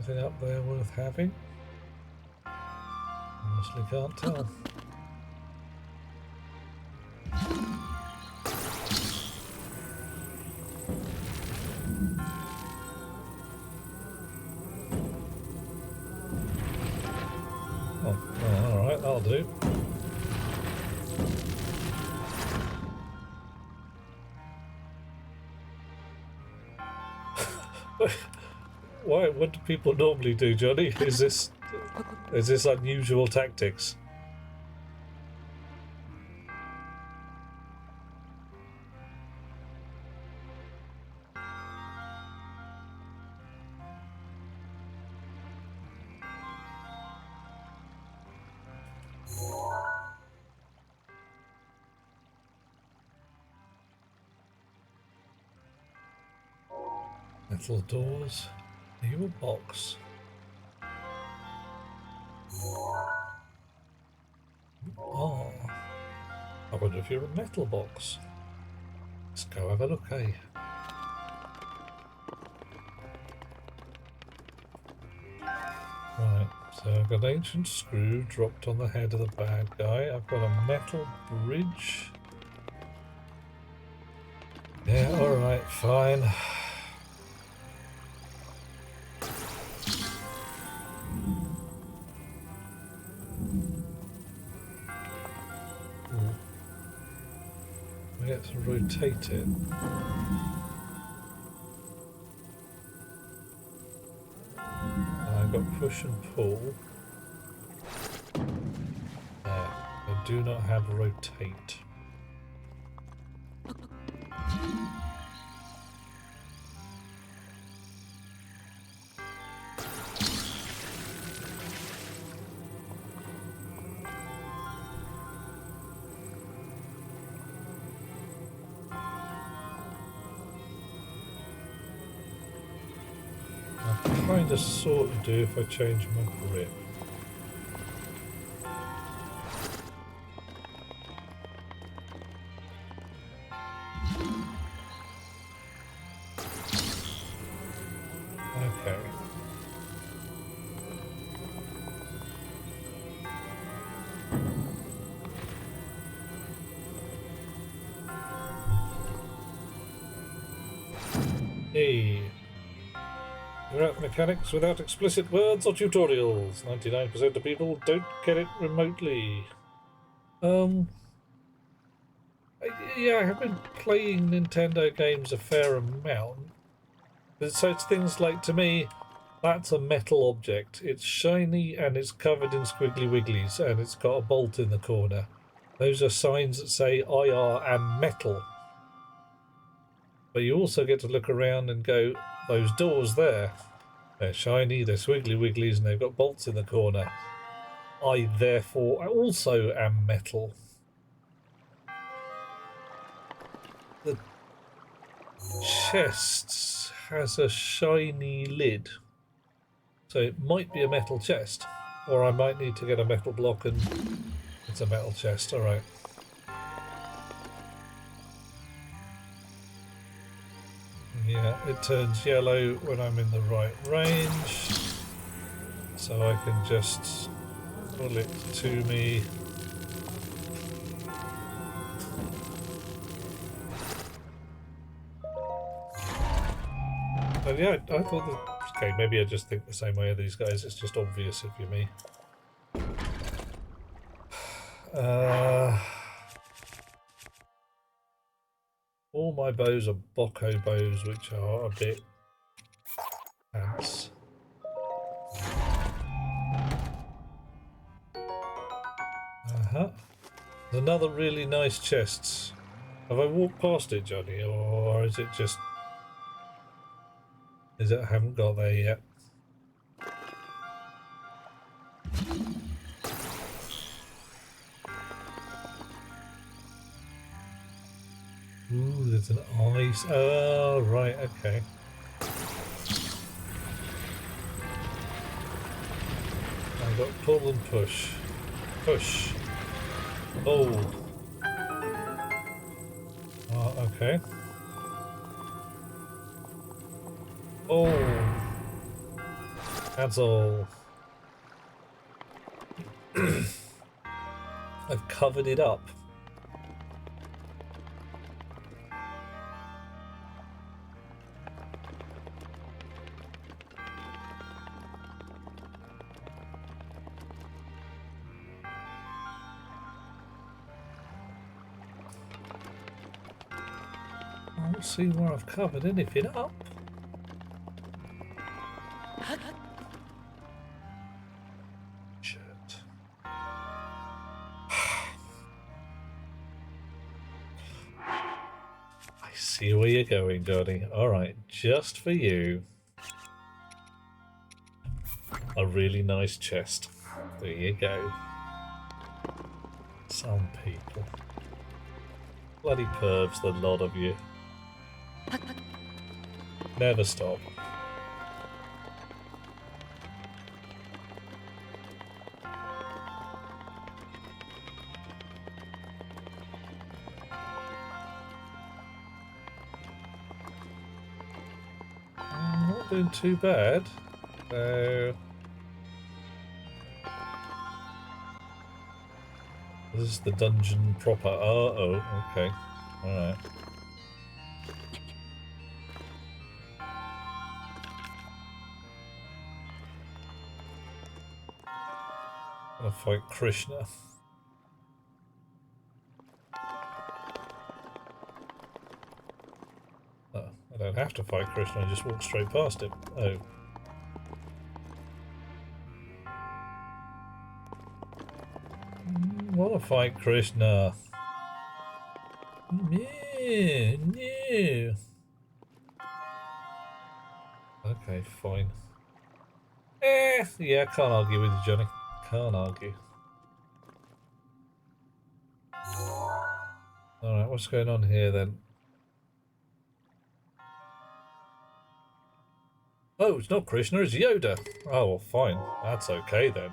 Anything up there worth having? Honestly can't tell. Oh, alright, that'll do. What do people normally do, Johnny? Is this unusual tactics? Metal doors. Are you a box? Oh. I wonder if you're a metal box. Let's go have a look, eh? Right, so I've got an ancient screw dropped on the head of the bad guy. I've got a metal bridge. Yeah, alright, fine. I get to rotate it. I've got push and pull. I do not have rotate. I kind of sort of do if I change my grip. Okay. Hey. You're at mechanics without explicit words or tutorials. 99% of people don't get it remotely. Yeah, I have been playing Nintendo games a fair amount. So it's things like, to me, that's a metal object. It's shiny and it's covered in squiggly wigglies and it's got a bolt in the corner. Those are signs that say I am metal. But you also get to look around and go, those doors there, they're shiny, they're squiggly wigglies, and they've got bolts in the corner. I therefore also am metal. The chest has a shiny lid, so it might be a metal chest, or I might need to get a metal block and it's a metal chest. All right. Yeah, it turns yellow when I'm in the right range, so I can just pull it to me. And yeah, I thought that, okay, maybe I just think the same way of these guys. It's just obvious if you're me. All my bows are BotW bows, which are a bit pants. There's another really nice chest. Have I walked past it, Johnny, or is it just... Is it I haven't got there yet? Ooh, there's an ice. Oh, right, okay. I've got pull and push. Push. Oh. Oh, okay. Oh. That's all. I've covered it up. I don't see where I've covered anything up. Shit. I see where you're going, Johnny. Alright, just for you. A really nice chest. There you go. Some people. Bloody pervs, the lot of you. Never stop. I'm not doing too bad. So... This is the dungeon proper. Oh, okay. Alright. Gonna fight Krishna. don't have to fight Krishna, I just walk straight past him. Oh. Wanna fight Krishna. No, no. Okay, fine. Yeah, can't argue with you, Johnny. Can't argue. Alright, what's going on here then? Oh, it's not Krishna, it's Yoda. Oh, well, fine. That's okay then.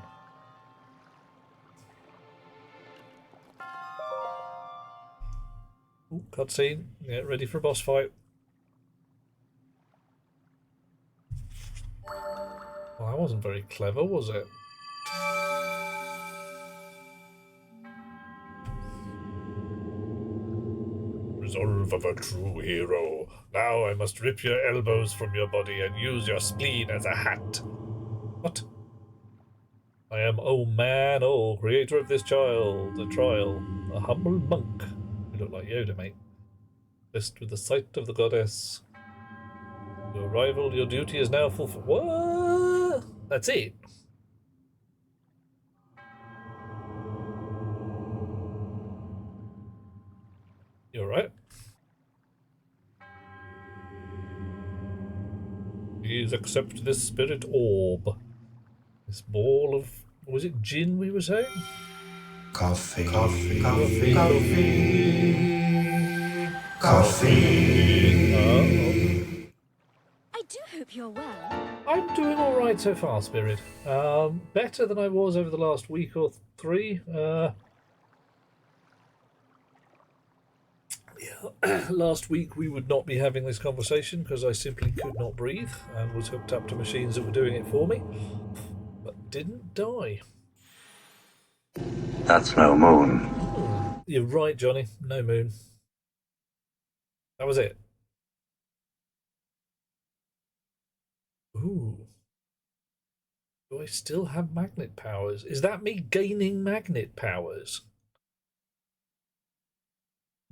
Ooh, cutscene. Get ready for a boss fight. Well, that wasn't very clever, was it? Resolve of a true hero. Now I must rip your elbows from your body and use your spleen as a hat. What? I am man, creator of this child, a trial, a humble monk. You look like Yoda, mate. Blessed with the sight of the goddess. Your rival, your duty is now fulfilled. What? That's it. You're right. Please accept this spirit orb. This ball of, was it gin we were saying? Coffee. Coffee. Coffee. Coffee. Coffee. I do hope you're well. I'm doing alright so far, Spirit. Better than I was over the last week or three. Last week we would not be having this conversation because I simply could not breathe and was hooked up to machines that were doing it for me, but didn't die. That's no moon. You're right, Johnny. No moon. That was it. Ooh. Do I still have magnet powers? Is that me gaining magnet powers?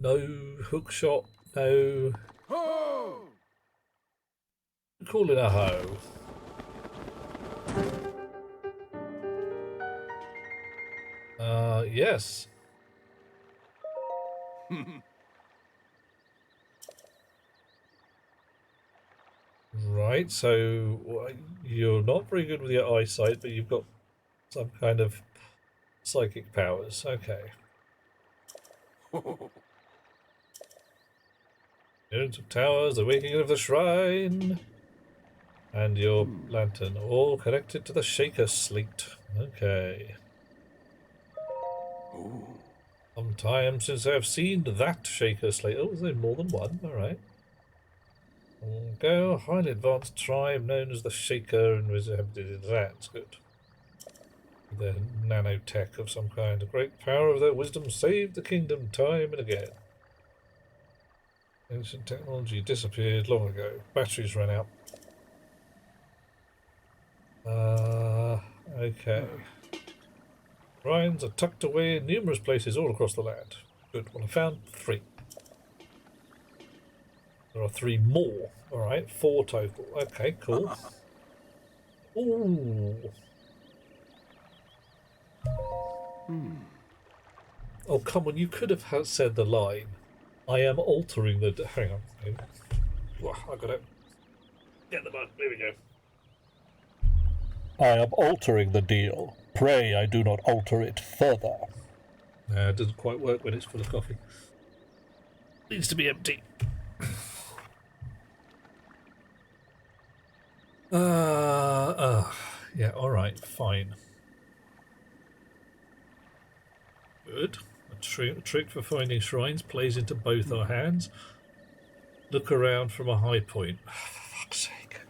No hook shot, no. Ho! Call it a hoe. Yes. Right, so you're not very good with your eyesight, but you've got some kind of psychic powers. Okay. Appearance of towers, the waking of the shrine, and your lantern, all connected to the shaker slate. Okay. Some time since I've seen that shaker slate. Oh, is there more than one? Alright. Go, highly advanced tribe known as the Shaker, and that's good. Their nanotech of some kind. The great power of their wisdom saved the kingdom time and again. Ancient technology disappeared long ago. Batteries ran out. Okay. Shrines are tucked away in numerous places all across the land. Good. Well, I found 3. There are 3 more. Alright, 4 total. Okay, cool. Ooh. Oh, come on, you could have said the line. I am altering the... Hang on. I got it. Get the button. There we go. I am altering the deal. Pray I do not alter it further. It doesn't quite work when it's full of coffee. Needs to be empty. Yeah, alright, fine. Good. A trick for finding shrines plays into both our hands. Look around from a high point. For fuck's sake.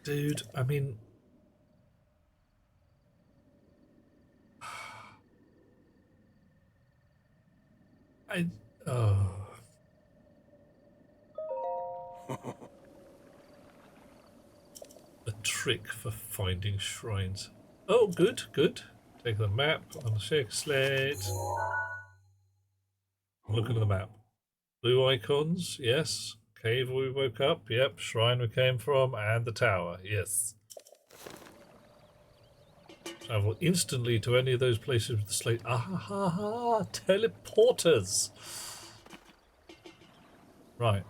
Dude, I mean... Oh... A trick for finding shrines. Oh, good, good. Take the map on the shake slate. Looking at the map. Blue icons, yes. Cave where we woke up, yep. Shrine we came from, and the tower, yes. Travel instantly to any of those places with the slate. Ah ha ha! Teleporters! Right.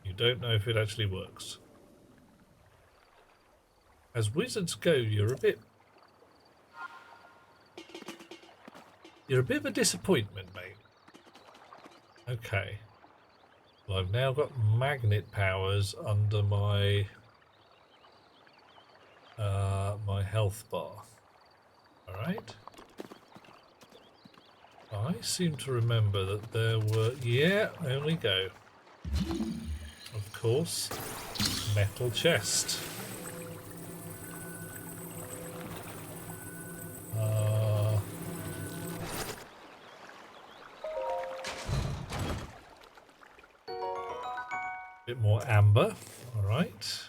You don't know if it actually works. As wizards go, you're a bit of a disappointment, mate. Okay. Well, I've now got magnet powers under my my health bar. Alright. I seem to remember that there were... Yeah, there we go. Of course. Metal chest. Bit more amber. Alright.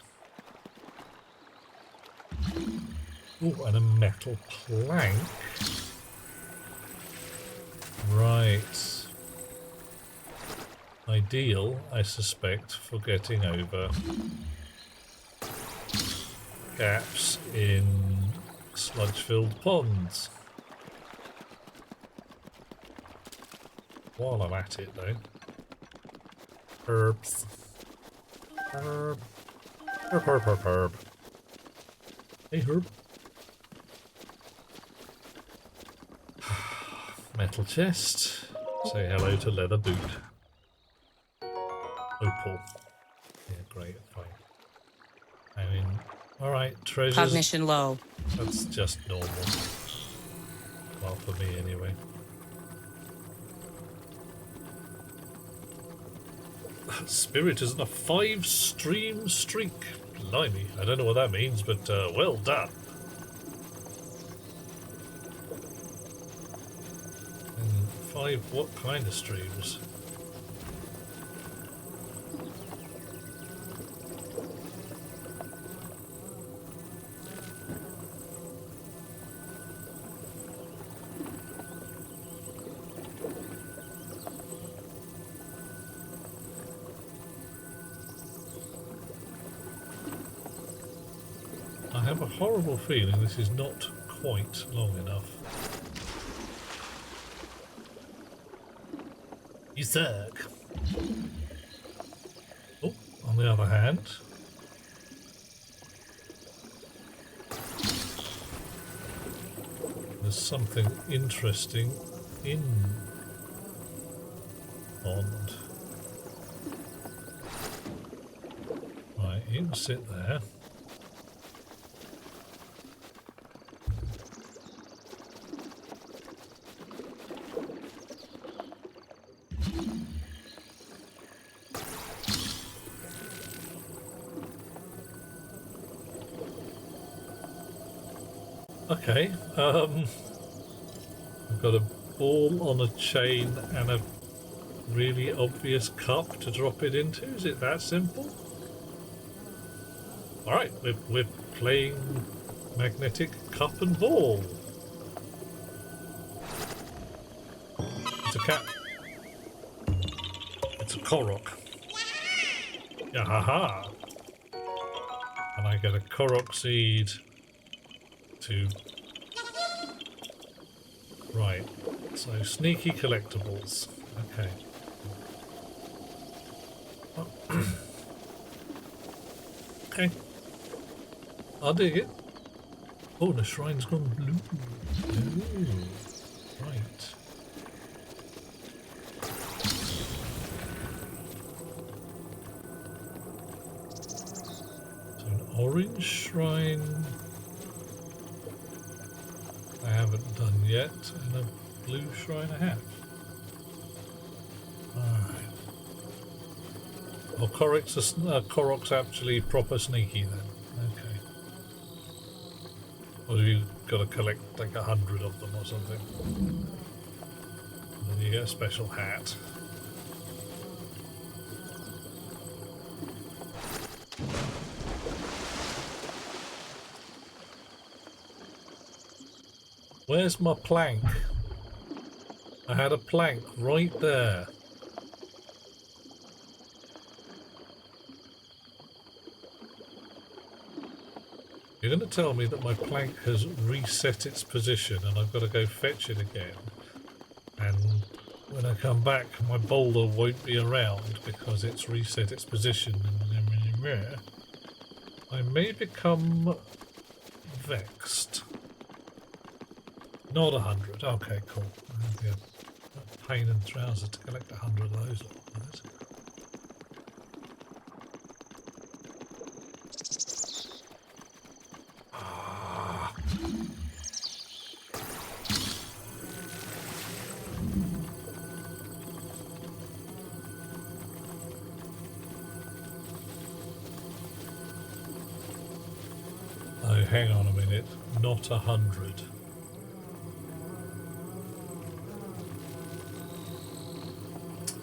Oh, and a metal plank. Right. Ideal, I suspect, for getting over gaps in sludge-filled ponds. While I'm at it, though. Herbs. Herb. Herb. Hey, Herb. Metal chest. Say hello to leather boot. Opal. Yeah, great. Fine. I mean, alright, treasures. Cognition low. That's just normal. Well, for me, anyway. Spirit is on a 5-stream streak. Blimey, I don't know what that means, but well done. And 5 what kind of streams? I have a horrible feeling this is not quite long enough. You suck. Oh, on the other hand, there's something interesting in Pond. Right, you can sit there. Okay, I've got a ball on a chain and a really obvious cup to drop it into. Is it that simple? Alright, we're playing magnetic cup and ball. It's a cat. It's a Korok. Yahaha! And I get a Korok seed to... Right, so sneaky collectibles. Okay. Okay. I'll dig it. Oh, the shrine's gone blue. Ooh, right. So an orange shrine I haven't done yet, and a blue shrine I have. Alright. Well, Korok's actually proper sneaky then. Okay. Or have you got to collect like 100 of them or something? And then you get a special hat. Where's my plank? I had a plank right there. You're going to tell me that my plank has reset its position and I've got to go fetch it again. And when I come back, my boulder won't be around because it's reset its position. I may become vexed. Not 100. Okay, cool. That'll be a pain in the trousers to collect 100 of those. Oh, hang on a minute. Not 100.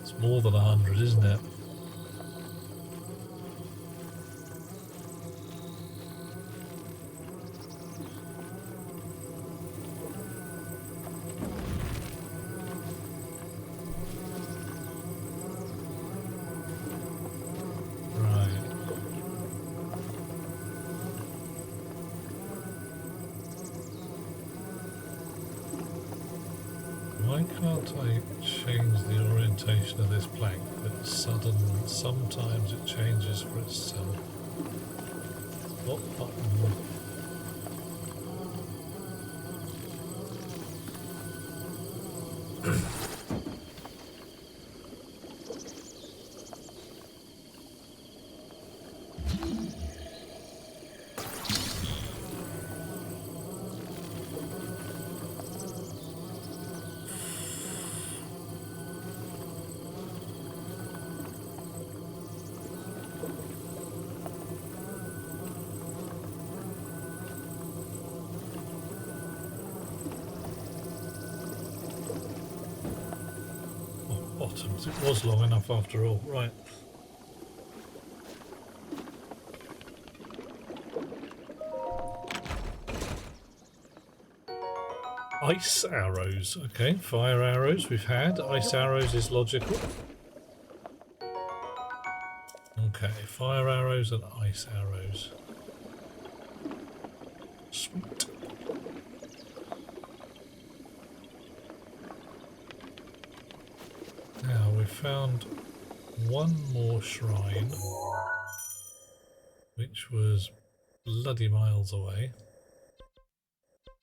It's more than 100, isn't it? Why can't I change the orientation of this plank? But sometimes it changes for itself. What button? Bottoms. It was long enough after all. Right. Ice arrows. Okay, fire arrows we've had. Ice arrows is logical. Okay, fire arrows and ice arrows. Sweet. Now we found one more shrine, which was bloody miles away.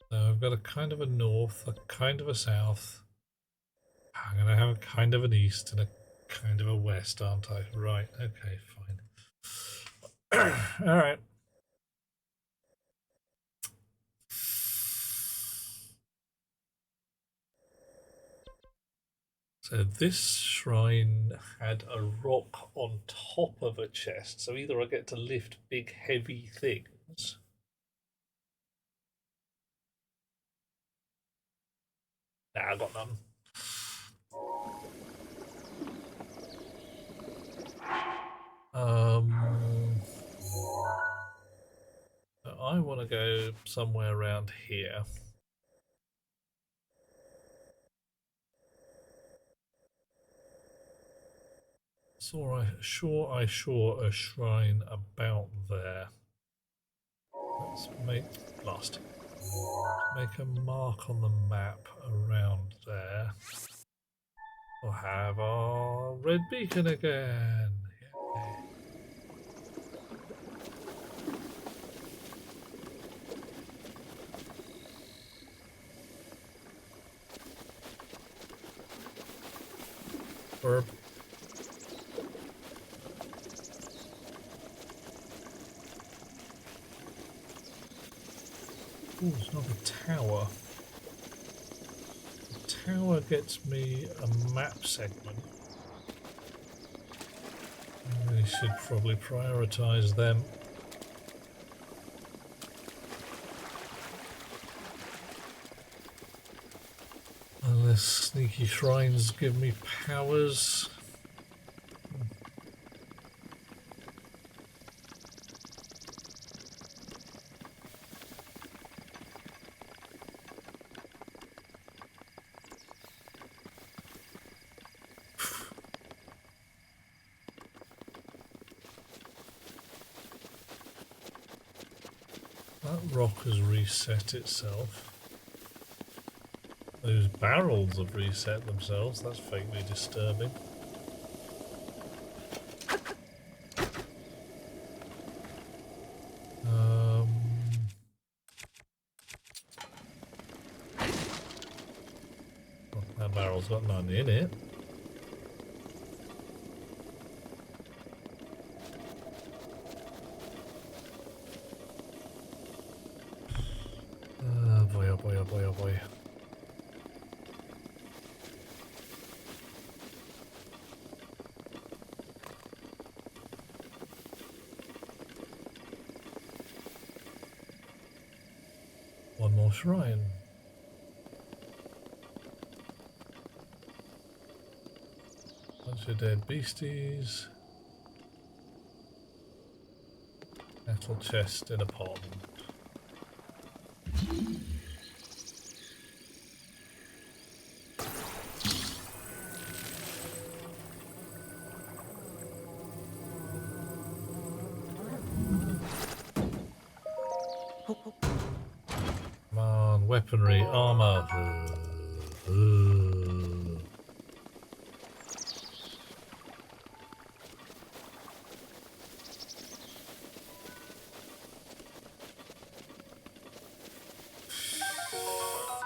So I've got a kind of a north, a kind of a south. I'm going to have a kind of an east and a kind of a west, aren't I? Right, okay, fine. Alright. So this shrine had a rock on top of a chest, so either I get to lift big heavy things. Nah, I got none. I want to go somewhere around here. Sure I saw a shrine about there. Let's make make a mark on the map around there. We'll have our red beacon again. Yay. Burp. Ooh, it's not a tower. The tower gets me a map segment. I really should probably prioritize them. Unless sneaky shrines give me powers. That rock has reset itself. Those barrels have reset themselves. That's vaguely disturbing. Well, that barrel's got none in it. Oh boy, oh boy, oh boy, oh boy. One more shrine. Bunch of dead beasties. Metal chest in a pond. Come on, weaponry, armor.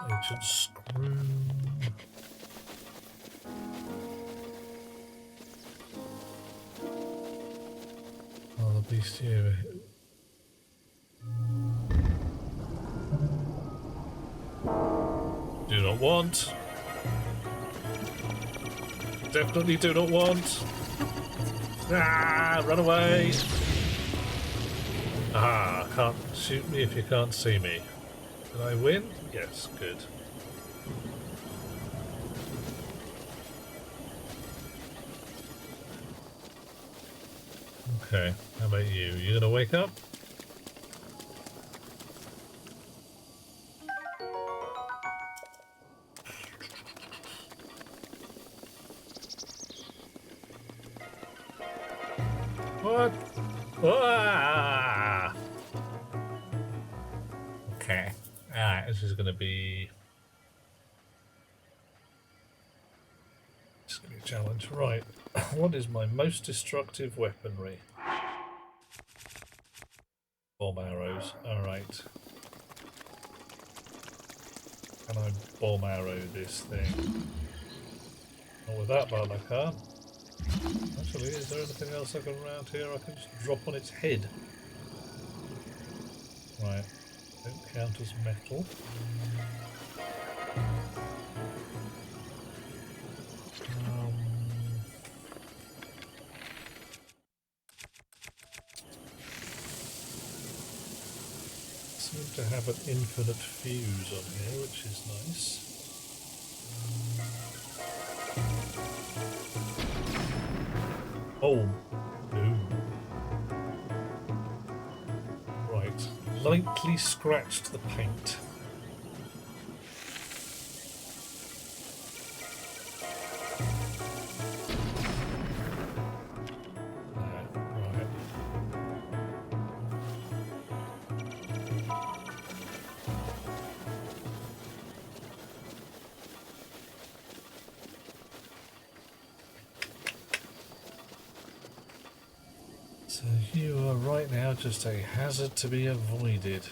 Ancient screw. Oh, the beast here. Do not want. Definitely do not want. Ah, run away. Ah, can't shoot me if you can't see me. Did I win? Yes, good. Okay, how about you? You gonna wake up? What? Ah! Okay. Alright, this is gonna be... It's gonna be a challenge. Right. What is my most destructive weaponry? Bomb arrows. Alright. Can I bomb arrow this thing? Not with that button I can't. Actually, is there anything else I can around here I can just drop on its head? Right. Don't count as metal. Seem to have an infinite fuse on here, which is nice. Oh, no. Right. Lightly scratched the paint. Right. So you are right now just a hazard to be avoided.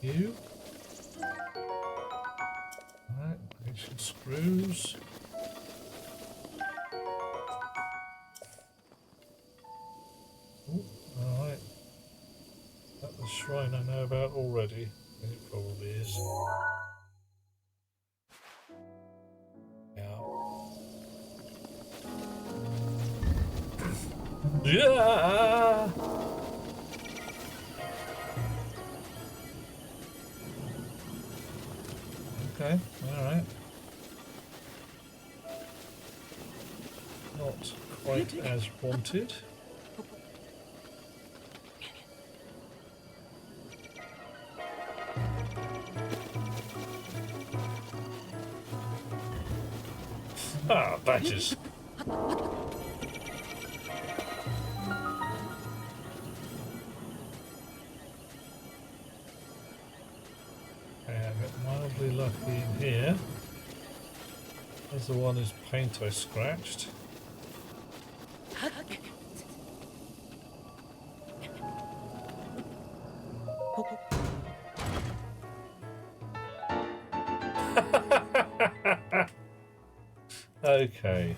You? Alright, ancient screws. Alright. That's the shrine I know about already. It probably is. Yeah. Okay, alright. Not quite as wanted. Ah, badges. Okay, I got mildly lucky in here. There's the one whose paint I scratched. Okay.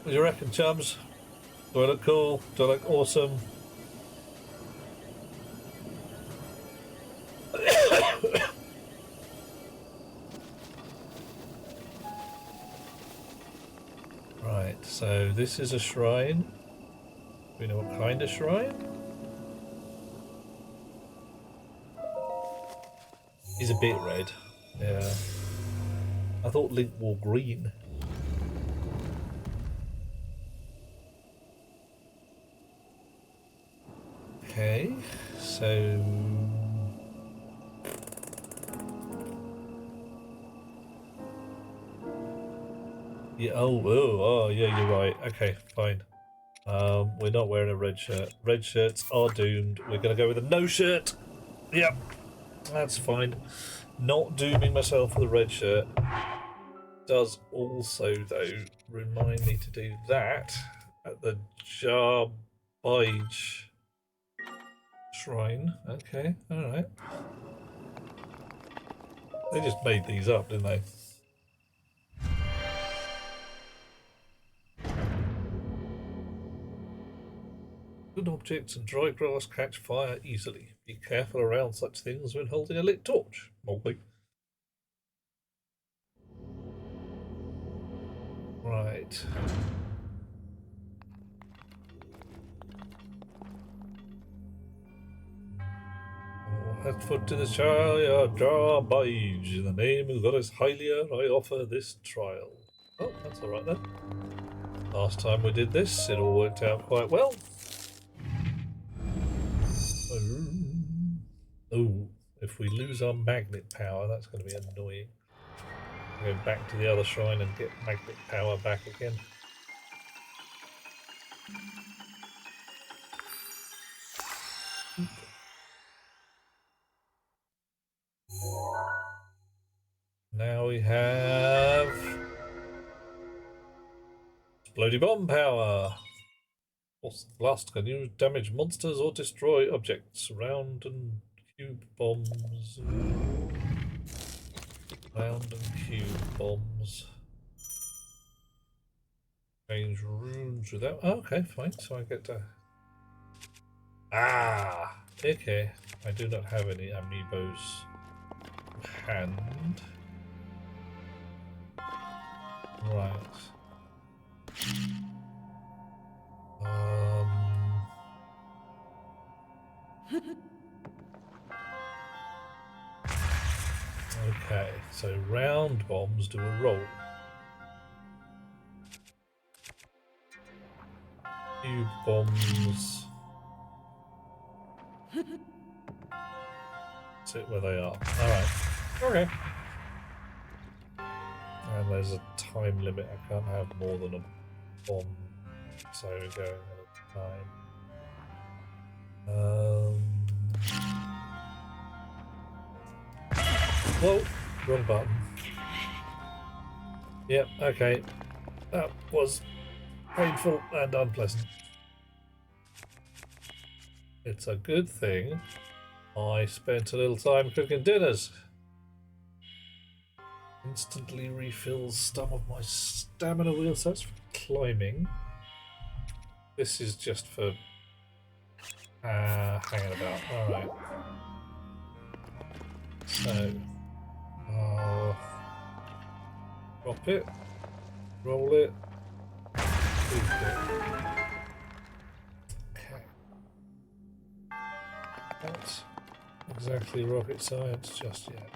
What do you reckon, chums? Do I look cool? Do I look awesome? Right, so this is a shrine. Do we know what kind of shrine? He's a bit red. Yeah. I thought Link wore green. Okay, so... Yeah, oh, yeah, you're right. Okay, fine. We're not wearing a red shirt. Red shirts are doomed. We're going to go with a no shirt. Yep, that's fine. Not dooming myself for the red shirt. Does also, though, remind me to do that at the Jarbage Shrine. Okay, alright. They just made these up, didn't they? Wooden objects and dry grass catch fire easily. Be careful around such things when holding a lit torch. Moldy. Right. Head foot to the chariot, Jarbage. In the name of Goddess Hylia, I offer this trial. Oh, that's alright then. Last time we did this, it all worked out quite well. Oh, if we lose our magnet power, that's going to be annoying. Go back to the other shrine and get magnet power back again. Now we have Explodey Bomb power. Blast can use damage monsters or destroy objects. Round and cube bombs. Round and cube bombs. Change runes without. Oh, okay, fine. So I get to. Ah, okay. I do not have any amiibos to hand. Right. Okay, so round bombs do a roll. Cube bombs sit where they are. Alright. Okay. And there's a time limit. I can't have more than a bomb. So we're going at a time. Whoa! Wrong button. Yep, okay. That was painful and unpleasant. It's a good thing I spent a little time cooking dinners. Instantly refills some of my stamina wheel, so that's for climbing. This is just for hanging about. Alright. So drop it, roll it, boost it. Okay. Not exactly rocket science just yet.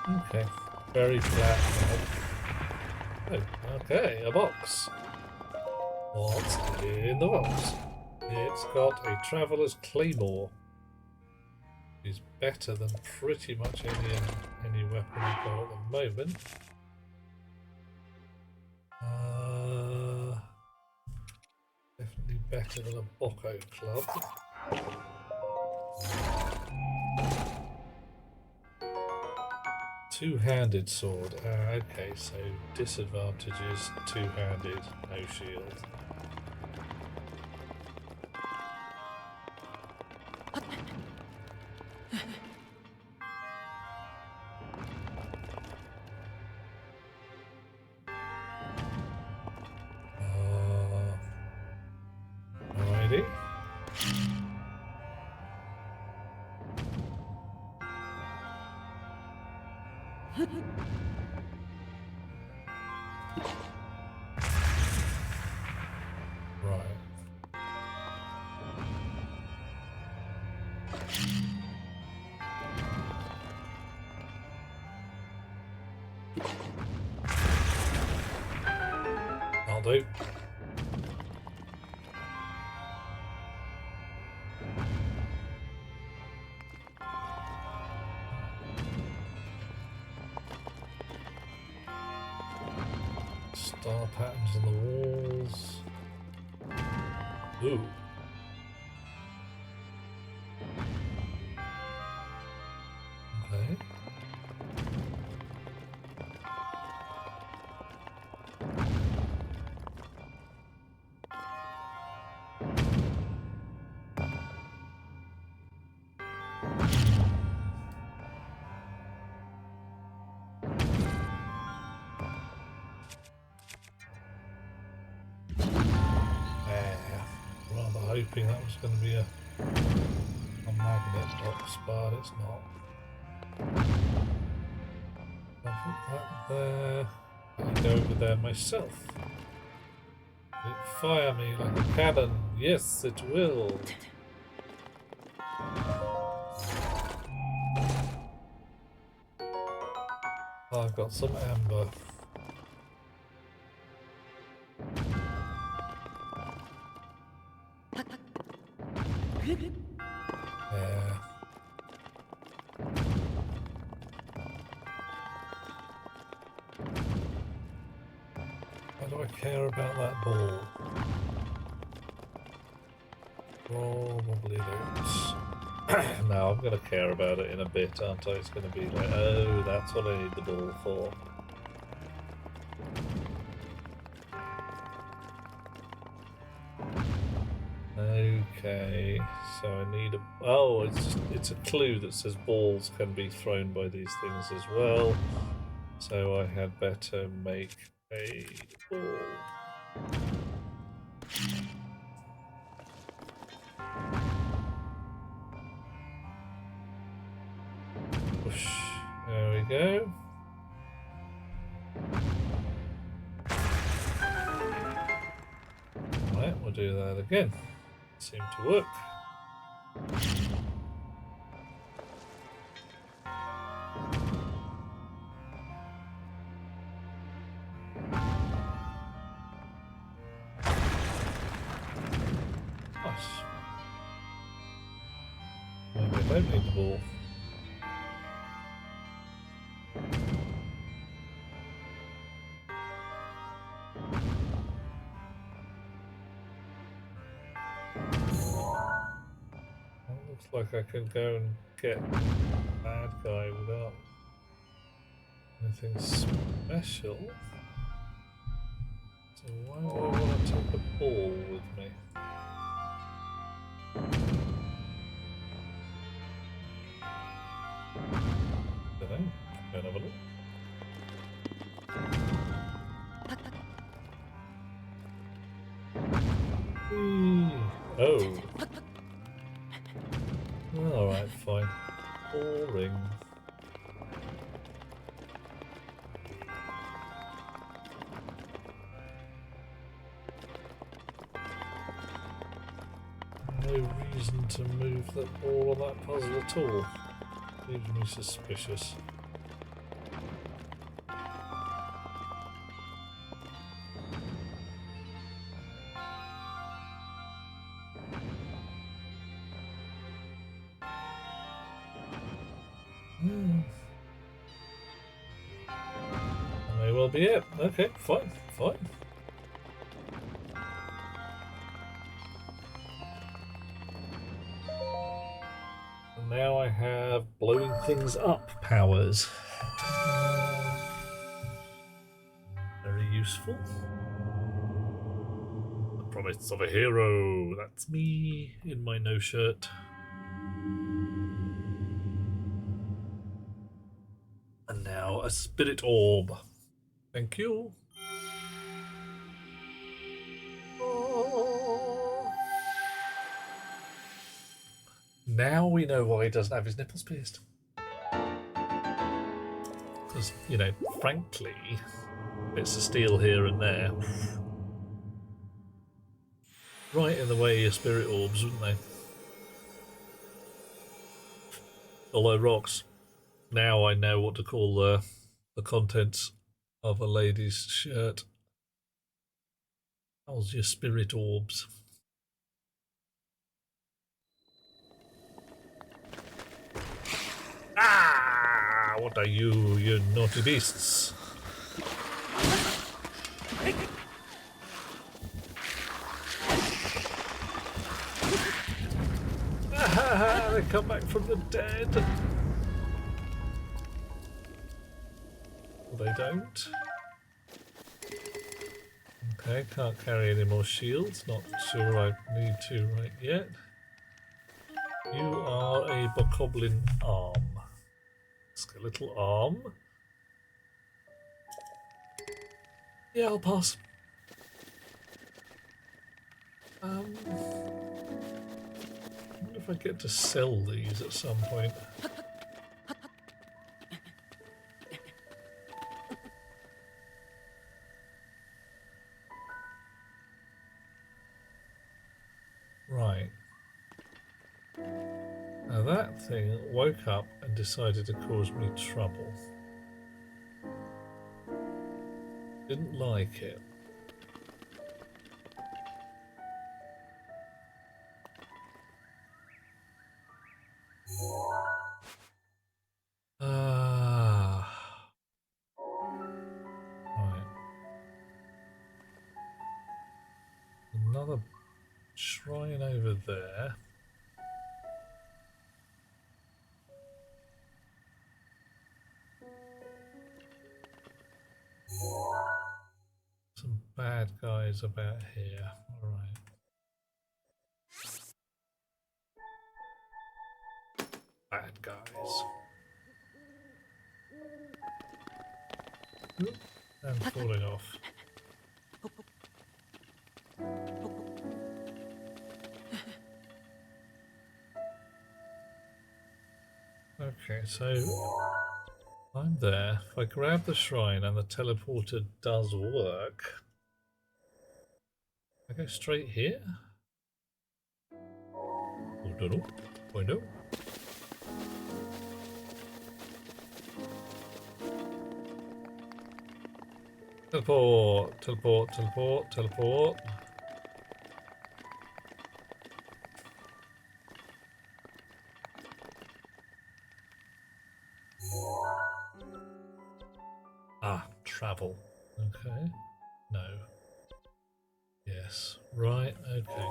Okay, very flat. Oh, okay, a box. What's in the box? It's got a Traveller's Claymore. It's better than pretty much any weapon I've got at the moment. Definitely better than a Bocco club. Two-handed sword. Okay, so disadvantages, two-handed, no shield. Alrighty. Right. I'll do. Star patterns on the walls. Ooh. Okay. Rather hoping that was going to be a magnet box, but it's not. I'll put that there. I'll go over there myself. Will it fire me like a cannon? Yes, it will. I've got some amber. Yeah. Why do I care about that ball? Probably don't. No, I'm going to care about it in a bit, aren't I? It's going to be like, oh, that's what I need the ball for. Okay, so I need a... Oh, it's a clue that says balls can be thrown by these things as well. So I had better make a ball. Whoosh. There we go. Right, we'll do that again. Seemed to work. Nice. Maybe I don't need the ball. Looks like I can go and get bad guy without anything special. So why would I want to take a ball with me? Don't know. Go and have a look. Oh. Alright, fine. Boring. No reason to move that ball on that puzzle at all. Leaves me suspicious. That may well be it. Okay, fine, fine. And now I have blowing things up powers. Very useful. The promise of a hero. That's me in my no shirt. And now a spirit orb. Thank you. Oh. Now we know why he doesn't have his nipples pierced. Because, you know, frankly, bits of steel here and there. Right in the way of spirit orbs, wouldn't they? Although rocks, now I know what to call the contents of a lady's shirt. How's your spirit orbs? Ah! What are you, you naughty beasts? They come back from the dead. They don't. Okay, can't carry any more shields. Not sure I need to right yet. You are a bokoblin arm. Skeletal arm. Yeah, I'll pass. I wonder if I get to sell these at some point. Right. Now that thing woke up and decided to cause me trouble. Didn't like it. Right. Another shrine over there. Some bad guys about here. Alright. Bad guys. Oop, and falling off. Okay, so I'm there. If I grab the shrine and the teleporter does work, I go straight here? I don't know. Find out. Teleport, teleport, teleport, teleport. Ah, travel. Okay. No. Yes. Right, okay.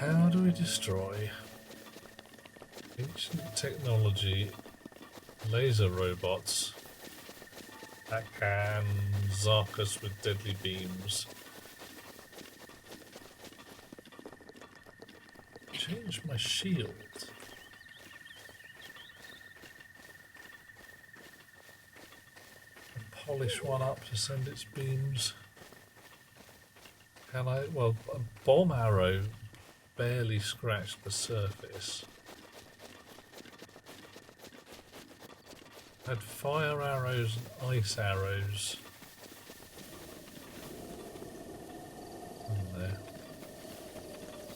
How do we destroy ancient technology laser robots that can zark us with deadly beams? Change my shield. And polish one up to send its beams. Can I? Well, a bomb arrow barely scratched the surface. had fire arrows and ice arrows. On there.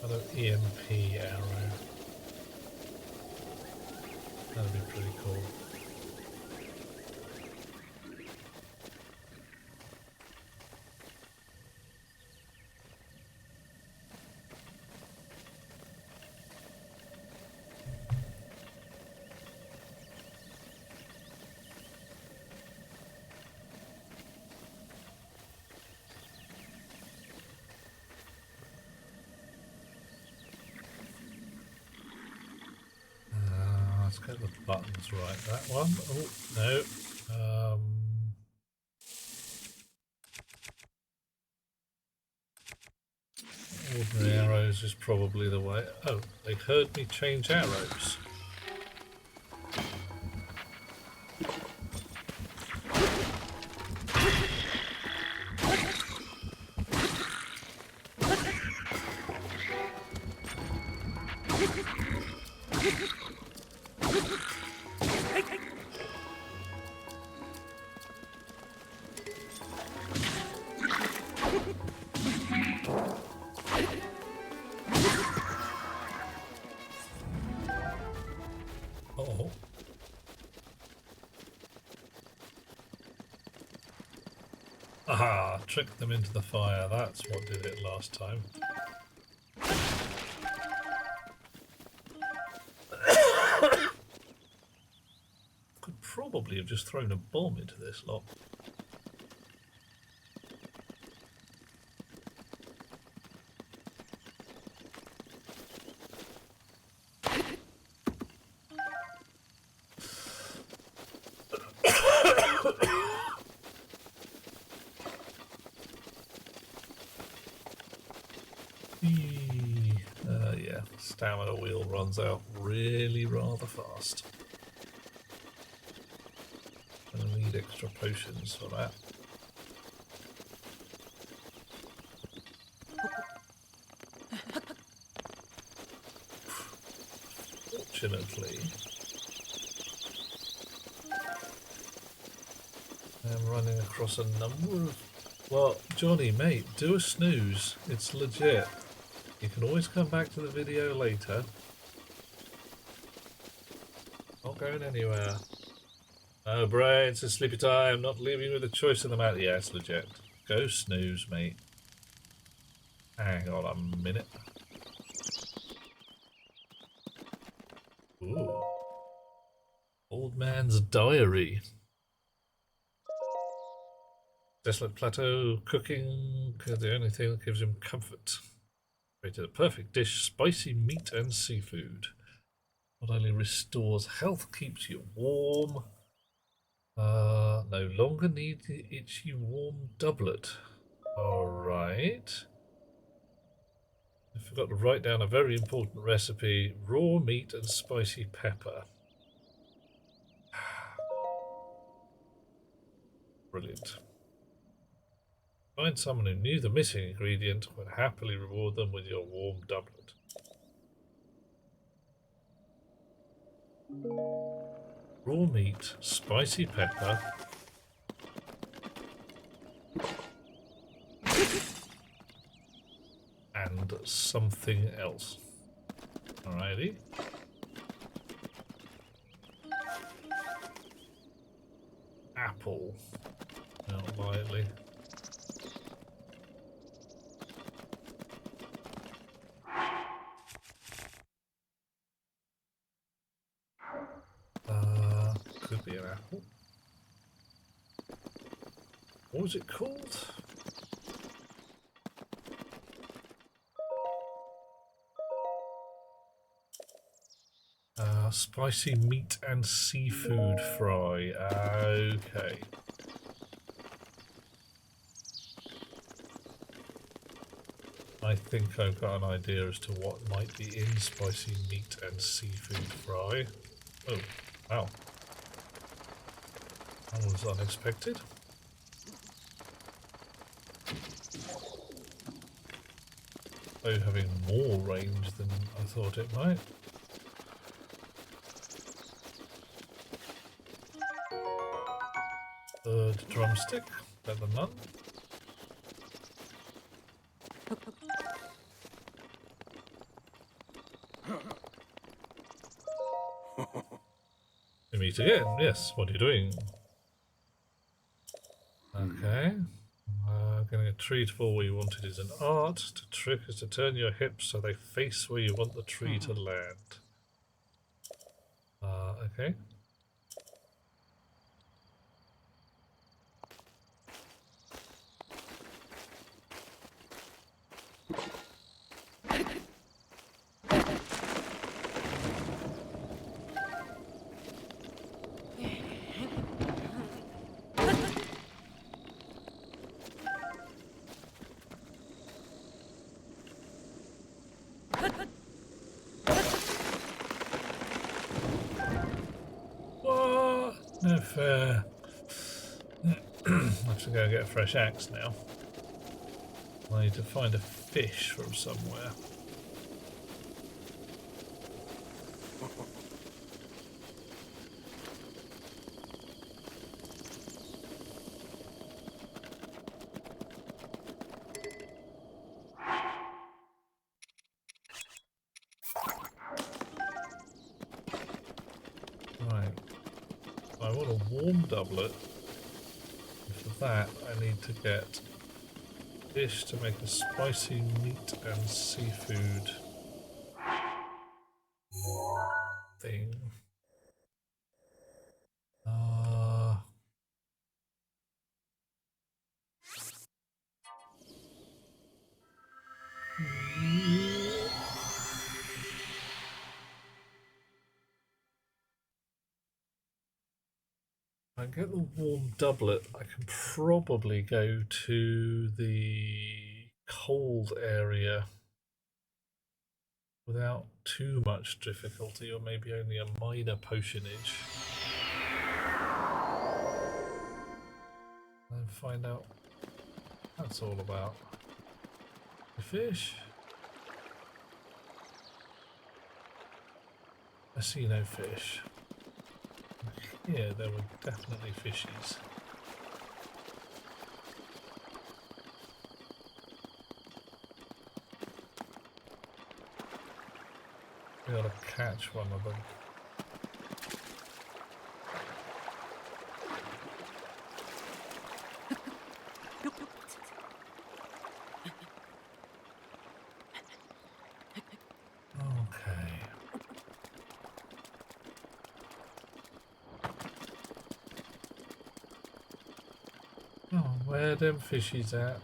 Another EMP arrow. That'd be pretty cool. Let's get the buttons right. That one. Oh, no. Ordinary arrows is probably the way. Oh, they heard me change arrows. Oh. Aha! Tricked them into the fire. That's what did it last time. Could probably have just thrown a bomb into this lot. Yeah, stamina wheel runs out really rather fast. Gonna need extra potions for that. Fortunately, I'm running across a number of... Well, Johnny, mate, do a snooze. It's legit. You can always come back to the video later. Not going anywhere. Oh, Bray, it's a sleepy time. Not leaving with a choice in the matter. Yeah, it's legit. Go snooze, mate. Hang on a minute. Ooh. Old man's diary. Desolate plateau, cooking, the only thing that gives him comfort. Created a perfect dish, spicy meat and seafood. Not only restores health, keeps you warm. No longer need the itchy warm doublet. Alright. I forgot to write down a very important recipe. Raw meat and spicy pepper. Brilliant. Find someone who knew the missing ingredient would happily reward them with your warm doublet. Raw meat, spicy pepper, and something else. Alrighty. Apple. Not lightly. Could be an apple. What was it called? Spicy meat and seafood fry. Okay. I think I've got an idea as to what might be in spicy meat and seafood fry. Oh, wow. That was unexpected. Oh, having more range than I thought it might. drumstick, better than none. We meet again. Yes, what are you doing? Okay. Getting a tree to fall where you want it is an art. The trick is to turn your hips so they face where you want the tree to land. Okay. What? No fair. I have to go and get a fresh axe now. I need to find a fish from somewhere. Right. I want a warm doublet. For that, I need to get fish to make a spicy meat and seafood thing. If I get the warm doublet, I can probably go to the cold area without too much difficulty, or maybe only a minor potionage. And find out what that's all about. The fish? I see no fish. Here there were definitely fishies. We ought to catch one of them. Okay. Oh, where them fishies at?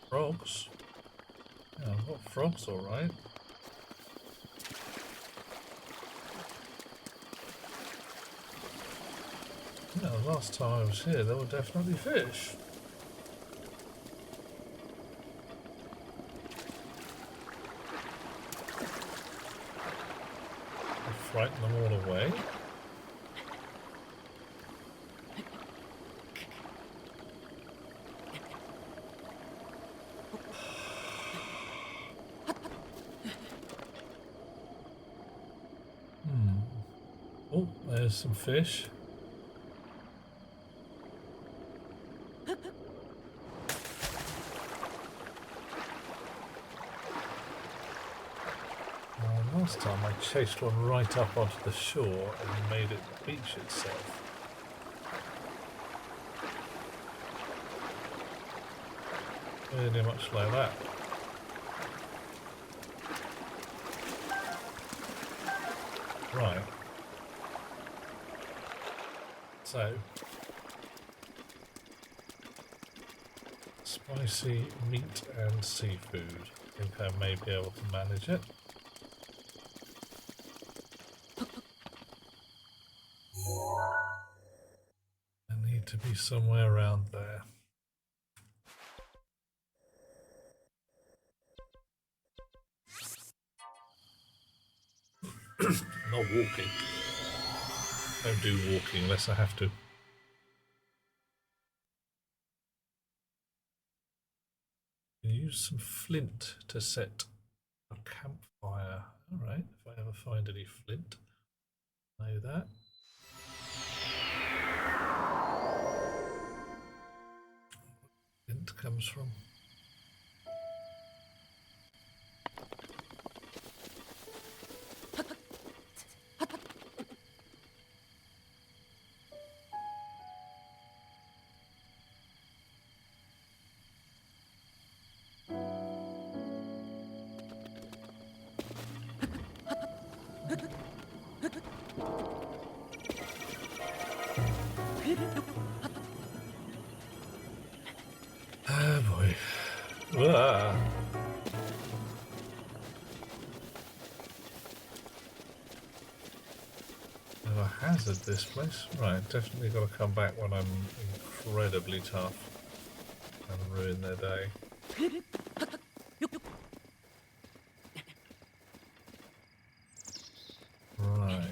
Frogs? Yeah, I've got frogs alright. Yeah, last time I was here there were definitely fish. I frightened them all away. Oh, there's some fish. Last time I chased one right up onto the shore and made it beach itself. Really much like that. Right. So, spicy meat and seafood. I think I may be able to manage it. I need to be somewhere around there. Not walking. Don't do walking unless I have to. Use some flint to set a campfire. Alright, if I ever find any flint. comes from. Oh boy. Ah. There's a hazard this place. Right, definitely got to come back when I'm incredibly tough and ruin their day. Right.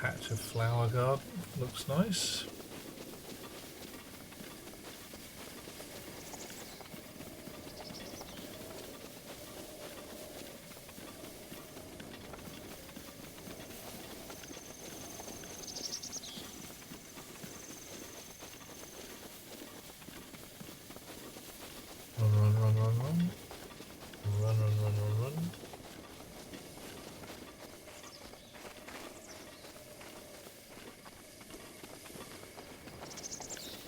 Patch of flower garden looks nice. Run, run, run, run, run. Run, run, run, run, run.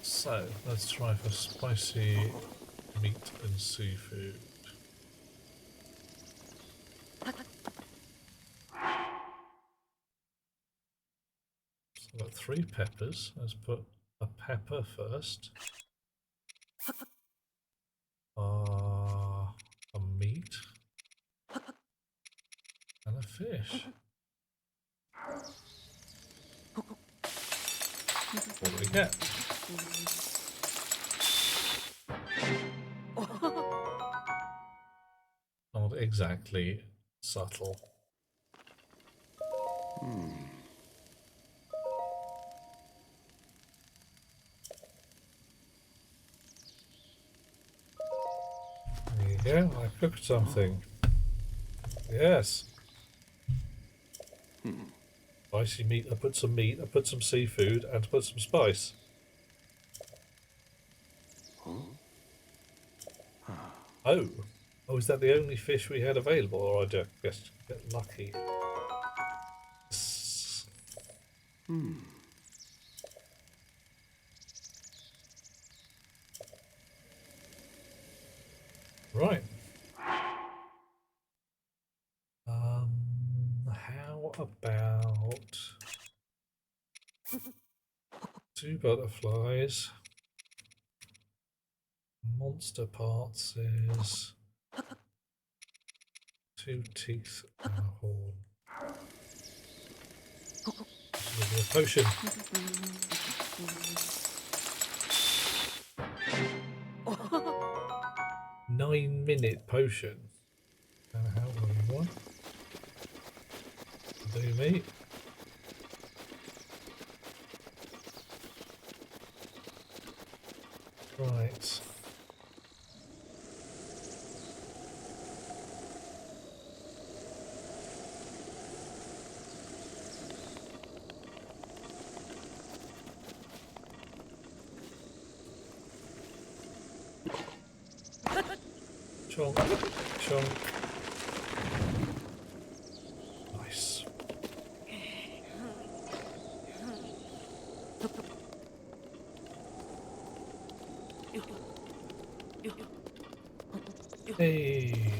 So, let's try for spicy meat and seafood. So I've got 3 peppers. Let's put a pepper first. A meat. And a fish. What do we get? Not exactly subtle. There you go, I cooked something. Yes. Spicy meat, I put some meat, I put some seafood, and I put some spice. Oh. Oh, is that the only fish we had available, or I just get lucky? Right. How about 2 butterflies? Monster parts is 2 teeth and a horn. This will be a potion. A 9-minute potion. And how long one? Do me. Right. Chonk, chonk. Nice. Hey.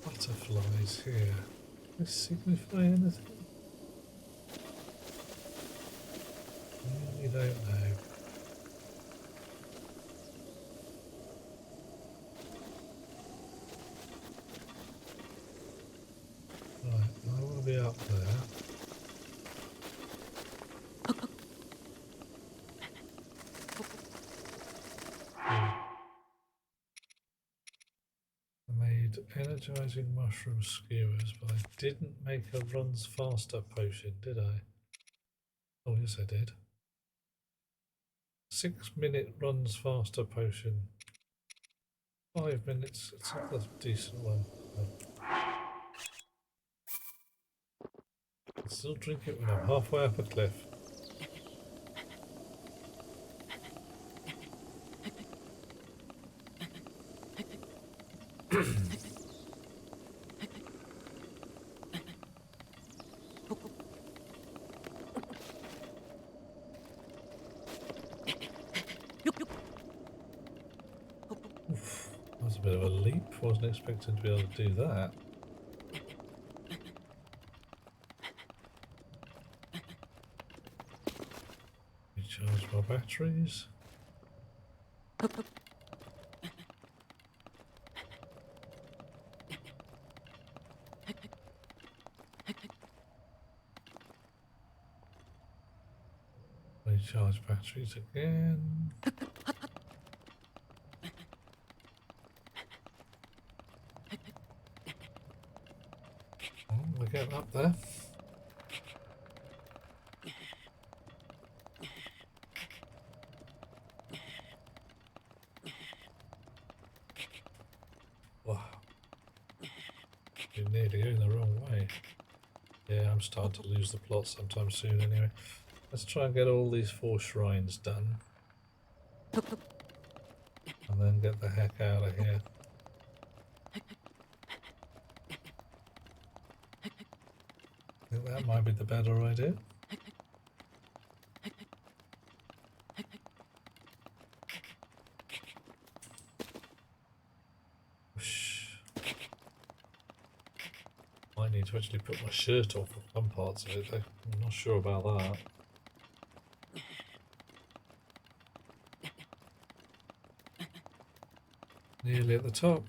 Butterflies here. Does this signify anything? I really don't know. Right, I want to be up there. I made energizing mushroom skewers, but I didn't make a runs faster potion, did I? Oh, yes, I did. 6-minute runs faster potion. 5 minutes. It's a decent one. I'll still drink it when I'm halfway up a cliff. Oof, that was a bit of a leap. Wasn't expecting to be able to do that. Recharge my batteries. Recharge batteries again. Oh, we're getting up there. Wow. You're nearly going the wrong way. Yeah, I'm starting to lose the plot sometime soon anyway. Let's try and get all these 4 shrines done. And then get the heck out of here. I think that might be the better idea. Whoosh. I need to actually put my shirt on for some parts of it though. I'm not sure about that. Nearly at the top.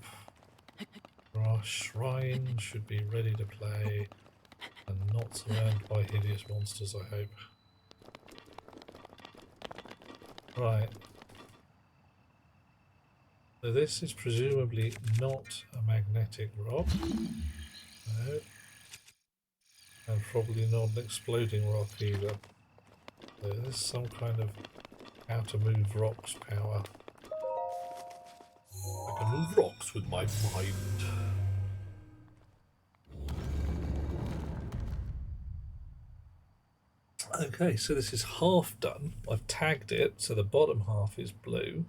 Our shrine should be ready to play and not surrounded by hideous monsters, I hope. Right. So this is presumably not a magnetic rock. No. And probably not an exploding rock either. So this is some kind of how to move rocks power. I can move rocks with my mind. Okay, so this is half done. I've tagged it, so the bottom half is blue.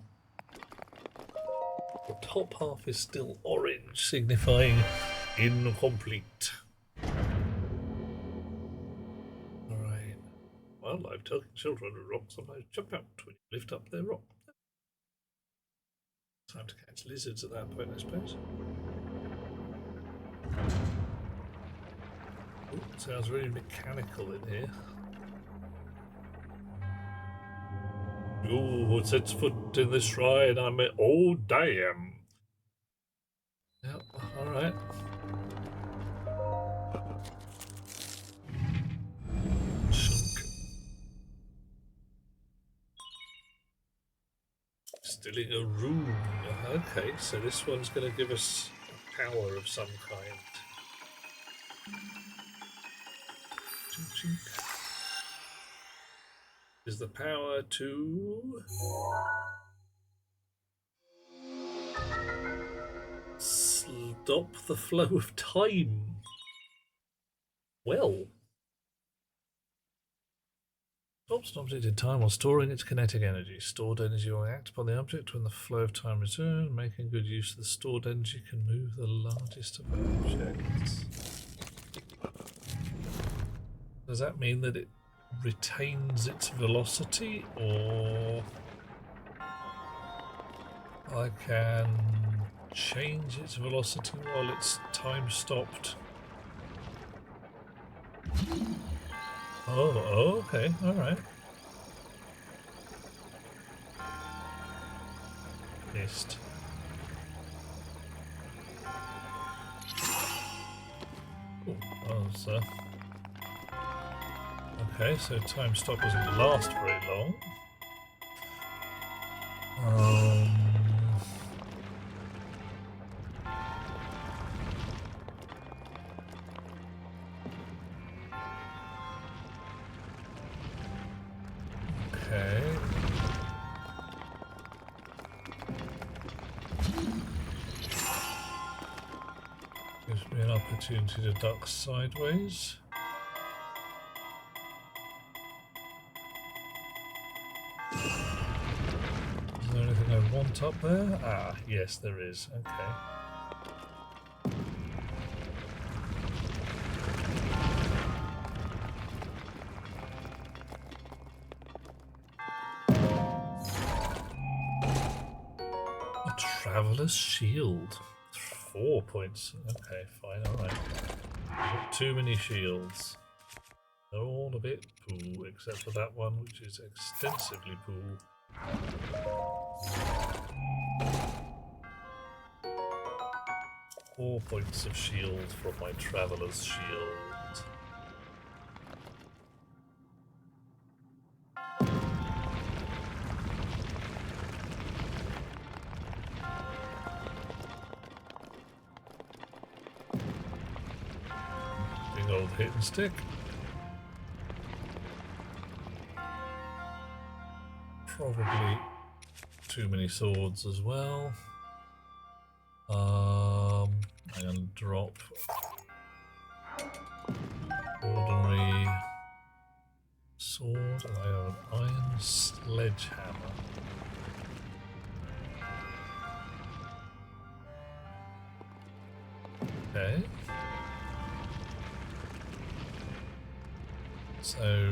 The top half is still orange, signifying incomplete. Alright. Wildlife telling children of rocks sometimes jump out when you lift up their rock. Time to catch lizards at that point, I suppose. Ooh, sounds really mechanical in here. Who sets foot in this shrine? Oh, damn. Yep, alright. Chunk. Stilling a rune. Okay, so this one's going to give us a power of some kind. Chink, chink. Is the power to stop the flow of time? Well, stops an object in time while storing its kinetic energy. Stored energy will act upon the object when the flow of time returns. Making good use of the stored energy can move the largest of objects. Does that mean that it retains its velocity, or I can change its velocity while it's time stopped? Oh, okay, alright. Missed. Cool. Okay, so time stop doesn't last very long. Okay. opportunity to duck sideways. Is there anything I want up there? Ah, yes, there is. Okay. A traveller's shield. 4 points. Okay, fine, alright. Not too many shields. They're all a bit poo, except for that one, which is extensively poo. 4 points of shield from my traveller's shield. Big old hit and stick. Probably too many swords as well. I'm gonna drop ordinary sword, and I have an iron sledgehammer. Okay. So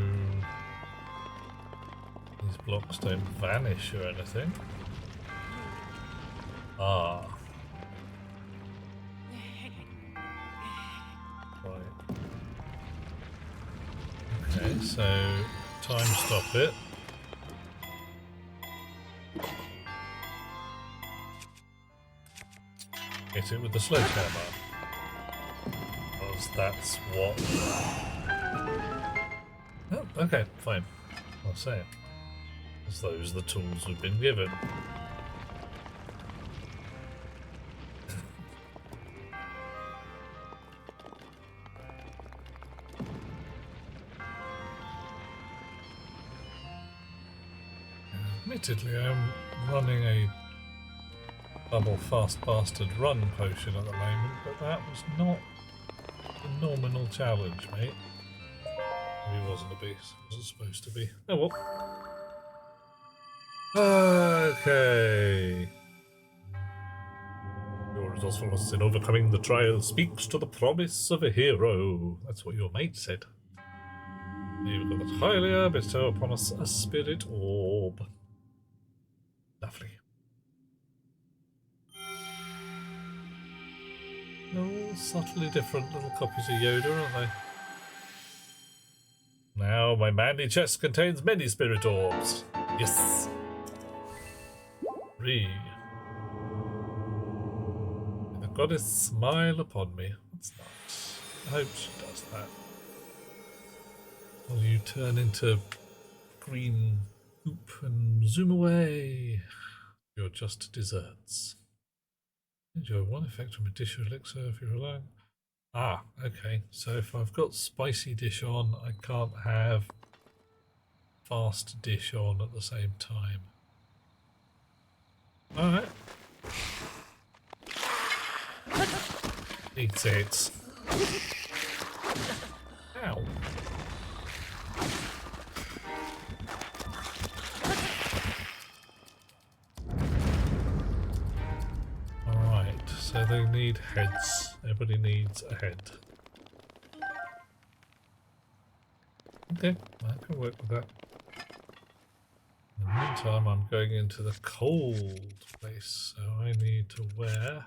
these blocks don't vanish or anything. Ah. Right. Okay, so time stop it. Hit it with the sledgehammer. Because that's what... Oh, okay, fine. I'll say it. As those are the tools we've been given. Admittedly, I'm running a double fast bastard run potion at the moment, but that was not a nominal challenge, mate. Maybe it wasn't a beast. It wasn't supposed to be. Oh well. Okay. Your resourcefulness in overcoming the trial speaks to the promise of a hero. That's what your mate said. You've got that Hylia bestow upon us a spirit orb. Lovely. All subtly different little copies of Yoda, aren't they? Now my manly chest contains many spirit orbs. Yes. 3. May the goddess smile upon me. That's nice. I hope she does that. Will you turn into green poop and zoom away? You're just desserts. Enjoy one effect from a dish or elixir if you're alone. Ah, okay. So if I've got spicy dish on, I can't have fast dish on at the same time. Alright. Eat it. Ow. Alright, so they need heads. Everybody needs a head. Okay, I can work with that. In the meantime, I'm going into the cold place, so I need to wear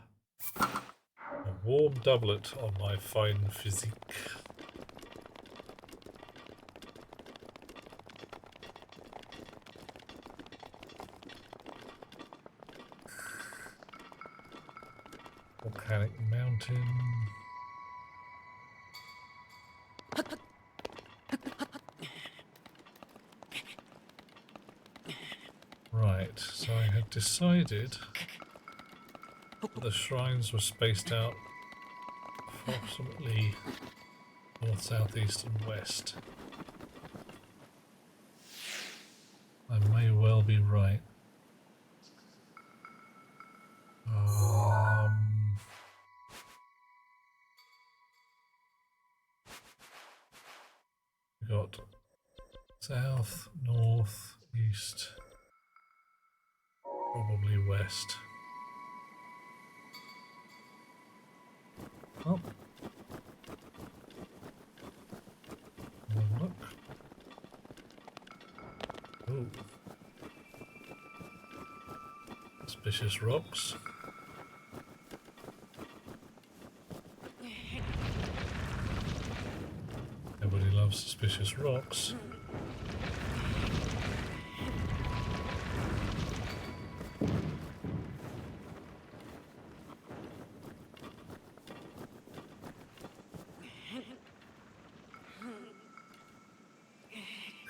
a warm doublet on my fine physique. Volcanic mountain. Right, so I had decided that the shrines were spaced out approximately north, south, east and west. I may well be right. We got south, north, east, probably west. Oh. Have a look. Ooh. Suspicious rocks. Everybody loves suspicious rocks.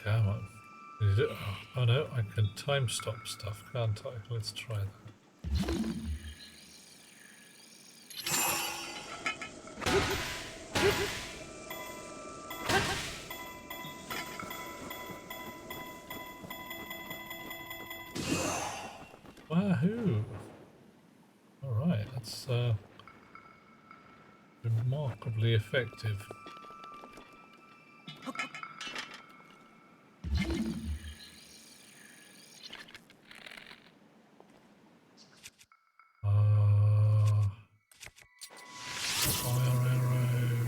Come on. Oh no, I can time stop stuff, can't I? Let's try that. Wahoo! Alright, that's remarkably effective. Fire arrow.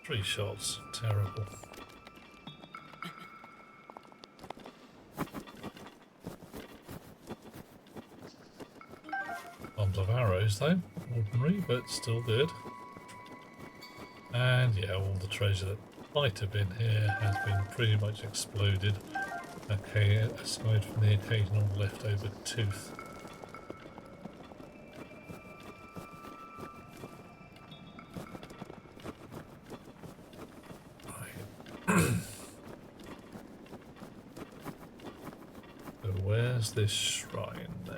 3 shots, terrible. Bombs of arrows though, ordinary but still good. And yeah, all the treasure that might have been here has been pretty much exploded. Okay, aside from the occasional leftover tooth. So where's this shrine then?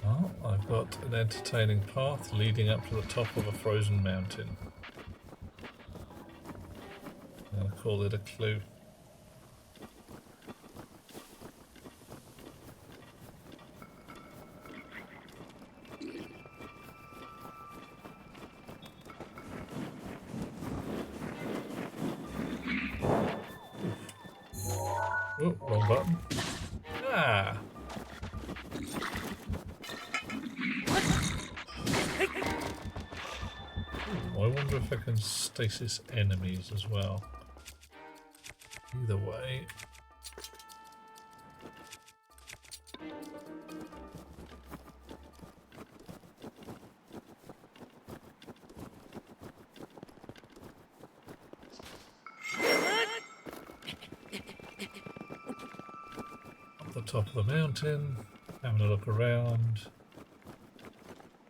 Well, I've got an entertaining path leading up to the top of a frozen mountain. I'll call it a clue. Oh, wrong button. Ah! Ooh, I wonder if I can stasis enemies as well. Either way. Up the top of the mountain, having a look around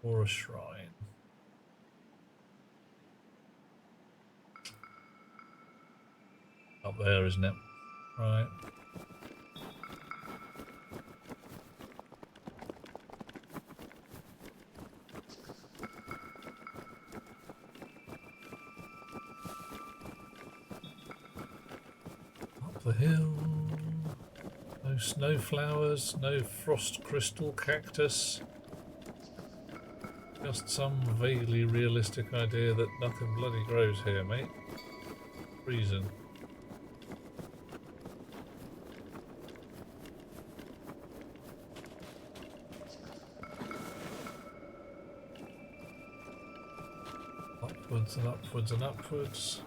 for a shrine. Up there, isn't it? Right. Up the hill. No snow flowers, no frost crystal cactus. Just some vaguely realistic idea that nothing bloody grows here, mate. Reason. Upwards and upwards and upwards.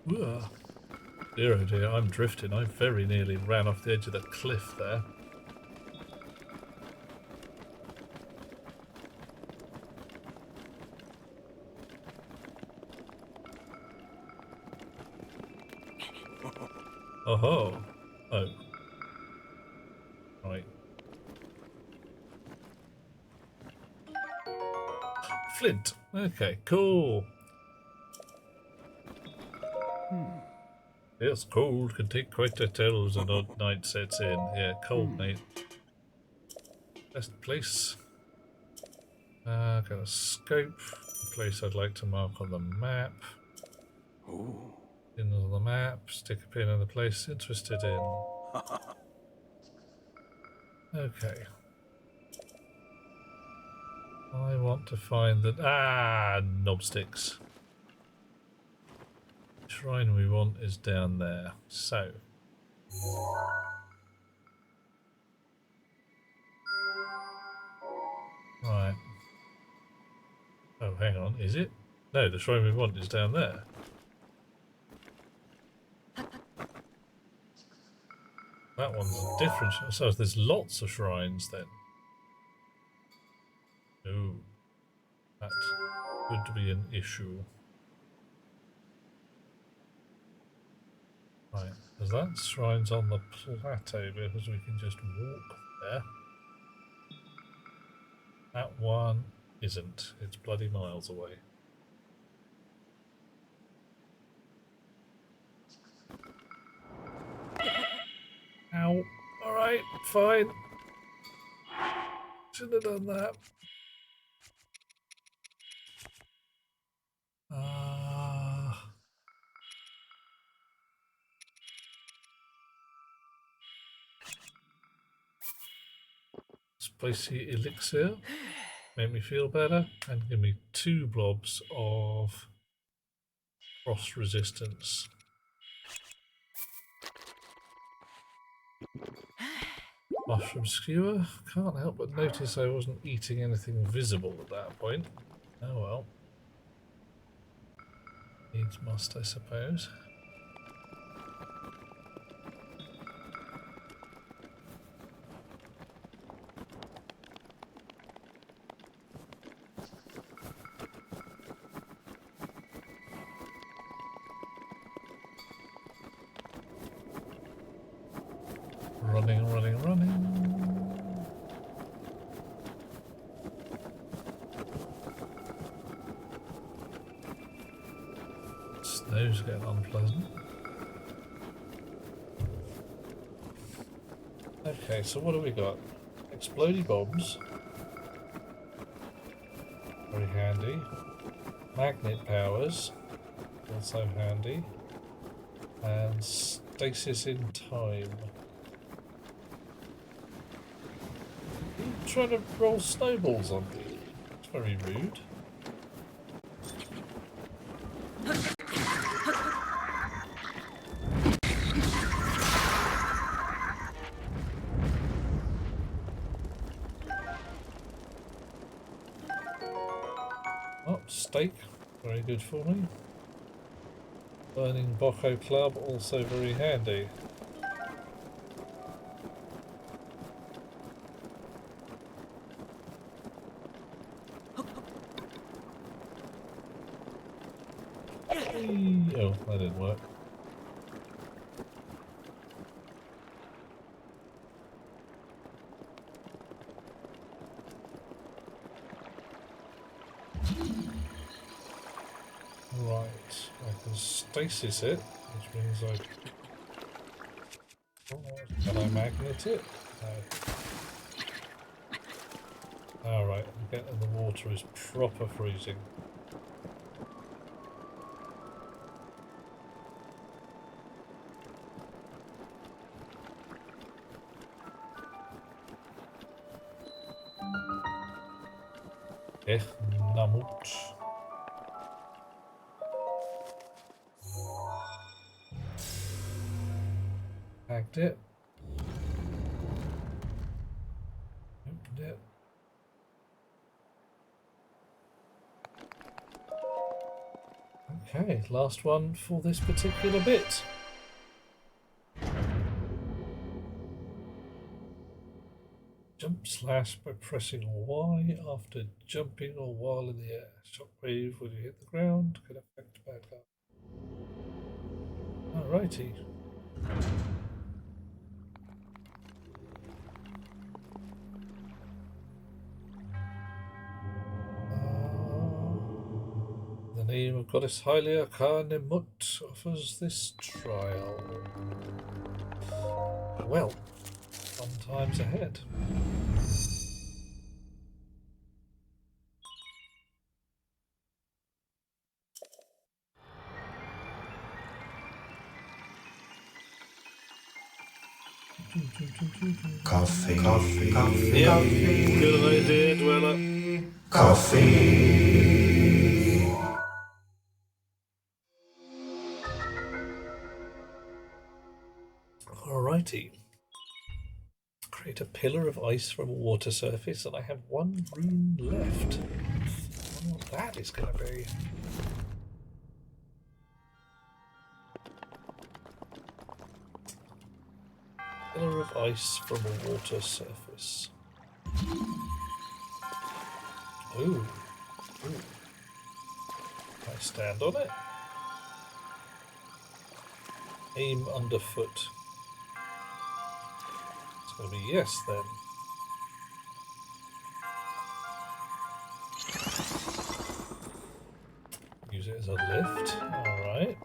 Whoa. Dear oh dear, I'm drifting. I very nearly ran off the edge of the cliff there. Oh-ho. Oh. Right. flint. Okay, cool. It's cold, can take quite a tell as the night sets in. Yeah, cold night. Best place. Got a scope. A place I'd like to mark on the map. In on the map. Stick a pin in the place interested in. Okay. I want to find the knobsticks. The shrine we want is down there. So. Right. Oh, hang on, is it? No, the shrine we want is down there. That one's a different. So there's lots of shrines then. Oh, that could be an issue. Right, because that shrine's on the plateau because we can just walk there. That one isn't. It's bloody miles away. Ow. Alright, fine. Should have done that. Spicy elixir. Make me feel better. And give me 2 blobs of frost resistance. Mushroom skewer. Can't help but notice I wasn't eating anything visible at that point. Oh well. Needs must, I suppose. Running, running, running. Snow's getting unpleasant. Okay, so what do we got? Explodey bombs. Very handy. Magnet powers. Also handy. And stasis in time. Trying to roll snowballs on me. It's very rude. Oh, steak. Very good for me. Burning Bocco Club, also very handy. Oh, that didn't work. Right, I can stasis it, which means can I magnet it? No. Alright, I'm getting the water is proper freezing. Namut. Hacked it. Opened it. Okay, last one for this particular bit. Jump slash by pressing Y after jumping or while in the air. Shockwave when you hit the ground can affect back up. Alrighty. name of Goddess Hylia Karnemut offers this trial. Well, fun times ahead. Coffee. Yep, good idea, Dweller. Coffee. Alrighty. Create a pillar of ice from a water surface, and I have one rune left. I wonder what that is going to be. Pillar of ice from a water surface. Ooh. Ooh. Can I stand on it? Aim underfoot. It's going to be yes then. Use it as a lift. Alright.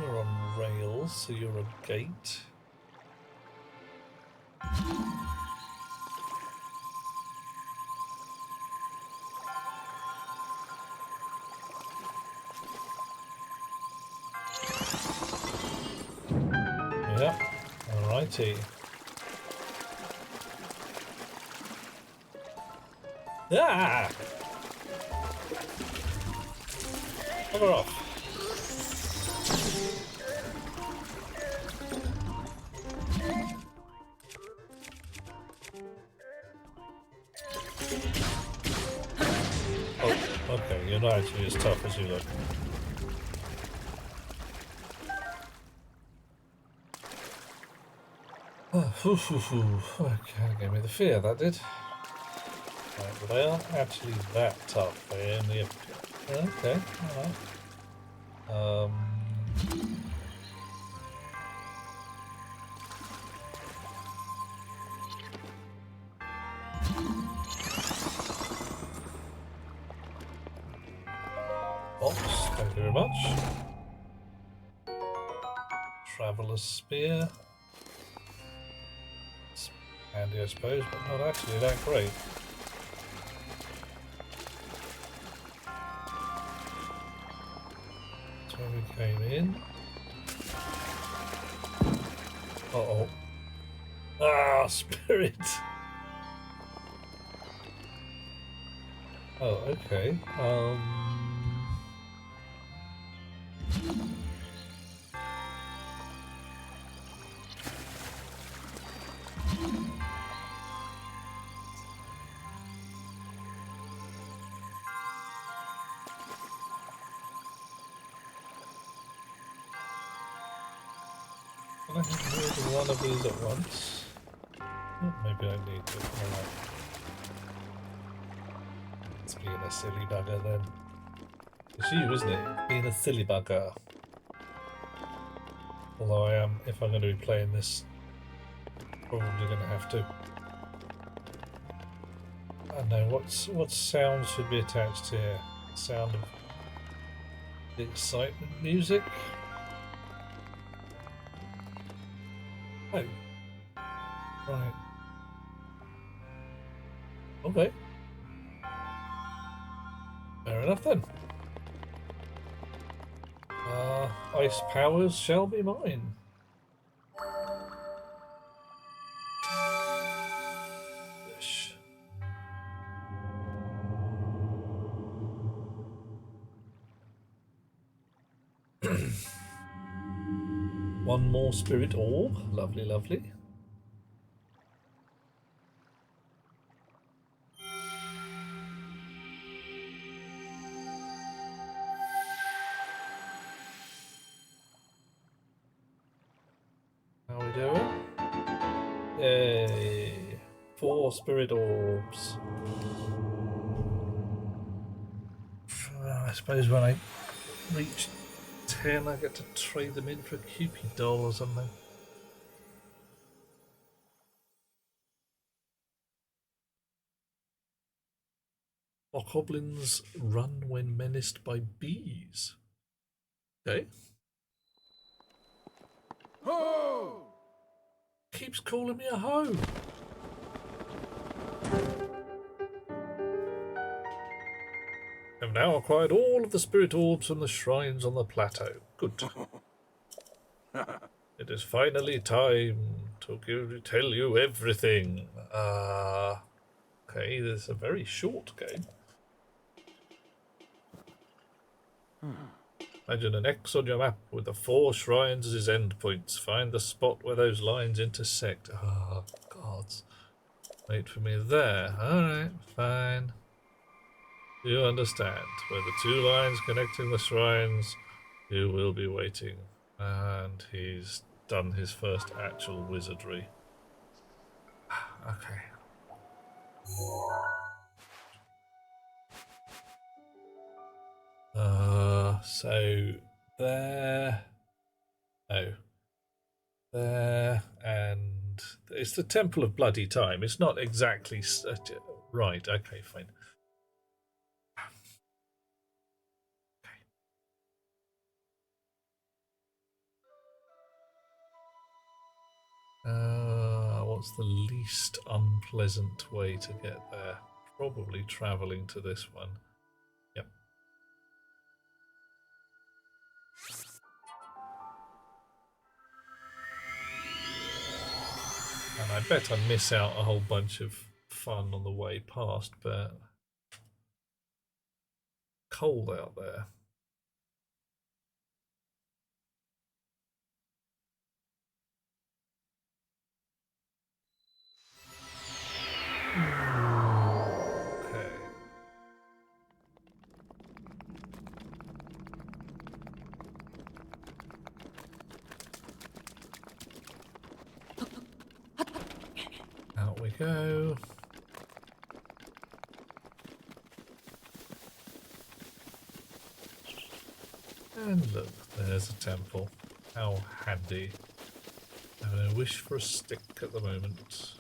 You're on rails, so you're a gate. Yep, alrighty. Ah! Cover off. Oh, okay, you're not actually as tough as you look. Oh, okay, gave me the fear, that did. Right, but they aren't actually that tough. They only appear. Okay, alright. Box, thank you very much. Traveller's Spear. It's handy, I suppose, but not actually that great. That's where we came in. Uh-oh. Ah, spirit! Oh, okay. Can I have more than one of these at once? Oh, maybe I need to. Alright. It's being a silly bugger then. It's you, isn't it? Being a silly bugger. Although I am, if I'm going to be playing this, probably going to have to. I don't know, what sounds should be attached here? The sound of the excitement music? Oh. Right. Okay. Fair enough then. Ice powers shall be mine. Ish. One more spirit orb. Lovely, lovely. How are we doing? Yay! 4 spirit orbs. I suppose when I reach 10, I get to trade them in for a Cupid doll or something. Hobgoblins run when menaced by bees. Okay. Ho! Keeps calling me a hoe. I've now acquired all of the spirit orbs from the shrines on the plateau. Good. It is finally time to tell you everything. Okay, this is a very short game. Imagine an X on your map with the 4 shrines as its endpoints. Find the spot where those lines intersect. Oh, gods. Wait for me there. Alright, fine. You understand. Where the 2 lines connecting the shrines, you will be waiting. And he's done his first actual wizardry. Okay. So there. Oh. There, and it's the Temple of Bloody Time. It's not exactly right. Okay, fine. What's the least unpleasant way to get there? Probably travelling to this one. Yep. And I bet I miss out a whole bunch of fun on the way past, but cold out there. Okay. Out we go. And look, there's a temple. How handy. Having a wish for a stick at the moment.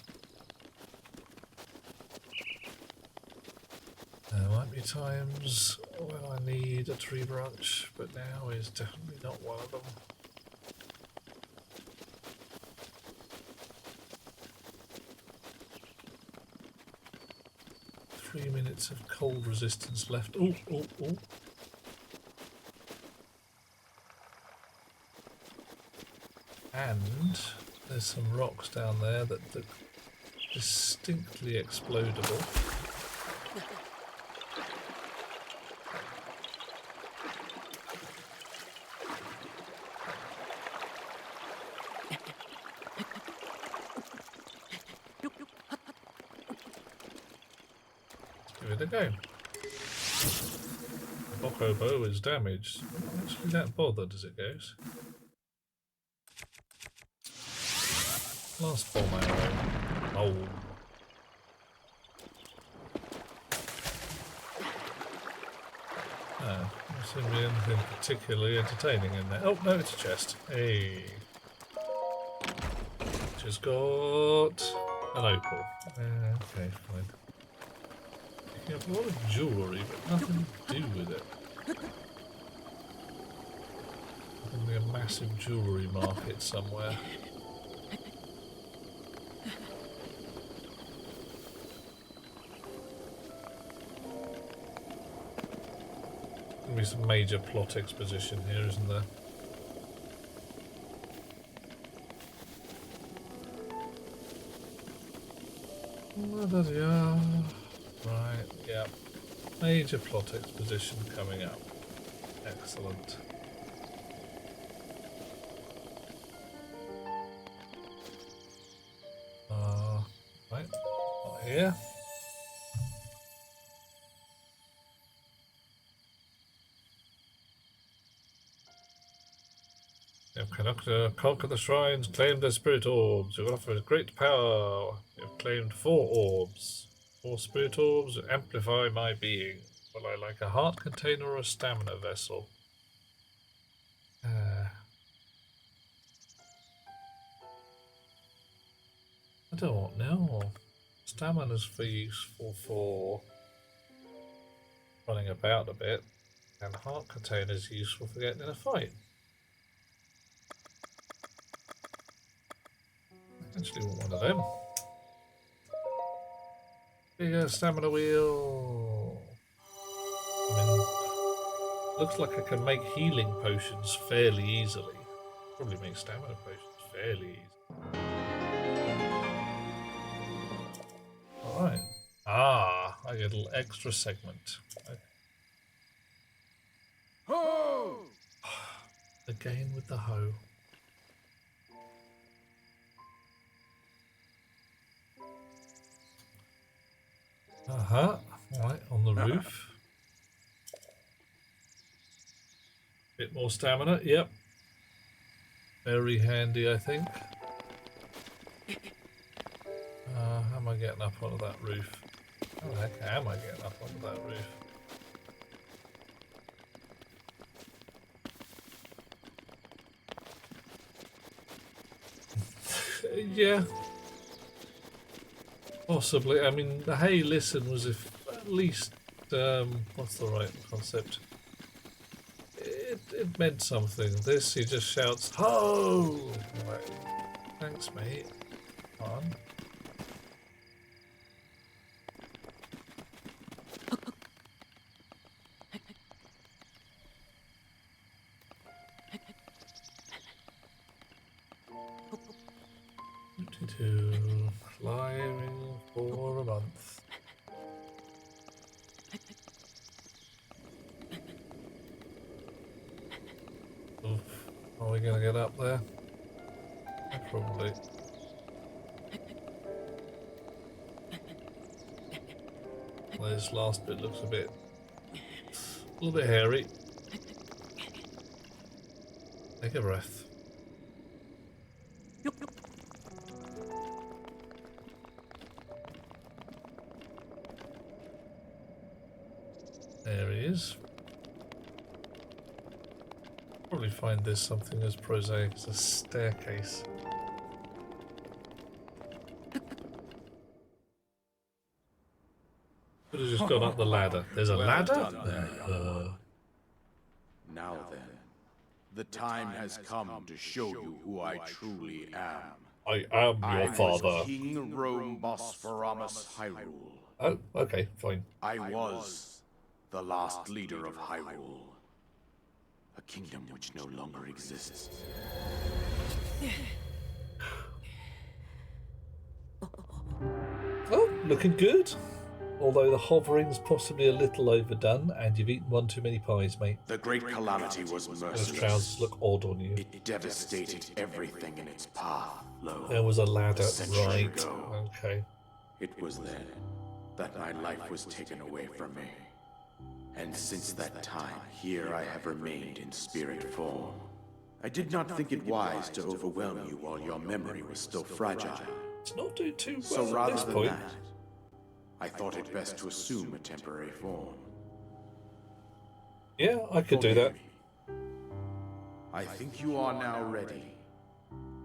There might be times when I need a tree branch, but now is definitely not one of them. Three minutes of cold resistance left. Oh, oh, oh. And there's some rocks down there that look distinctly explodable. Give it a go. The Boko bow is damaged. I'm not actually that bothered as it goes. Last bomb arrow. Oh. No, there seems to be anything particularly entertaining in there. Oh, no, it's a chest. Hey. Just got an opal. Okay, fine. Picking up a lot of jewellery, but nothing to do with it. Probably a massive jewellery market somewhere. There'll be some major plot exposition here, isn't there? Right, yeah. Major plot exposition coming up. Excellent. Right, not here. You've conquered the shrines, claimed their spirit orbs. You've offered great power. You've claimed 4 orbs. 4 spirit orbs amplify my being. Will I like a heart container or a stamina vessel? don't know what now. Stamina's for useful for running about a bit, and heart container's useful for getting in a fight. Actually want one of them. Bigger stamina wheel. I mean, looks like I can make healing potions fairly easily. Probably make stamina potions fairly easy. Alright. Ah, I get a little extra segment. Okay. Ho! Again with the hoe. Right, on the roof. Bit more stamina, yep. Very handy, I think. How am I getting up onto that roof? How the heck am I getting up onto that roof? Yeah. Possibly. I mean, the hey listen was if at least, what's the right concept? It meant something. This, he just shouts, ho! Like, thanks, mate. Come on. Climbing for a month. Oof. Are we gonna get up there? Probably. This last bit looks a little bit hairy. Take a breath. There he is. Probably find this something as prosaic as a staircase. Could have just gone up the ladder. There's a ladder? Now then, the time has come to show you who I truly am. I am your father. Was King Rome Bosphoramus Hyrule. Oh, okay, fine. I was the last leader of Hyrule. A kingdom which no longer exists. Oh, looking good. Although the hovering's possibly a little overdone, and you've eaten one too many pies, mate. The Great Calamity was Those merciless. trousers look odd on you. It devastated everything in its path. Lo, There was a ladder, a century right? ago. Okay. It was then that my life was taken away from me. And since that time, here I have remained in spirit form. I did not think it wise to overwhelm you while your memory was still fragile. It's not doing too well So at rather this than point. that, I thought it best to assume a temporary form. Yeah, I could do that. Forgive me. I think you are now ready.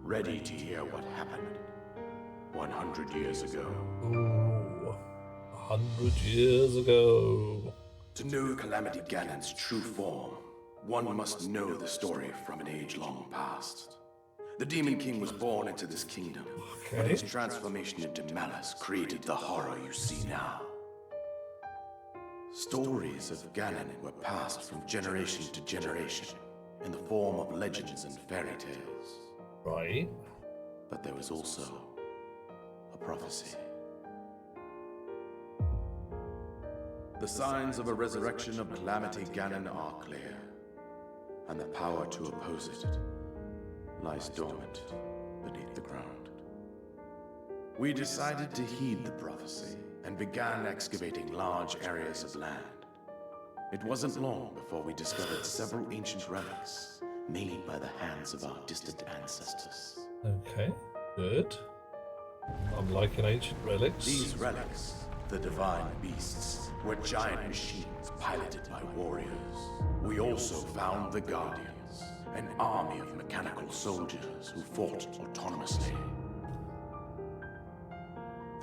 Ready to hear what happened 100 years ago. Ooh, 100 years ago. To know Calamity Ganon's true form, one must know the story from an age-long past. The Demon King was born into this kingdom, but his transformation into malice created the horror you see now. Stories of Ganon were passed from generation to generation in the form of legends and fairy tales. Right. But there was also a prophecy. The signs of a resurrection of Calamity Ganon are clear, and the power to oppose it lies dormant beneath the ground. We decided to heed the prophecy and began excavating large areas of land. It wasn't long before we discovered several ancient relics made by the hands of our distant ancestors. Okay, good. I'm liking ancient relics. These relics, the divine beasts, were giant machines piloted by warriors. We also found the Guardians, an army of mechanical soldiers who fought autonomously.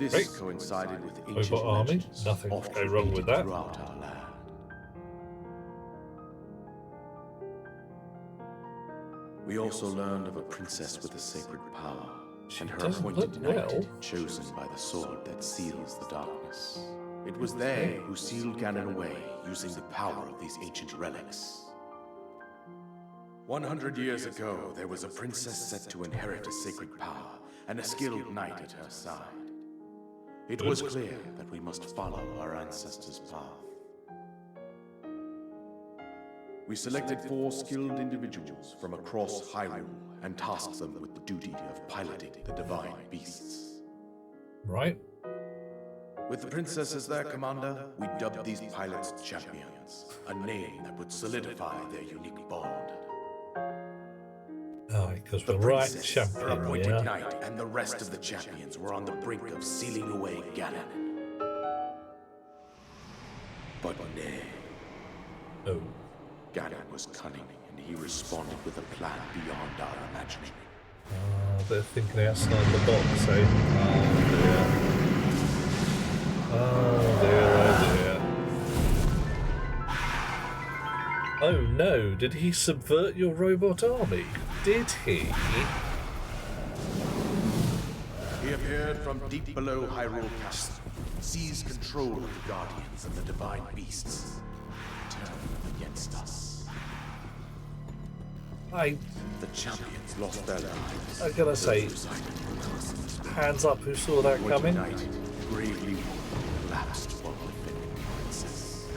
This Great. coincided with ancient Robot army. legends, Nothing oft go wrong with repeated that. throughout our land. We also learned of a princess with a sacred power, and her doesn't appointed look knight, well. chosen by the sword that seals the darkness. It was they who sealed Ganon away, using the power of these ancient relics. 100 years ago, there was a princess set to inherit a sacred power, and a skilled knight at her side. It was clear that we must follow our ancestors' path. We selected 4 skilled individuals from across Hyrule and tasked them with the duty of piloting the divine beasts. Right. With the princess as their commander, we dubbed these pilots champions, a name that would solidify their unique bond. Oh, because The we're right princess, champion, her appointed yeah. knight, and the rest of the champions were on the brink of sealing away Ganon. But nay, Oh. Ganon was cunning, and he responded with a plan beyond our imagining. They're thinking outside the box, eh? Oh dear, oh dear. Oh no, did he subvert your robot army? Did he? He appeared from deep below Hyrule Castle, seized control of the Guardians and the Divine Beasts, turned them against us. The champions lost their lives. I gotta say, hands up who saw that coming. Knight bravely collapsed while defending the princess.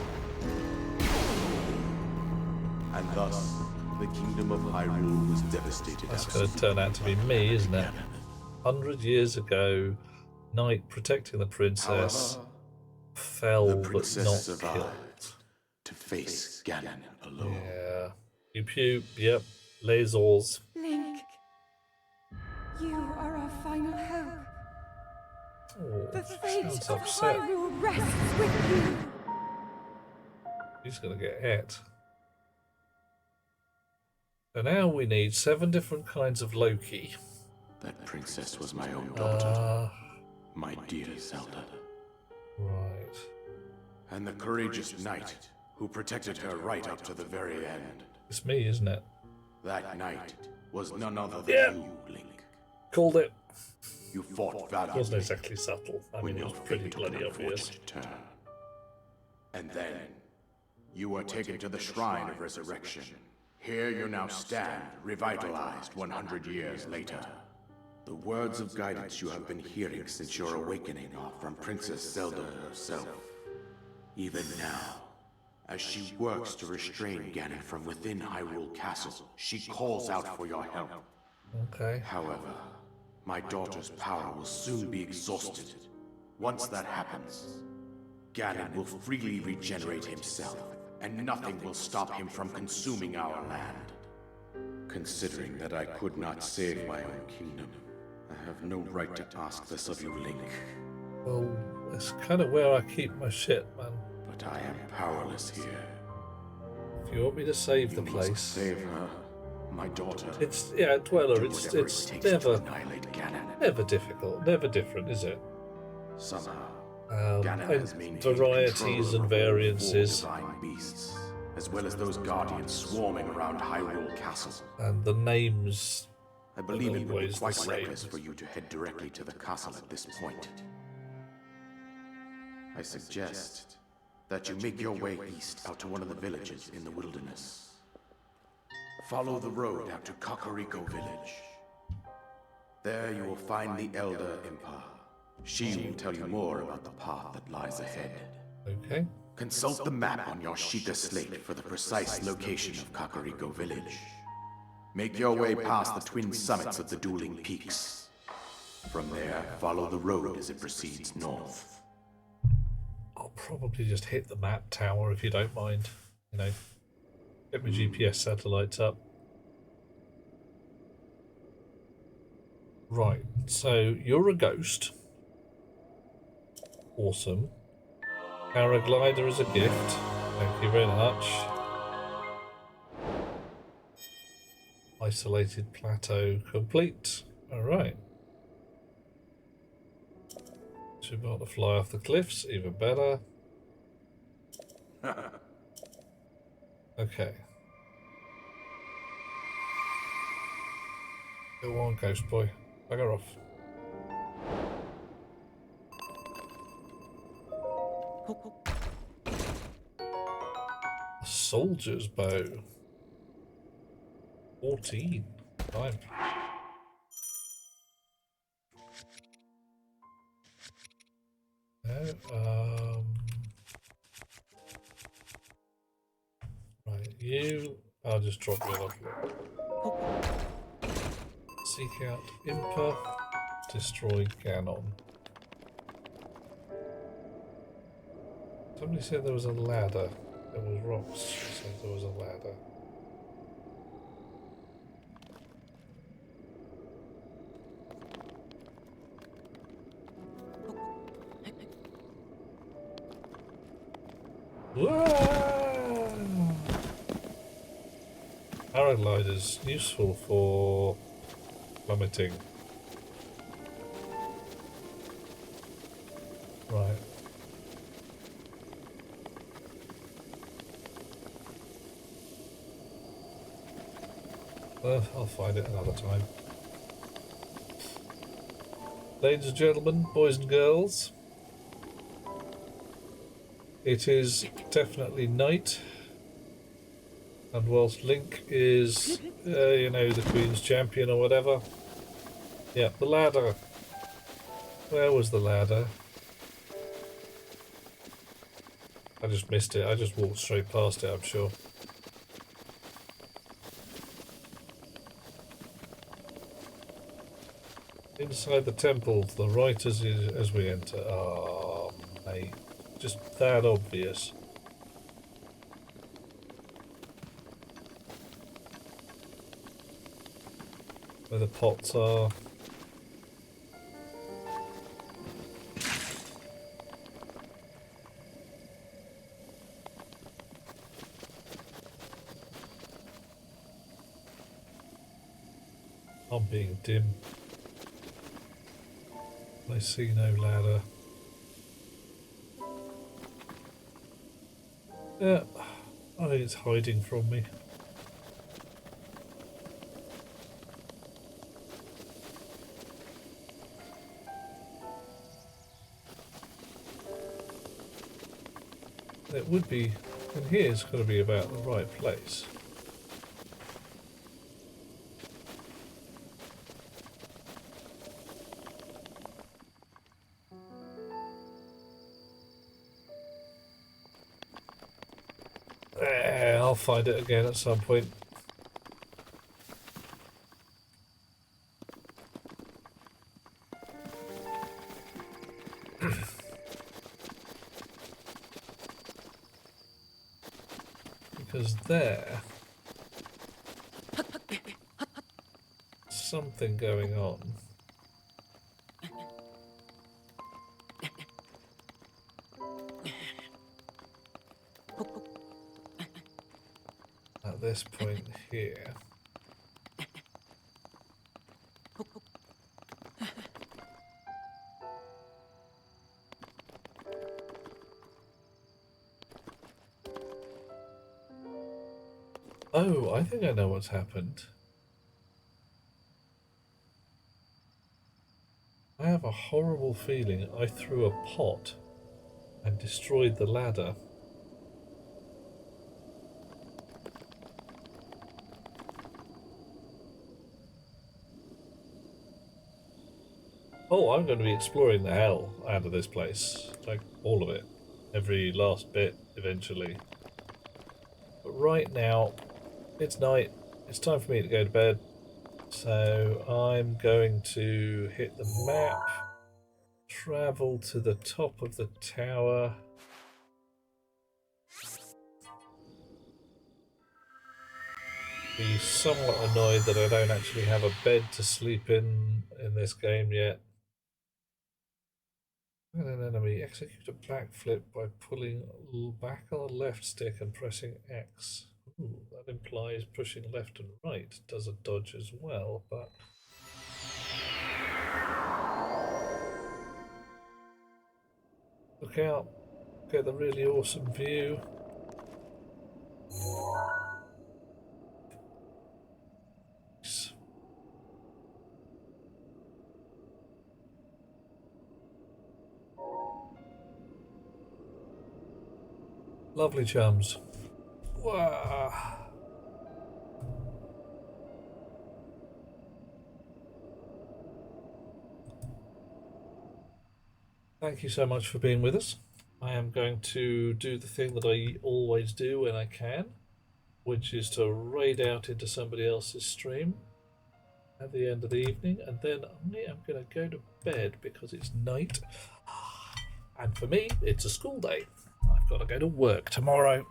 And thus, the kingdom of Hyrule was devastated. That's going to turn out to be me, isn't it? 100 years ago, knight protecting the princess fell The but princess not survived killed. to face Ganon alone. Yeah. Pew pew, yep. Lasers. Link, you are our final hope. Oh, The fate sounds of upset. Hyrule rests with you. He's going to get hit. So now we need 7 different kinds of Loki. That princess was my own daughter, my dear Zelda. Right. And the courageous knight who protected her right up to the very end. It's me, isn't it? That knight was none other than you, Link. Called it. You fought It valiantly wasn't exactly subtle. I when mean, it your was pretty fate took an bloody obvious. unfortunate turn. And then, you were taken to the Shrine of Resurrection. Here you now stand, revitalized 100 years later. The words of guidance you have been hearing since your awakening are from Princess Zelda herself. Even now, as she works to restrain Ganon from within Hyrule Castle, she calls out for your help. Okay. However, my daughter's power will soon be exhausted. Once that happens, Ganon will freely regenerate himself, and nothing will stop him from consuming our land. Considering that I could not save my own kingdom, I have no right to ask this of you, Link. Well, that's kind of where I keep my shit, man. But I am powerless here. If you want me to save the You must place, save her, my daughter. it's Dweller. Do It's whatever it takes to never annihilate Ganon. never difficult, never different, is it? Somehow, And Ganon has maintained varieties control and over all variances, divine beasts, as well as those guardians swarming around Hyrule Castle. and the names. I believe it would be Always the quite same. reckless for you to head directly to the castle at this point. I suggest that you make your way east out to one of the villages in the wilderness. Follow the road out to Kakariko Village. There you will find the Elder Impa. She will tell you more about the path that lies ahead. Okay. Consult the map on your Sheikah slate for the precise location of Kakariko Village. Make your way past the twin summits of the dueling peaks. From there, follow the road as it proceeds north. I'll probably just hit the map tower if you don't mind. You know, get my GPS satellites up. Right, so you're a ghost. Awesome. Paraglider is a gift. Thank you very much. Isolated plateau complete. Alright. Too hard to fly off the cliffs, even better. Okay. Go on, ghost boy. Bugger off. A soldier's bow. 14. Fine. No, right, you. I'll just drop you off. Seek out Impa. Destroy Ganon. Somebody said there was a ladder. There was rocks. Said there was a ladder. Paragliders useful for plummeting. Right. I'll find it another time. Ladies and gentlemen, boys and girls, it is definitely night, and whilst Link is, you know, the Queen's champion or whatever, yeah, the ladder. Where was the ladder? I just missed it. I just walked straight past it, I'm sure. Inside the temple, to the right as we enter. Oh, mate. Just that obvious. Where the pots are. I'm being dim. I see no ladder. Yeah, I think it's hiding from me. It would be, and here's got to be about the right place. I'll find it again at some point. Because there, something going on. At this point here. Oh, I think I know what's happened. I have a horrible feeling I threw a pot and destroyed the ladder. Oh, I'm going to be exploring the hell out of this place. Like, all of it. Every last bit, eventually. But right now, it's night. It's time for me to go to bed. So I'm going to hit the map. Travel to the top of the tower. Be somewhat annoyed that I don't actually have a bed to sleep in this game yet. When an enemy, execute a backflip by pulling back on the left stick and pressing X. Ooh, that implies pushing left and right. Does a dodge as well, but Look out. Get the really awesome view. Lovely chums. Wow. Thank you so much for being with us. I am going to do the thing that I always do when I can, which is to raid out into somebody else's stream at the end of the evening, and then I am going to go to bed because it's night, and for me it's a school day. I've got to go to work tomorrow.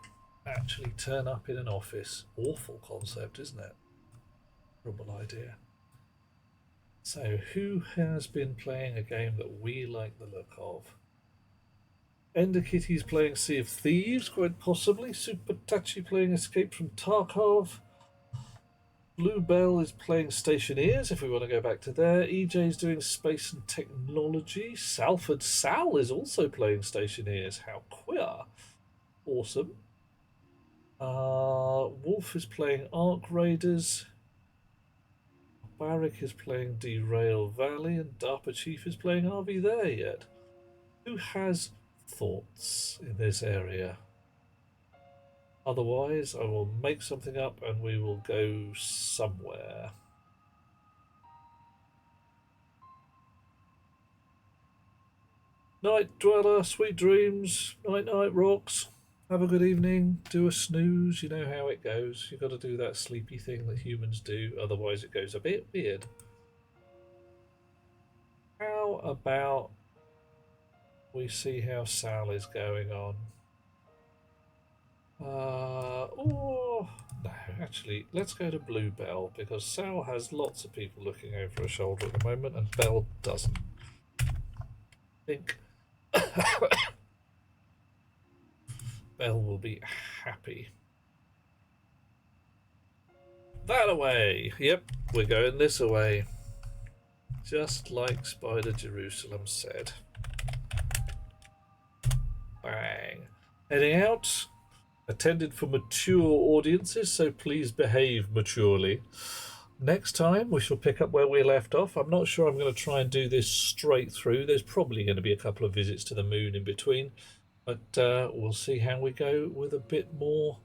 Actually turn up in an office. Awful concept, isn't it? Horrible idea. So who has been playing a game that we like the look of? Ender Kitty's playing Sea of Thieves, quite possibly. Super Tachi playing Escape from Tarkov. Bluebell is playing Stationeers, if we want to go back to there. EJ's doing Space and Technology. Salford Sal is also playing Stationeers. How queer. Awesome. Wolf is playing Ark Raiders. Barrick is playing Derail Valley. And DARPA Chief is playing Are We There Yet? Who has thoughts in this area? Otherwise, I will make something up and we will go somewhere. Night Dweller, sweet dreams. Night night rocks. Have a good evening. Do a snooze. You know how it goes. You've got to do that sleepy thing that humans do, otherwise it goes a bit weird. How about we see how Sal is going on? Oh, no, actually, let's go to Bluebell because Sal has lots of people looking over her shoulder at the moment and Belle doesn't. I think Belle will be happy. That away! Yep, we're going this away. Just like Spider Jerusalem said. Bang. Heading out. Attended for mature audiences, so please behave maturely. Next time we shall pick up where we left off. I'm not sure I'm going to try and do this straight through. There's probably going to be a couple of visits to the moon in between, but we'll see how we go with a bit more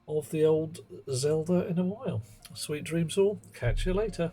of the old Zelda in a while. Sweet dreams all. Catch you later.